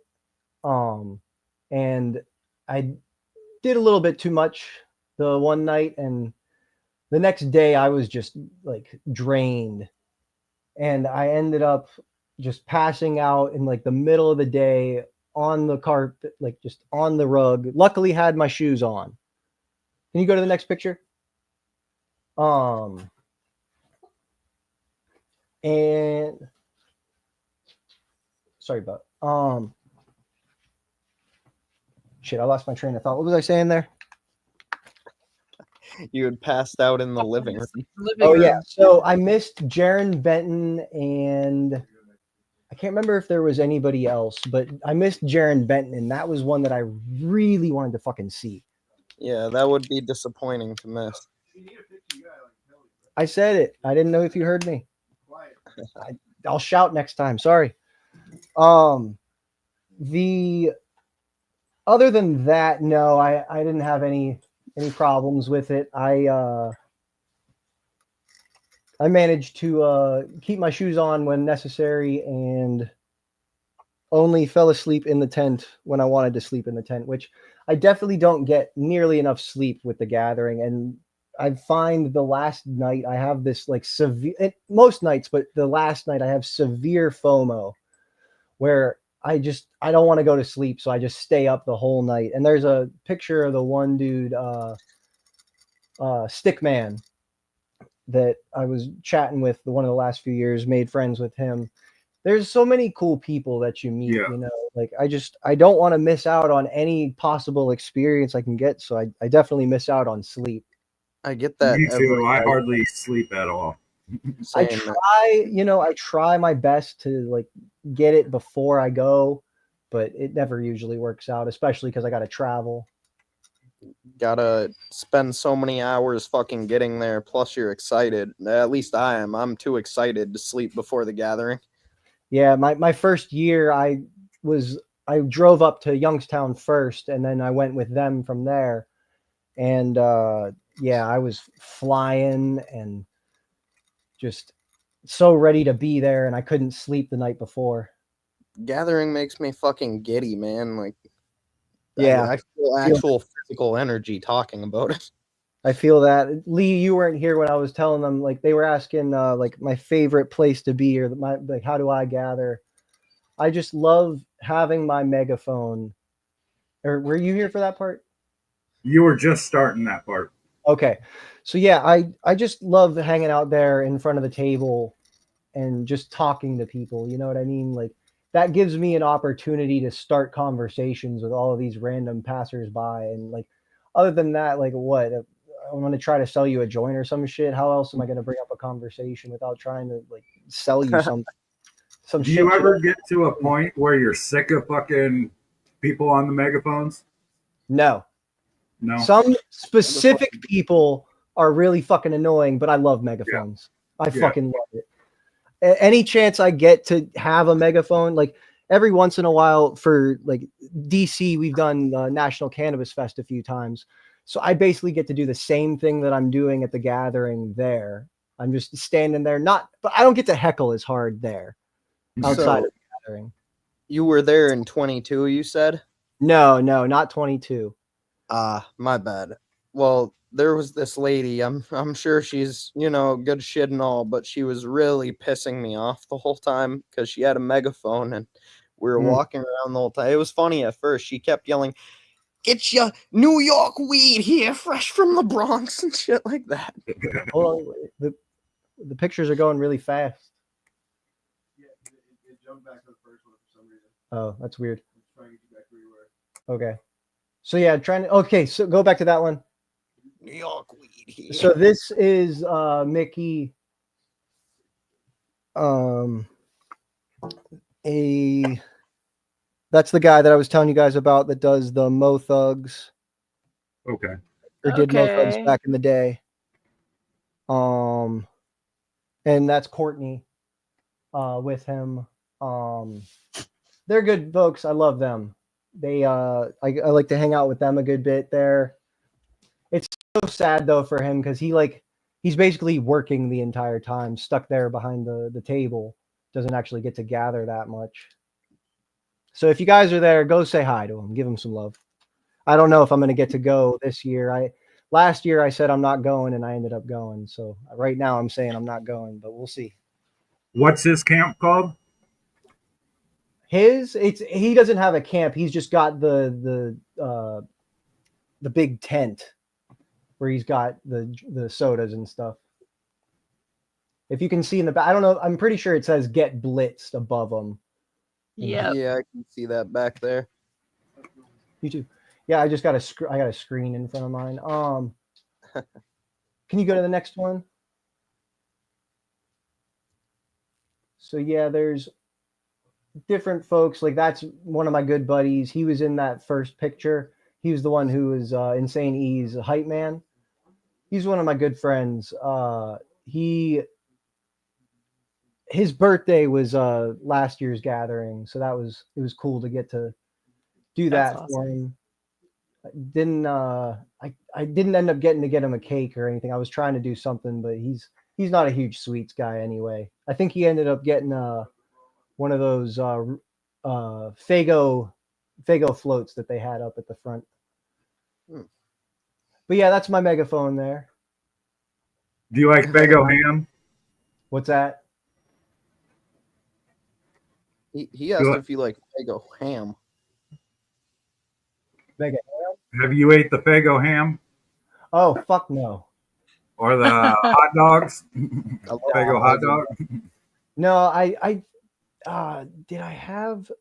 And I did a little bit too much the one night, and the next day I was just like drained, and I ended up just passing out in like the middle of the day on the carpet, like just on the rug. Luckily had my shoes on. Can you go to the next picture? And sorry about shit, I lost my train of thought. What was I saying there? You had passed out in the living room. Oh yeah, so I missed Jaron Benton, and I can't remember if there was anybody else, but I missed Jaron Benton, and that was one that I really wanted to fucking see. Yeah, that would be disappointing to miss. I said it. I didn't know if you heard me. I'll shout next time. Sorry. The other than that, no, I didn't have any problems with it. I managed to keep my shoes on when necessary, and only fell asleep in the tent when I wanted to sleep in the tent, which I definitely don't get nearly enough sleep with the gathering. And I find the last night I have this like severe, most nights, but the last night I have severe FOMO where I don't want to go to sleep. So I just stay up the whole night. And there's a picture of the one dude, Stickman, that I was chatting with one of the last few years, made friends with him. There's so many cool people that you meet, you know, like I don't want to miss out on any possible experience I can get. So I definitely miss out on sleep. I get that. Me too. I hardly sleep at all. I try my best to like get it before I go, but it never usually works out, especially because I got to travel. Gotta spend so many hours fucking getting there, plus you're excited. At least I am. I'm too excited to sleep before the gathering. Yeah, my first year I drove up to Youngstown first, and then I went with them from there. And yeah, I was flying and just so ready to be there, and I couldn't sleep the night before. Gathering makes me fucking giddy, man. Like, yeah, I feel actual physical energy talking about it. I feel that. Lee, you weren't here when I was telling them, like they were asking like my favorite place to be, or like how do I gather. I just love having my megaphone. Or were you here for that part? You were just starting that part. Okay. So yeah, I just love hanging out there in front of the table and just talking to people. You know what I mean? Like that gives me an opportunity to start conversations with all of these random passersby. And like, other than that, like what? I'm going to try to sell you a joint or some shit. How else am I going to bring up a conversation without trying to like sell you something? Do you ever get to a point where you're sick of fucking people on the megaphones? No. Some specific people are really fucking annoying, but I love megaphones. I fucking love it. Any chance I get to have a megaphone, like every once in a while for like DC, we've done the National Cannabis Fest a few times. So I basically get to do the same thing that I'm doing at the gathering there. I'm just standing there, but I don't get to heckle as hard there outside of the gathering. You were there in 22, you said? No, not 22. My bad. Well, there was this lady, I'm sure she's, good shit and all, but she was really pissing me off the whole time because she had a megaphone and we were walking around the whole time. It was funny at first. She kept yelling, "Get your New York weed here, fresh from the Bronx," and shit like that. Well, the pictures are going really fast. jumped back to the first one for some reason. Oh, that's weird. I'm trying to get you back where you were. Okay. So yeah, okay, so go back to that one. New York weed. So this is Mickey. That's the guy that I was telling you guys about that does the Mo Thugs. Okay. Or did Mo Thugs Okay. back in the day. And that's Courtney with him. They're good folks. I love them. They I like to hang out with them a good bit there. It's so sad though for him because he's basically working the entire time, stuck there behind the table, doesn't actually get to gather that much. So if you guys are there, go say hi to him, give him some love. I don't know if I'm going to get to go this year. Last year I said I'm not going and I ended up going. So right now I'm saying I'm not going, but we'll see. What's his camp called? He doesn't have a camp. He's just got the big tent where he's got the sodas and stuff. If you can see in the back, I don't know. I'm pretty sure it says "Get Blitzed" above him. Yeah. Yeah, I can see that back there. You too. Yeah, I just got I got a screen in front of mine. Can you go to the next one? So yeah, there's different folks. Like that's one of my good buddies. He was in that first picture. He was the one who was Insane E's hype man. He's one of my good friends. His birthday was last year's gathering, so it was cool to get to do That's that awesome. for him. I didn't end up getting to get him a cake or anything. I was trying to do something, but he's not a huge sweets guy anyway. I think he ended up getting one of those Fago floats that they had up at the front. But yeah, that's my megaphone there. Do you like Fago ham? What's that? He asked if you like Fago ham. Mega. Have you ate the Fago ham Oh fuck no. or the hot dogs? I love Fago hot dog. No, I did I have?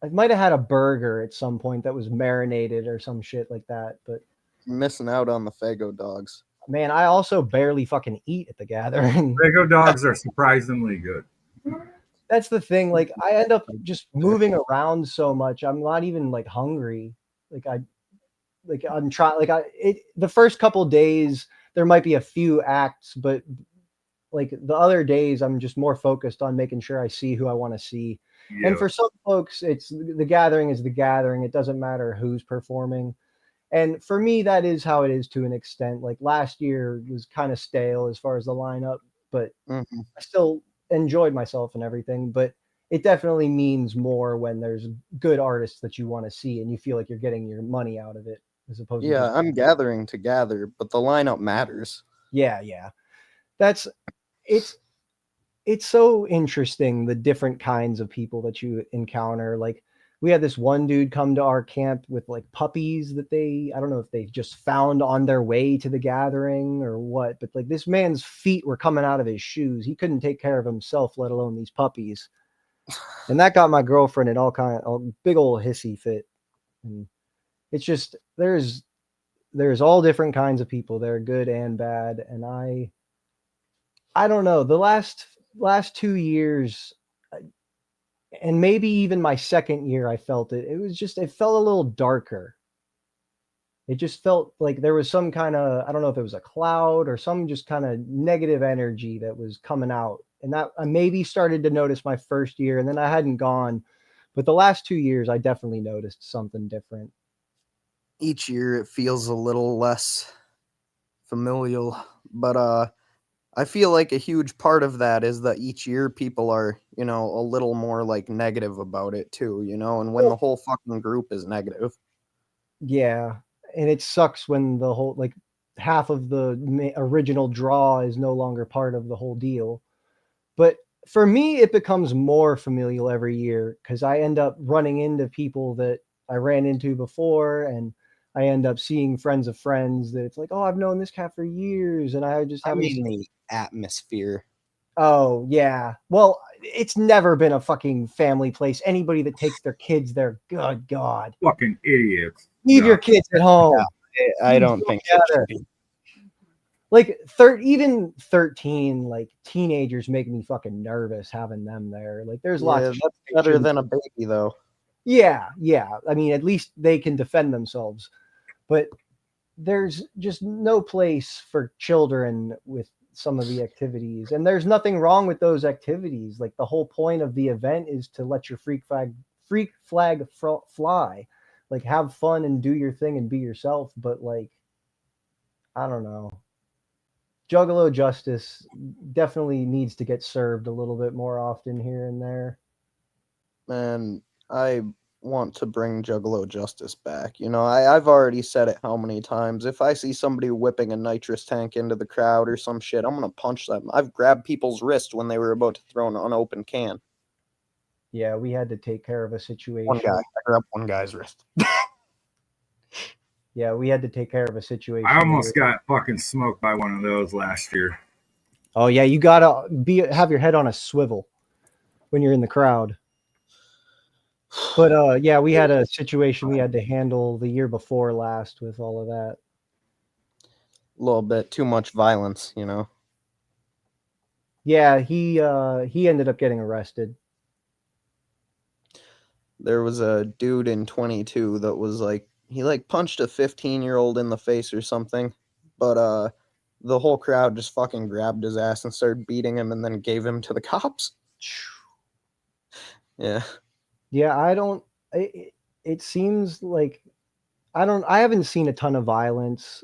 I might have had a burger at some point that was marinated or some shit like that. But missing out on the Fago dogs. man, I also barely fucking eat at the gathering. Fago dogs are surprisingly good. That's the thing. Like I end up just moving around so much. I'm not even like hungry. I'm trying. The first couple days there might be a few acts, but like the other days I'm just more focused on making sure I see who I want to see. Yeah. And for some folks, it's the gathering is the gathering. It doesn't matter who's performing. And for me, that is how it is to an extent. Like last year was kind of stale as far as the lineup, but I still enjoyed myself and everything. But it definitely means more when there's good artists that you want to see and you feel like you're getting your money out of it as opposed to Yeah, I'm gathering to gather, but the lineup matters. Yeah. It's so interesting the different kinds of people that you encounter. Like we had this one dude come to our camp with like puppies that I don't know if they just found on their way to the gathering or what, but like this man's feet were coming out of his shoes. He couldn't take care of himself, let alone these puppies. And that got my girlfriend in a big old hissy fit. And it's just there's all different kinds of people. They're good and bad. And I don't know. The last 2 years, and maybe even my second year, I felt it. It felt a little darker. It just felt like there was some kind of, I don't know if it was a cloud or some just kind of negative energy that was coming out. And that I maybe started to notice my first year, and then I hadn't gone. But the last 2 years, I definitely noticed something different. Each year it feels a little less familial, but I feel like a huge part of that is that each year people are, a little more like negative about it too, and when the whole fucking group is negative. Yeah. And it sucks when the whole, like half of the original draw is no longer part of the whole deal. But for me, it becomes more familial every year because I end up running into people that I ran into before, and I end up seeing friends of friends that it's like, oh, I've known this cat for years, and I just haven't. The atmosphere. Oh yeah. Well, it's never been a fucking family place. Anybody that takes their kids there, good God, Fucking idiots. leave your Yeah. kids at home. I don't think so. Together. Like even 13, like teenagers make me fucking nervous having them there. Like there's lots Yeah, of shit that's they better shouldn't- than a baby, though. Yeah. I mean, at least they can defend themselves. But there's just no place for children with some of the activities, and there's nothing wrong with those activities. Like the whole point of the event is to let your freak flag fly, like have fun and do your thing and be yourself. But like, I don't know, Juggalo justice definitely needs to get served a little bit more often here and there. And I want to bring Juggalo justice back. You know, I've already said it how many times. If I see somebody whipping a nitrous tank into the crowd or some shit, I'm gonna punch them. I've grabbed people's wrist when they were about to throw an unopened can. Yeah, we had to take care of a situation. One guy. I grabbed one guy's wrist. Yeah, we had to take care of a situation. I almost got fucking smoked by one of those last year. Oh yeah, you gotta have your head on a swivel when you're in the crowd. But yeah, we had a situation we had to handle the year before last with all of that. A little bit too much violence, you know. Yeah, he ended up getting arrested. There was a dude in 22 that was like, he like punched a 15-year-old in the face or something, but the whole crowd just fucking grabbed his ass and started beating him and then gave him to the cops. Yeah. Yeah, I don't. It seems like I haven't seen a ton of violence.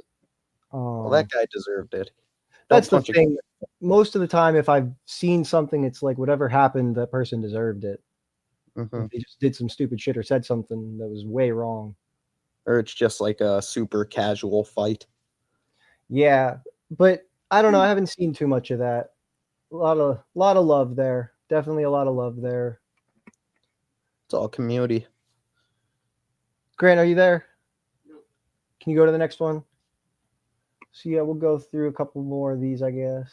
Well, that guy deserved it. That's the punch a- thing. Most of the time, if I've seen something, it's like whatever happened, that person deserved it. Mhm. If they just did some stupid shit or said something that was way wrong. Or it's just like a super casual fight. Yeah, but I don't know. I haven't seen too much of that. A lot of love there. Definitely a lot of love there. It's all community. Grant, are you there? Can you go to the next one? So yeah, we'll go through a couple more of these, I guess.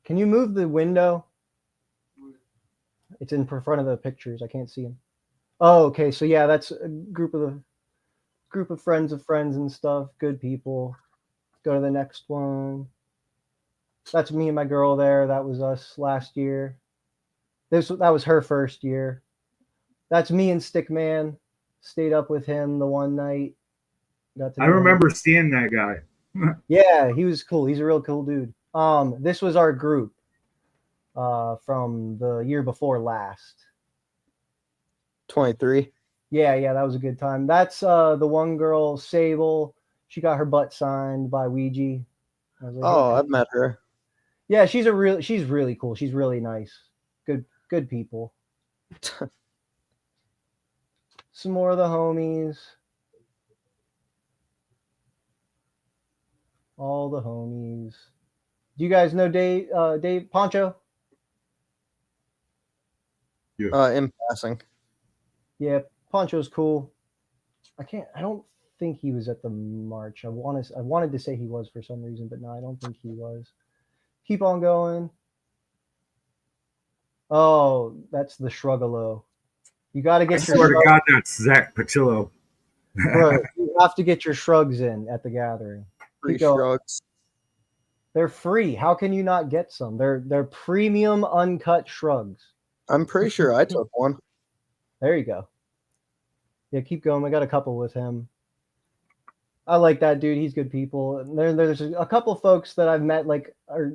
Can you move the window? It's in front of the pictures. I can't see them. Oh, okay. So yeah, that's a group of friends and stuff. Good people. Go to the next one. That's me and my girl there. That was us last year. That was her first year. That's me and Stickman. Stayed up with him the one night. I remember seeing that guy. Yeah, he was cool. He's a real cool dude. This was our group from the year before last. 23. Yeah, that was a good time. That's the one girl, Sable. She got her butt signed by Ouija. I was like, Oh, hey. I've met her. Yeah, she's really cool. She's really nice. Good people. Some more of the homies. All the homies. Do you guys know Dave Poncho? In passing. Yeah, Poncho's cool. I don't think he was at the march. I wanted to say he was for some reason, but no, I don't think he was. Keep on going. Oh, that's the Juggalo. You got to I get your swear to God, that's Zach Pacillo. bro. You have to get your shrugs in at the gathering. Free Keep going. shrugs. They're free. How can you not get some? They're premium uncut shrugs. I'm pretty sure I took one. There you go. Yeah, keep going. I got a couple with him. I like that dude. He's good people. And there's a couple folks that I've met are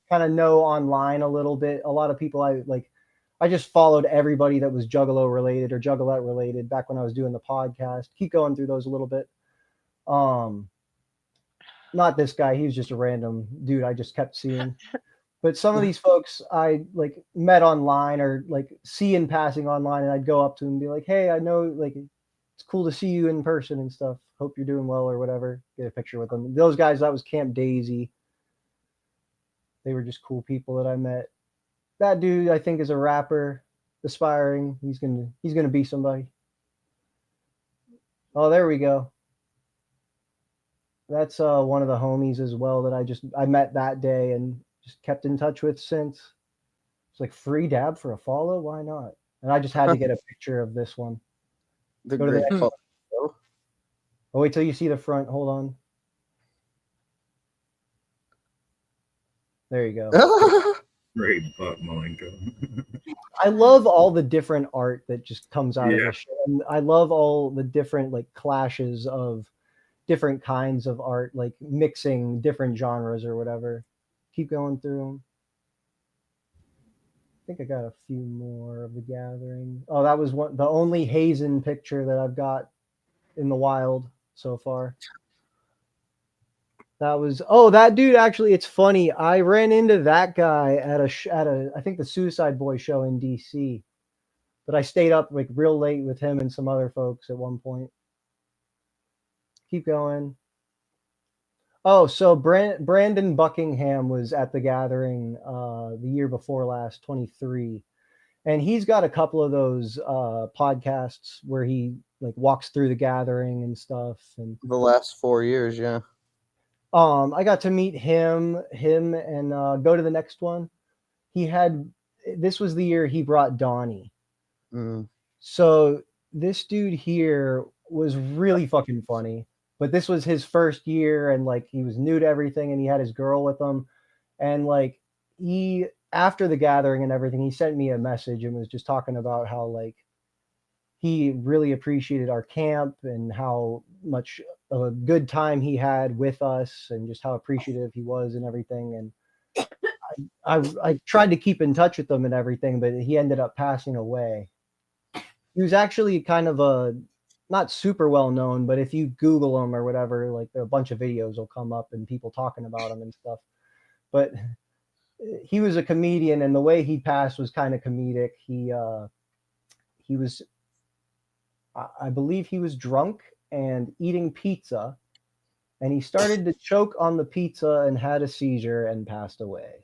kind of know online a little bit. A lot of people I just followed everybody that was Juggalo related or Juggalette related back when I was doing the podcast. Keep going through those a little bit. Not this guy. He was just a random dude I just kept seeing. But some of these folks I met online or see in passing online, and I'd go up to them and be like, "Hey, I know it's cool to see you in person and stuff. Hope you're doing well or whatever." Get a picture with them. Those guys, that was Camp Daisy. They were just cool people that I met. That dude, I think, is a rapper, aspiring. He's gonna be somebody. Oh, there we go. That's one of the homies as well that I met that day and just kept in touch with since. It's like free dab for a follow. Why not? And I just had to get a picture of this one. The Go to the great next photo. Oh, wait till you see the front. Hold on. There you go. Great butt, Malenko. I love all the different art that just comes out of Yeah. the show. And I love all the different like clashes of different kinds of art, like mixing different genres or whatever. Keep going through them. I think I got a few more of the gathering. Oh, that was the only Hazen picture that I've got in the wild so far. That was that dude. Actually, it's funny. I ran into that guy at a I think the Suicide Boy show in DC, but I stayed up like real late with him and some other folks at one point. Keep going. Oh, so Brandon Buckingham was at the gathering the year before last, 23, and he's got a couple of those podcasts where he like walks through the gathering and stuff. And The last 4 years, yeah. I got to meet him, and go to the next one. This was the year he brought Donnie. Mm. So this dude here was really fucking funny, but this was his first year, and like he was new to everything, and he had his girl with him, and like after the gathering and everything, he sent me a message and was just talking about how like he really appreciated our camp and how much of a good time he had with us and just how appreciative he was and everything. And I tried to keep in touch with him and everything, but he ended up passing away. He was actually kind of not super well known, but if you Google him or whatever, like a bunch of videos will come up and people talking about him and stuff. But he was a comedian, and the way he passed was kind of comedic. He was, I believe he was drunk and eating pizza, and he started to choke on the pizza and had a seizure and passed away.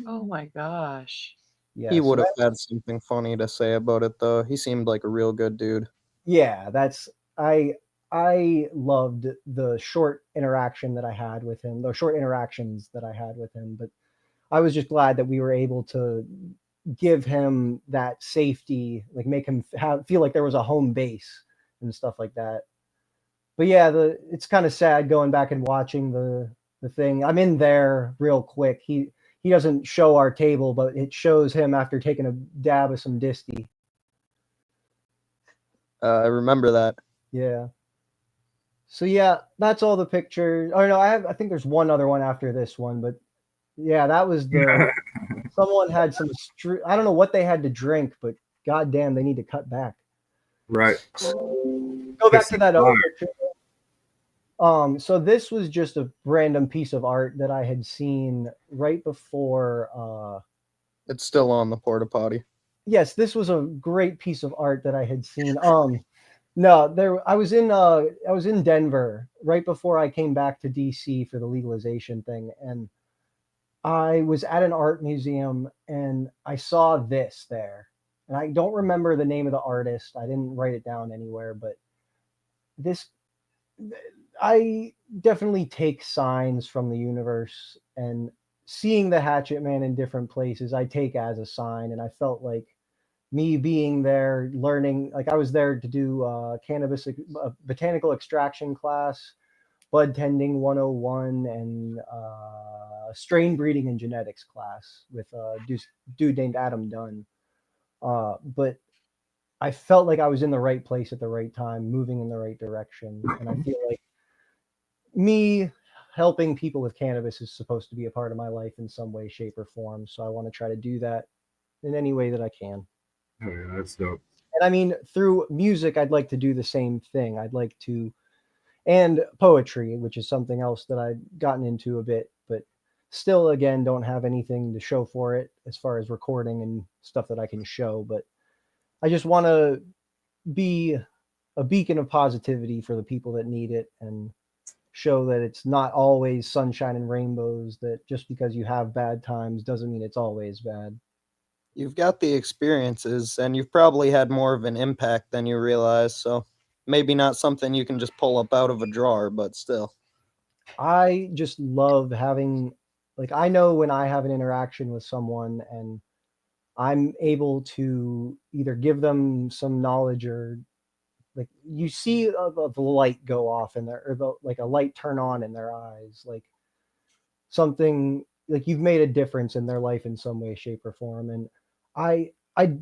Oh my gosh. Yeah, He so would have had something funny to say about it, though. He seemed like a real good dude. yeah, I loved the short interaction that I had with him, the short interactions that I had with him, but I was just glad that we were able to give him that safety, like make him feel like there was a home base and stuff like that. But yeah, it's kind of sad going back and watching the thing. I'm in there real quick. He doesn't show our table, but it shows him after taking a dab of some disty. I remember that. Yeah. So yeah, that's all the pictures. Oh no, I think there's one other one after this one, but yeah, that was someone had some I don't know what they had to drink, but goddamn, they need to cut back. Right. Go back to that other picture. So this was just a random piece of art that I had seen right before. It's still on the porta potty. Yes, this was a great piece of art that I had seen. No, I was in Denver right before I came back to DC for the legalization thing, and I was at an art museum and I saw this there. And I don't remember the name of the artist. I didn't write it down anywhere, but I definitely take signs from the universe, and seeing the Hatchet Man in different places, I take as a sign. And I felt like me being there, learning, like I was there to do cannabis botanical extraction class, bud tending 101, and strain breeding and genetics class with a dude named Adam Dunn. But I felt like I was in the right place at the right time, moving in the right direction. And I feel like me helping people with cannabis is supposed to be a part of my life in some way, shape, or form. So I want to try to do that in any way that I can. Oh yeah, that's dope. And I mean, through music, I'd like to do the same thing. I'd like to, and poetry, which is something else that I've gotten into a bit, but still, again, don't have anything to show for it as far as recording and stuff that I can show. But I just want to be a beacon of positivity for the people that need it, and show that it's not always sunshine and rainbows, that just because you have bad times doesn't mean it's always bad. You've got the experiences, and you've probably had more of an impact than you realize, so maybe not something you can just pull up out of a drawer, but still. I just love having like I know when I have an interaction with someone and I'm able to either give them some knowledge or like you see the light go off in their or like a light turn on in their eyes, like something like you've made a difference in their life in some way, shape, or form. And I, I,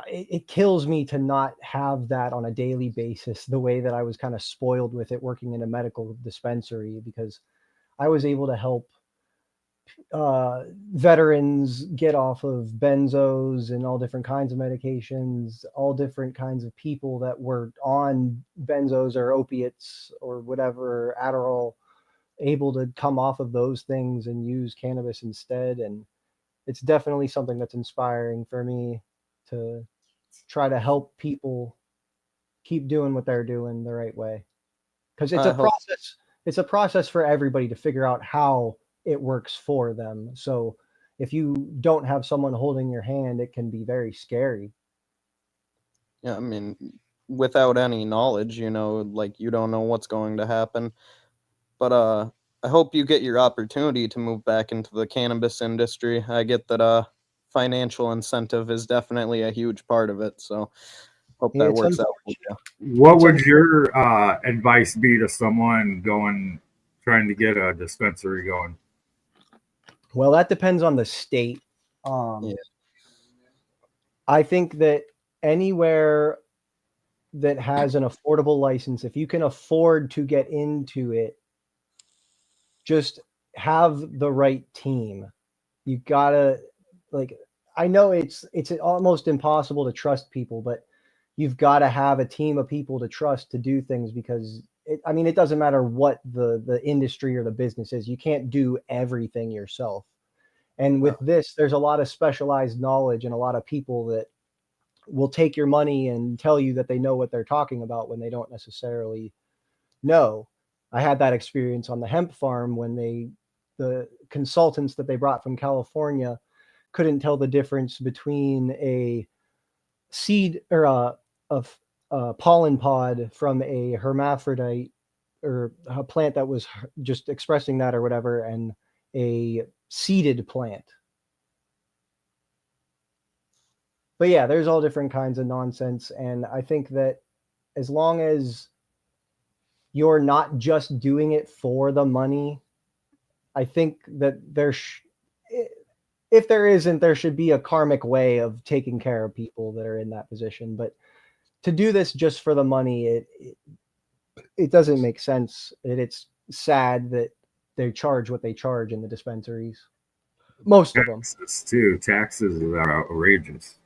it kills me to not have that on a daily basis, the way that I was kind of spoiled with it working in a medical dispensary, because I was able to help veterans get off of benzos and all different kinds of medications, all different kinds of people that were on benzos or opiates or whatever, Adderall, able to come off of those things and use cannabis instead. And it's definitely something that's inspiring for me to try to help people keep doing what they're doing the right way, because it's I a hope process. It's a process for everybody to figure out how it works for them. So if you don't have someone holding your hand, it can be very scary. Yeah, I mean, without any knowledge, like you don't know what's going to happen. But I hope you get your opportunity to move back into the cannabis industry. I get that financial incentive is definitely a huge part of it, so hope that It's works out for unfortunate. you. What It's would your advice be to someone trying to get a dispensary going? Well, that depends on the state. Yeah. I think that anywhere that has an affordable license, if you can afford to get into it, just have the right team. You gotta like I know it's almost impossible to trust people, but you've got to have a team of people to trust to do things, because I mean, it doesn't matter what the industry or the business is. You can't do everything yourself. And with this, there's a lot of specialized knowledge and a lot of people that will take your money and tell you that they know what they're talking about when they don't necessarily know. I had that experience on the hemp farm when the consultants that they brought from California couldn't tell the difference between a seed or a pollen pod from a hermaphrodite or a plant that was just expressing that or whatever, and a seeded plant. But yeah, there's all different kinds of nonsense. And I think that as long as you're not just doing it for the money, I think that if there isn't, there should be a karmic way of taking care of people that are in that position. But to do this just for the money, it doesn't make sense. It's sad that they charge what they charge in the dispensaries. Most of them. Taxes too. Taxes are outrageous.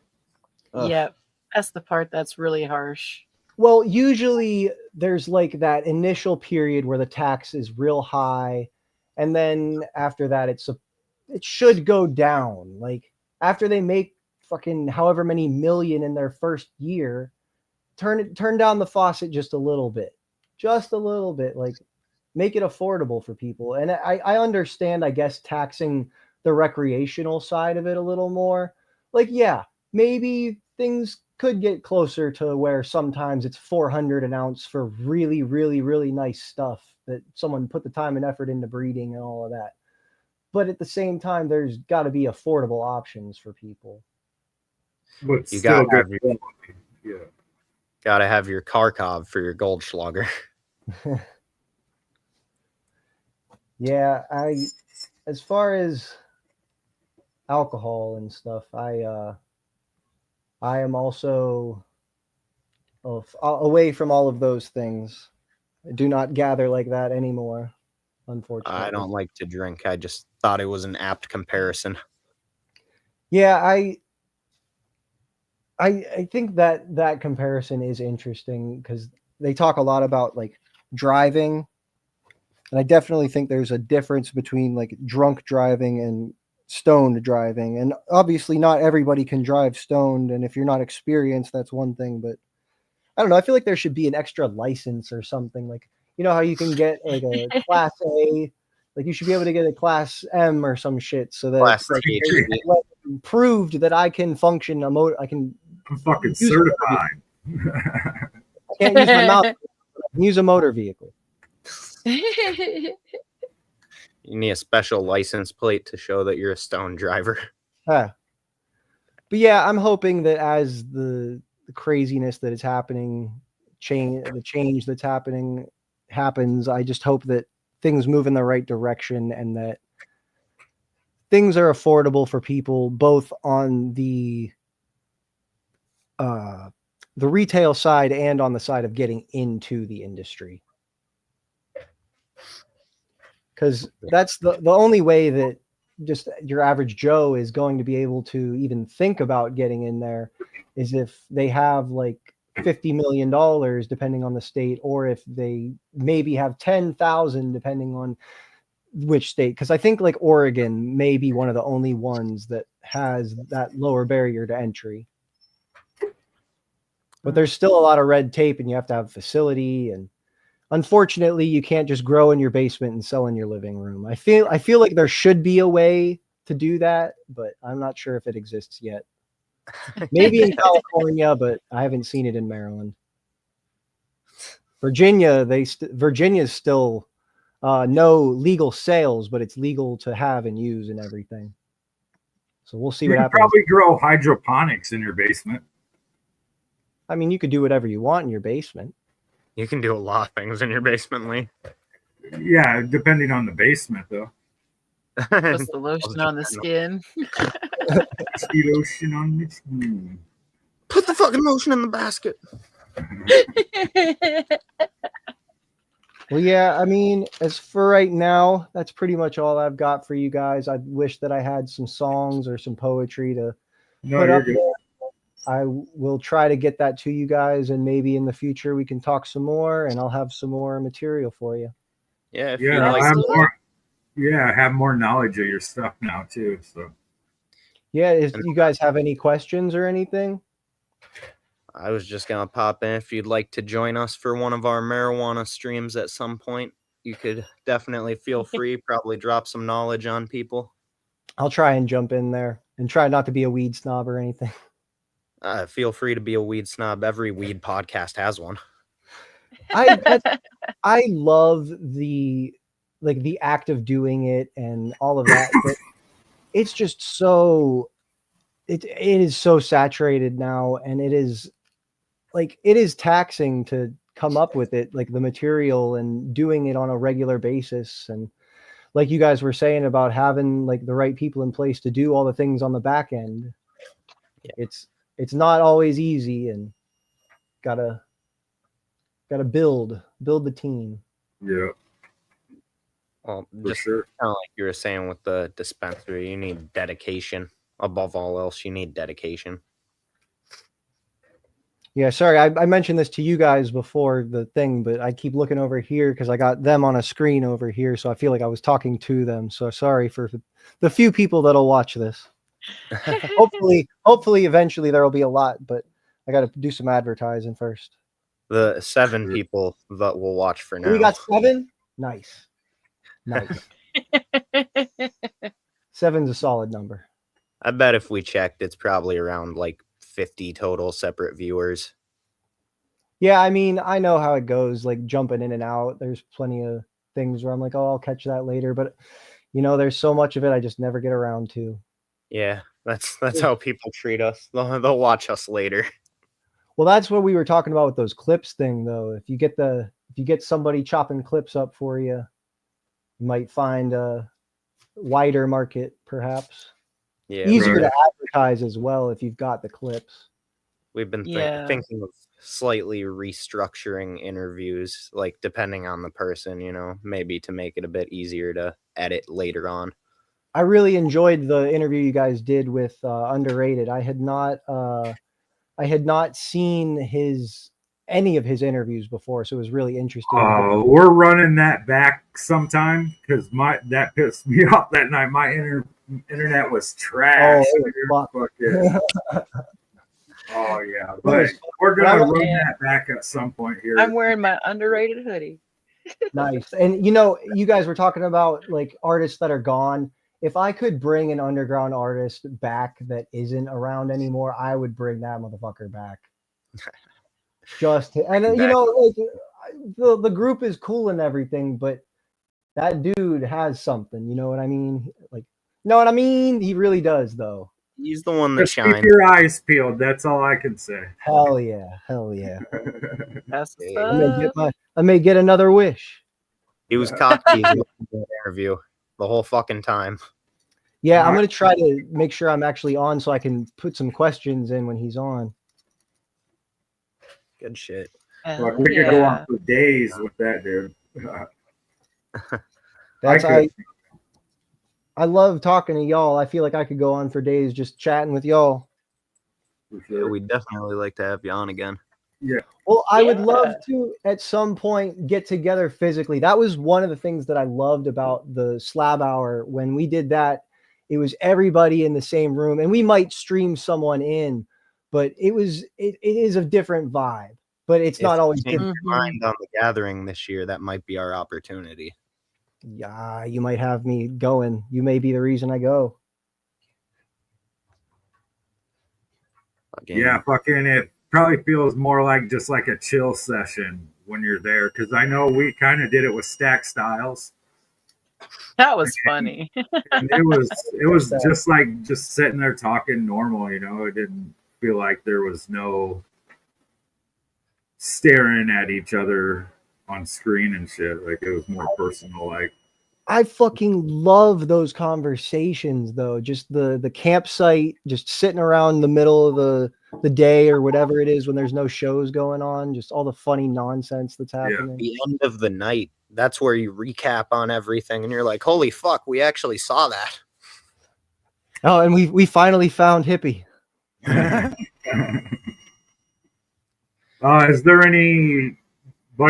Ugh. Yep. That's the part that's really harsh. Well, usually there's like that initial period where the tax is real high, and then after that it should go down. Like after they make fucking however many million in their first year, turn down the faucet just a little bit. Just a little bit, like make it affordable for people. And I understand, I guess, taxing the recreational side of it a little more. Like, yeah, maybe things could get closer to where sometimes it's 400 an ounce for really, really, really nice stuff that someone put the time and effort into breeding and all of that. But at the same time, there's got to be affordable options for people. But You still gotta good have your, quality. Yeah. gotta have your Kharkov for your Goldschlager. Yeah, as far as alcohol and stuff, I am also away from all of those things. I do not gather like that anymore, unfortunately. I don't like to drink. I just thought it was an apt comparison. Yeah, I think that comparison is interesting because they talk a lot about like driving, and I definitely think there's a difference between like drunk driving and stoned driving. And obviously not everybody can drive stoned, and if you're not experienced, that's one thing. But I don't know, I feel like there should be an extra license or something. Like, you know how you can get like a class A, like you should be able to get a class M or some shit, so that Class like, THC. proved that I can function I can I'm fucking use certified. I can't use my mouth, I can use a motor vehicle. You need a special license plate to show that you're a stone driver. But yeah, I'm hoping that as the craziness that is happening, the change that's happening happens, I just hope that things move in the right direction and that things are affordable for people, both on the retail side and on the side of getting into the industry. Because that's the only way that just your average Joe is going to be able to even think about getting in there is if they have like $50 million, depending on the state, or if they maybe have 10,000, depending on which state. Because I think like Oregon may be one of the only ones that has that lower barrier to entry. But there's still a lot of red tape, and you have to have a facility, and unfortunately, you can't just grow in your basement and sell in your living room. I feel like there should be a way to do that, but I'm not sure if it exists yet. Maybe in California, but I haven't seen it in Maryland. Virginia's still no legal sales, but it's legal to have and use and everything. So we'll see You what can happens. probably grow hydroponics in your basement. I mean, you could do whatever you want in your basement. You can do a lot of things in your basement, Lee. Yeah, depending on the basement, though. What's the lotion on the skin? Lotion on the skin. Put the fucking lotion in the basket. Well, yeah, I mean, as for right now, that's pretty much all I've got for you guys. I wish that I had some songs or some poetry to put up there. I will try to get that to you guys, and maybe in the future we can talk some more, and I'll have some more material for you. Yeah, I have more knowledge of your stuff now too. So yeah, if you guys have any questions or anything, I was just gonna pop in. If you'd like to join us for one of our marijuana streams at some point, you could definitely feel free. Probably drop some knowledge on people. I'll try and jump in there and try not to be a weed snob or anything. Feel free to be a weed snob. Every weed podcast has one. I love the act of doing it and all of that, but it's just so it is so saturated now, and it is taxing to come up with it, like the material and doing it on a regular basis. And like you guys were saying about having like the right people in place to do all the things on the back end, it's not always easy, and gotta build the team. Yeah. Well, just kind of like you were saying with the dispensary, you need dedication. Above all else, you need dedication. Yeah, sorry, I mentioned this to you guys before the thing, but I keep looking over here because I got them on a screen over here, so I feel like I was talking to them. So sorry for the few people that'll watch this. hopefully eventually there will be a lot, but I got to do some advertising first. The 7 people that will watch for now. We got 7? Nice. 7's a solid number. I bet if we checked, it's probably around like 50 total separate viewers. Yeah, I mean, I know how it goes, like jumping in and out. There's plenty of things where I'm like, oh, I'll catch that later. But, there's so much of it I just never get around to. Yeah, that's how people treat us. They'll watch us later. Well, that's what we were talking about with those clips thing, though. If you get somebody chopping clips up for you, you might find a wider market, perhaps. Yeah, easier to advertise as well if you've got the clips. We've been thinking of slightly restructuring interviews, like depending on the person, maybe to make it a bit easier to edit later on. I really enjoyed the interview you guys did with Underrated. I had not seen any of his interviews before, so it was really interesting. We're running that back sometime because that pissed me off that night. My internet was trash. Oh yeah, but we're gonna run that back at some point here. I'm wearing my Underrated hoodie. Nice. And you guys were talking about like artists that are gone. If I could bring an underground artist back that isn't around anymore, I would bring that motherfucker back. The group is cool and everything, but that dude has something. You know what I mean? Like, know what I mean? He really does, though. He's the one that Just keep shines. your eyes peeled. That's all I can say. Hell yeah, hell yeah. That's what's I may get another wish. He was cock teasing in that interview the whole fucking time. Yeah, I'm gonna try to make sure I'm actually on so I can put some questions in when he's on. Good shit. Look, we could go on for days with that dude. I love talking to y'all. I feel like I could go on for days just chatting with y'all. Yeah, we'd definitely like to have you on again. Yeah. Well, I would love to at some point get together physically. That was one of the things that I loved about the Slab Hour. When we did that, it was everybody in the same room, and we might stream someone in, but it is a different vibe. But it's not always change different. your mind on the gathering this year. That might be our opportunity. Yeah, you might have me going. You may be the reason I go. Yeah, fucking it probably feels more like just like a chill session when you're there, because I know we kind of did it with Stack Styles. That was funny. And it was just like just sitting there talking normal, you know. It didn't feel like there was no staring at each other on screen and shit. Like it was more personal. Like I fucking love those conversations though. Just the campsite, just sitting around the middle of the day or whatever it is when there's no shows going on, just all the funny nonsense that's happening. The end of the night. That's where you recap on everything and you're like, holy fuck, we actually saw that. Oh, and we finally found Hippie. Is there anybody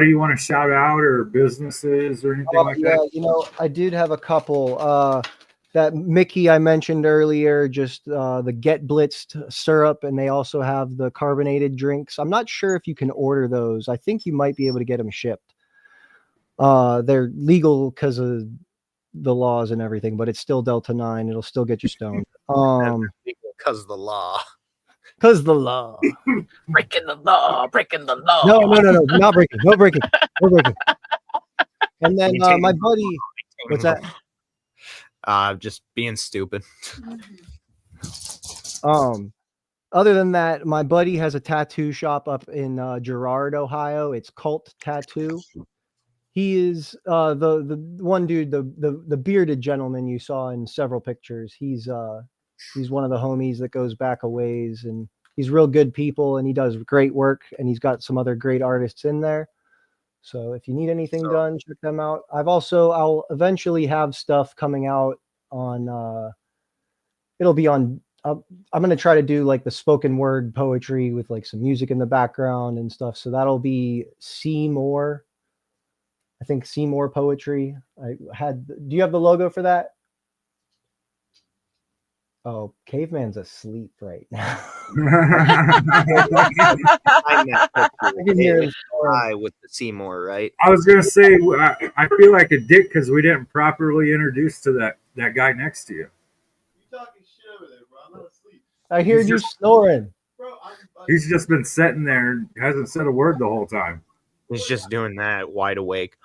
you want to shout out or businesses or anything like that? You know, I did have a couple. That Mickey I mentioned earlier, just the Get Blitzed syrup, and they also have the carbonated drinks. I'm not sure if you can order those. I think you might be able to get them shipped. They're legal because of the laws and everything, but it's still Delta 9. It'll still get you stoned. Because the law. Because the law. Breaking the law. Breaking the law. No, not breaking. No breaking. No breaking. And then my buddy, what's that? Just being stupid. Other than that, my buddy has a tattoo shop up in Girard, Ohio. It's Cult Tattoo. He is the one dude, the bearded gentleman you saw in several pictures. He's one of the homies that goes back a ways, and he's real good people, and he does great work, and he's got some other great artists in there. So if you need anything done, check them out. I'll eventually have stuff coming out on it'll be on I'm going to try to do like the spoken word poetry with like some music in the background and stuff. So that'll be Seymour. I think Seymour Poetry. Do you have the logo for that? Oh, Caveman's asleep right now. I can hear him with the Seymour, right? I was gonna say I feel like a dick because we didn't properly introduce to that guy next to you. You talking shit over there, bro? I'm not asleep. I hear you snoring. Bro, He's just been sitting there and hasn't said a word the whole time. He's just doing that, wide awake.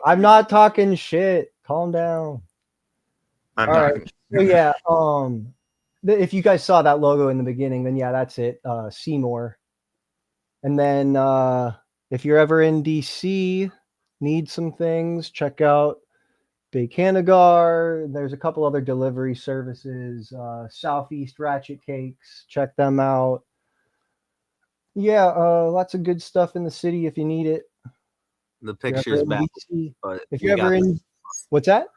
I'm not talking shit. Calm down. I'm All not. right. So yeah, if you guys saw that logo in the beginning, then yeah, that's it. Seymour. And then if you're ever in DC, need some things, check out Bakanagar. There's a couple other delivery services. Southeast Ratchet Cakes. Check them out. Yeah, lots of good stuff in the city if you need it. The picture's back. But if you're ever in, what's that?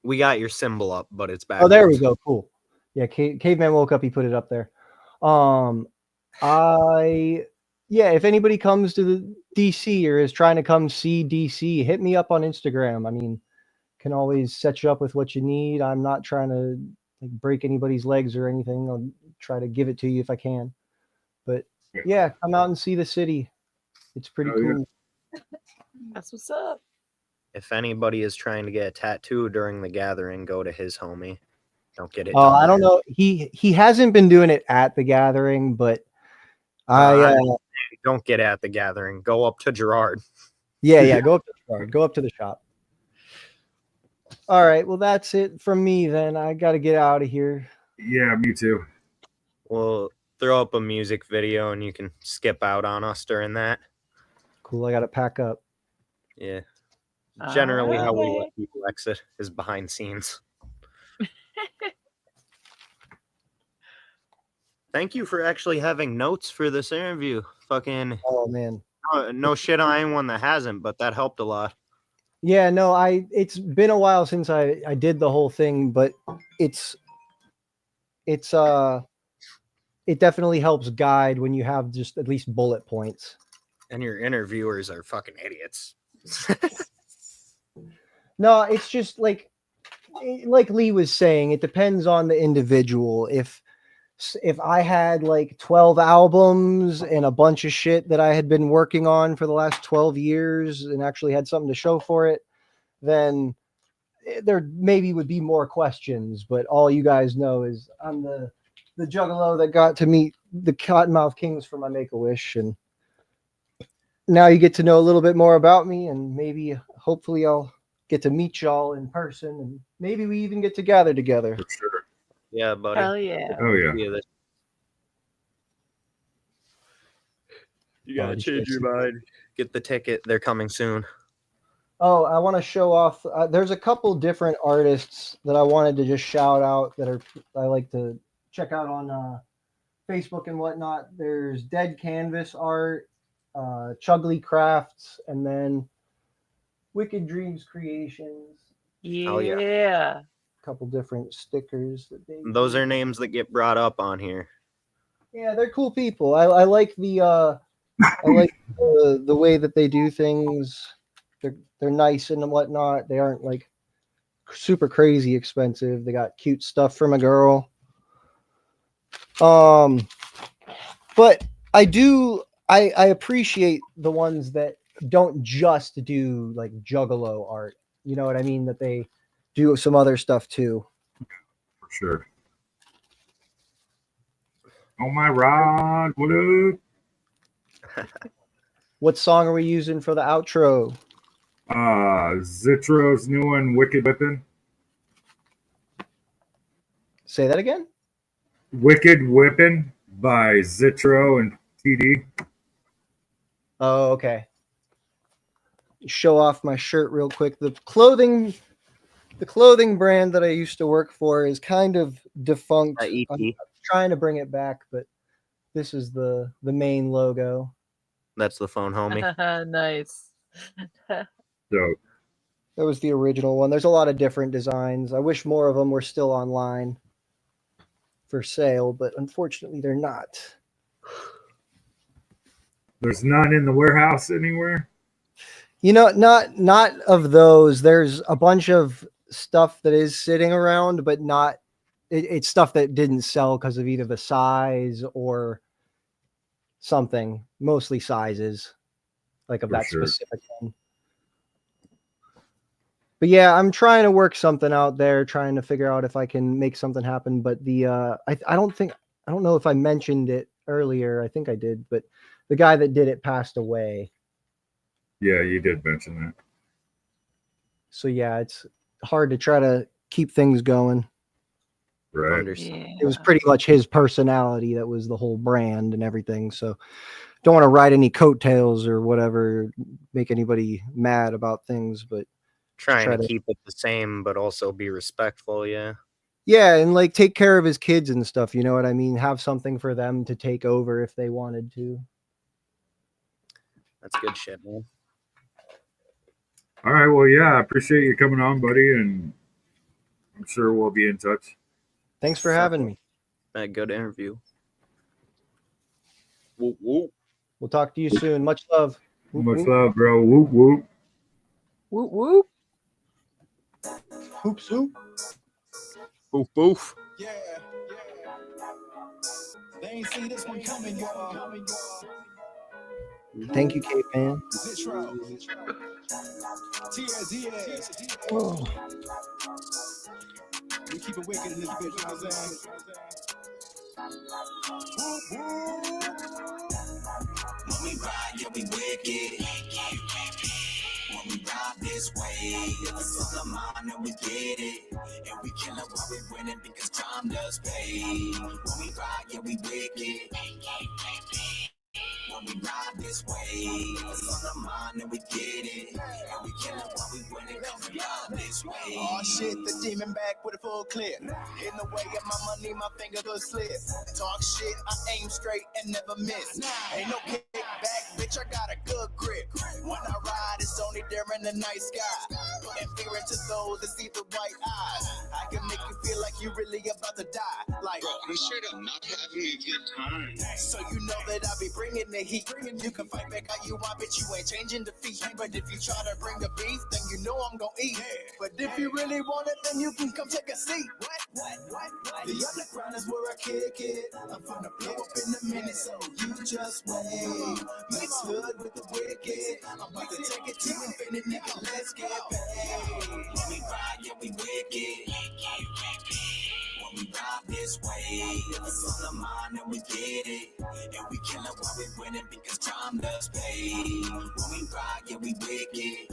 We got your symbol up, but it's back. Oh, there we go. Cool. Yeah, Caveman woke up. He put it up there. If anybody comes to the DC or is trying to come see DC, hit me up on Instagram. I mean, can always set you up with what you need. I'm not trying to break anybody's legs or anything. I'll try to give it to you if I can. But yeah, come out and see the city. It's pretty cool. That's what's up. If anybody is trying to get a tattoo during the gathering, go to his homie. Don't get it. I don't know. He hasn't been doing it at the gathering, but don't get at the gathering. Go up to Gerard. Yeah. Go up to the shard. Go up to the shop. All right. Well, that's it from me then. I got to get out of here. Yeah, me too. We'll throw up a music video and you can skip out on us during that. Cool. I got to pack up. Yeah. Generally, how we Okay. let people exit is behind scenes. Thank you for actually having notes for this interview. Fucking Oh man. no shit on anyone that hasn't, but that helped a lot. Yeah, no, it's been a while since I did the whole thing, but it definitely helps guide when you have just at least bullet points. And your interviewers are fucking idiots. No, it's just like Lee was saying, it depends on the individual. If I had like 12 albums and a bunch of shit that I had been working on for the last 12 years and actually had something to show for it, then there maybe would be more questions. But all you guys know is I'm the juggalo that got to meet the Cottonmouth Kings for my Make-A-Wish, and now you get to know a little bit more about me, and maybe hopefully I'll get to meet y'all in person, and maybe we even get to gather together. For sure. Yeah, buddy. Hell yeah. Oh yeah. You gotta change your mind. Get the ticket. They're coming soon. Oh, I want to show off. There's a couple different artists that I wanted to just shout out that I like to check out on Facebook and whatnot. There's Dead Canvas Art, Chuggly Crafts, and then Wicked Dreams Creations. Oh, Yeah. yeah. A couple different stickers that they. Those are names that get brought up on here. Yeah, they're cool people. I like the I like the way that they do things. They're nice and whatnot. They aren't like super crazy expensive. They got cute stuff from a girl. But I appreciate the ones that don't just do like Juggalo art. You know what I mean? That they do some other stuff too. For sure. Oh my Rod, what up? What song are we using for the outro? Zitro's new one, Wicked Whippin'. Say that again? Wicked Whippin' by Zitro and TD. Oh, okay. Show off my shirt real quick. The clothing brand that I used to work for is kind of defunct. I'm trying to bring it back, but this is the main logo. That's the phone, homie. Nice. Dope. That was the original one. There's a lot of different designs. I wish more of them were still online for sale, but unfortunately they're not. There's none in the warehouse anywhere? You know, not of those. There's a bunch of stuff that is sitting around, but not. It's stuff that didn't sell because of either the size or something. Mostly sizes, like of that specific one. But yeah, I'm trying to work something out there, trying to figure out if I can make something happen. But the I don't know if I mentioned it earlier. I think I did, but the guy that did it passed away. Yeah, you did mention that. So yeah, it's hard to try to keep things going. Right. Yeah. It was pretty much his personality that was the whole brand and everything. So don't want to ride any coattails or whatever, make anybody mad about things, but Trying to keep it the same, but also be respectful. Yeah. Yeah, and like take care of his kids and stuff. You know what I mean? Have something for them to take over if they wanted to. That's good shit, man. All right. Well, yeah, I appreciate you coming on, buddy, and I'm sure we'll be in touch. Thanks for having me. A good interview. Whoop, whoop. We'll talk to you soon. Much love. Much love, bro. Whoop, whoop. Whoop, whoop. Hoop, soup. Boof, boof. Yeah. They ain't see this one coming, y'all. Thank you, Kate, man. Zitro. Oh. We keep it wicked in this bitch, you know what I'm saying? When we ride, yeah, we wicked. ride this way. If it's on the mind, then we get it. And we kill it while we winning because time does pay. When we ride, yeah, we wicked. When we ride this way, if it's on the mind, then we get it. And we kill it while we winning because we ride this way. Oh shit, the demon back with a full clip. In the way of my money, my finger go slip. Talk shit, I aim straight and never miss. Ain't no kickback, bitch, I got a good grip. When I ride, it's only there in the night sky. And fear into those that see the white eyes. I can make you feel like you really about to die. Like, bro, I'm straight up not having a good time. So you know that I be bringing the heat. You can fight back how you want, bitch, you ain't changing defeat. But if you try to bring the beef, then you know I'm gonna eat. But if you really want it, then you can come take a seat. What? The underground is where I kick it. I'm gonna blow up in a minute, so you just wait. Mix hood with the wicked. I'm about to take it to infinite, nigga, let's get paid. When we ride, yeah, we wicked. When we ride this way, if it's on the mind, then we get it. And we kill it while we winning because time does pay. When we ride, yeah, we wicked.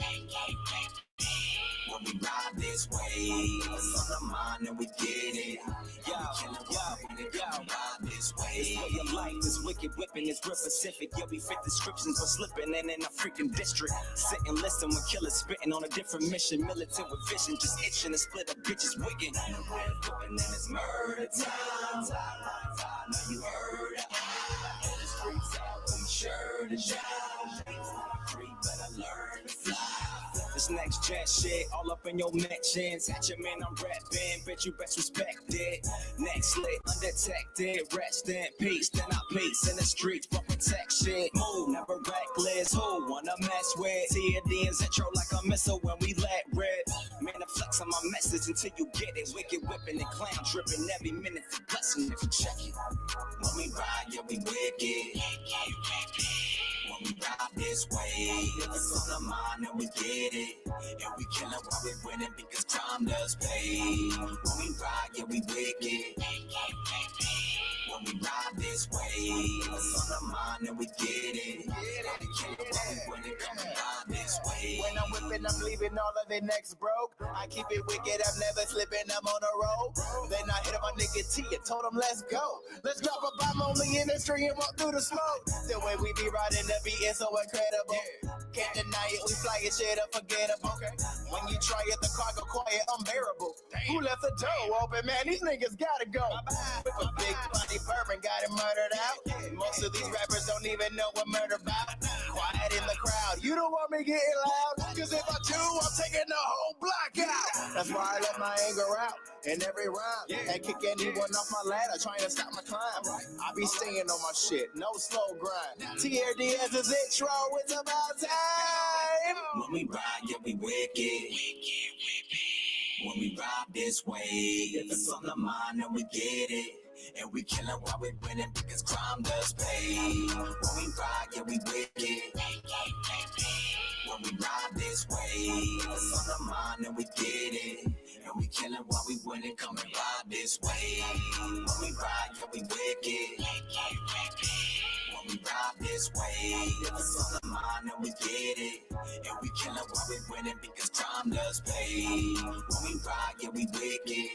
When we ride this way, if it's on the mind, then we get it. Yo, ride this way. It's way of life, this wicked whipping is real specific. Yeah, we fit descriptions for slipping and in a freaking district. Sit and listen when killers spitting on a different mission. Militant with vision, just itching to split up bitches wicked. And it's murder time. Now you heard it. The streets out, we sure to shine. Free, better learn to fly. This next gen shit, all up in your mentions. At your man, I'm rapping, bitch, you best respect it. Next lit, undetected, rest in peace. Then I peace in the streets for protection. Move, never reckless, who wanna mess with? TDN's intro like a missile when we let rip. Man, I flex on my message until you get it. Wicked whipping and clown dripping every minute for blessing if you check it. When we ride, yeah, we wicked. When we ride this way, if it's on the mind, then we get it. And we kill it while we winning because time does pay. When we ride, yeah, we wicked. When we ride this way, if it's on the mind, then we get it. And we kill it while we winning, come and ride this way. When I'm whipping, I'm leaving all of their necks broke. I keep it wicked, I'm never slipping, I'm on a roll. Then I hit up my nigga T and told him, let's go. Let's drop a bomb on the industry and walk through the smoke. The way we be riding the beat is so incredible. Can't deny it, we fly your shit unforgettable. When you try it, the car go quiet, unbearable. Who left the door open, man? These niggas gotta go. With a big body bourbon, got him murdered out. Most of these rappers don't even know what murder about. Quiet in the crowd, you don't want me getting loud. Cause if I do, I'm taking the whole block out. That's why I let my anger out in every rhyme. And kick anyone off my ladder trying to stop my climb. I be staying on my shit, no slow grind. TRDS is intro, it's about time. When we ride, yeah, we wicked. When we ride this way, if it's on the mind, then we get it. And we kill it while we winning because crime does pay. When we ride, yeah, we wicked. When we ride this way, if it's on the mind, then we get it. And we kill it while we winning, come and ride this way. When we ride, yeah, we wicked. When we ride this way, if it's on the mind, then we get it. And we kill it while we winning because time does pay. When we ride, yeah, we wicked.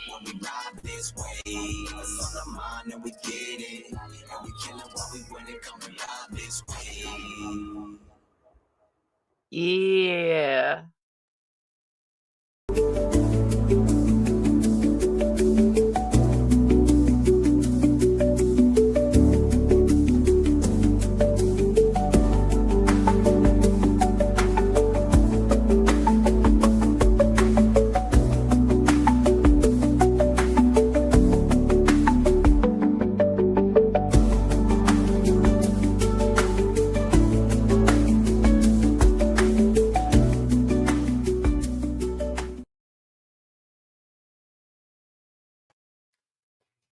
When we ride this way, if it's on the mind, then we get it. And we kill it while we winning, come and ride this way. Yeah.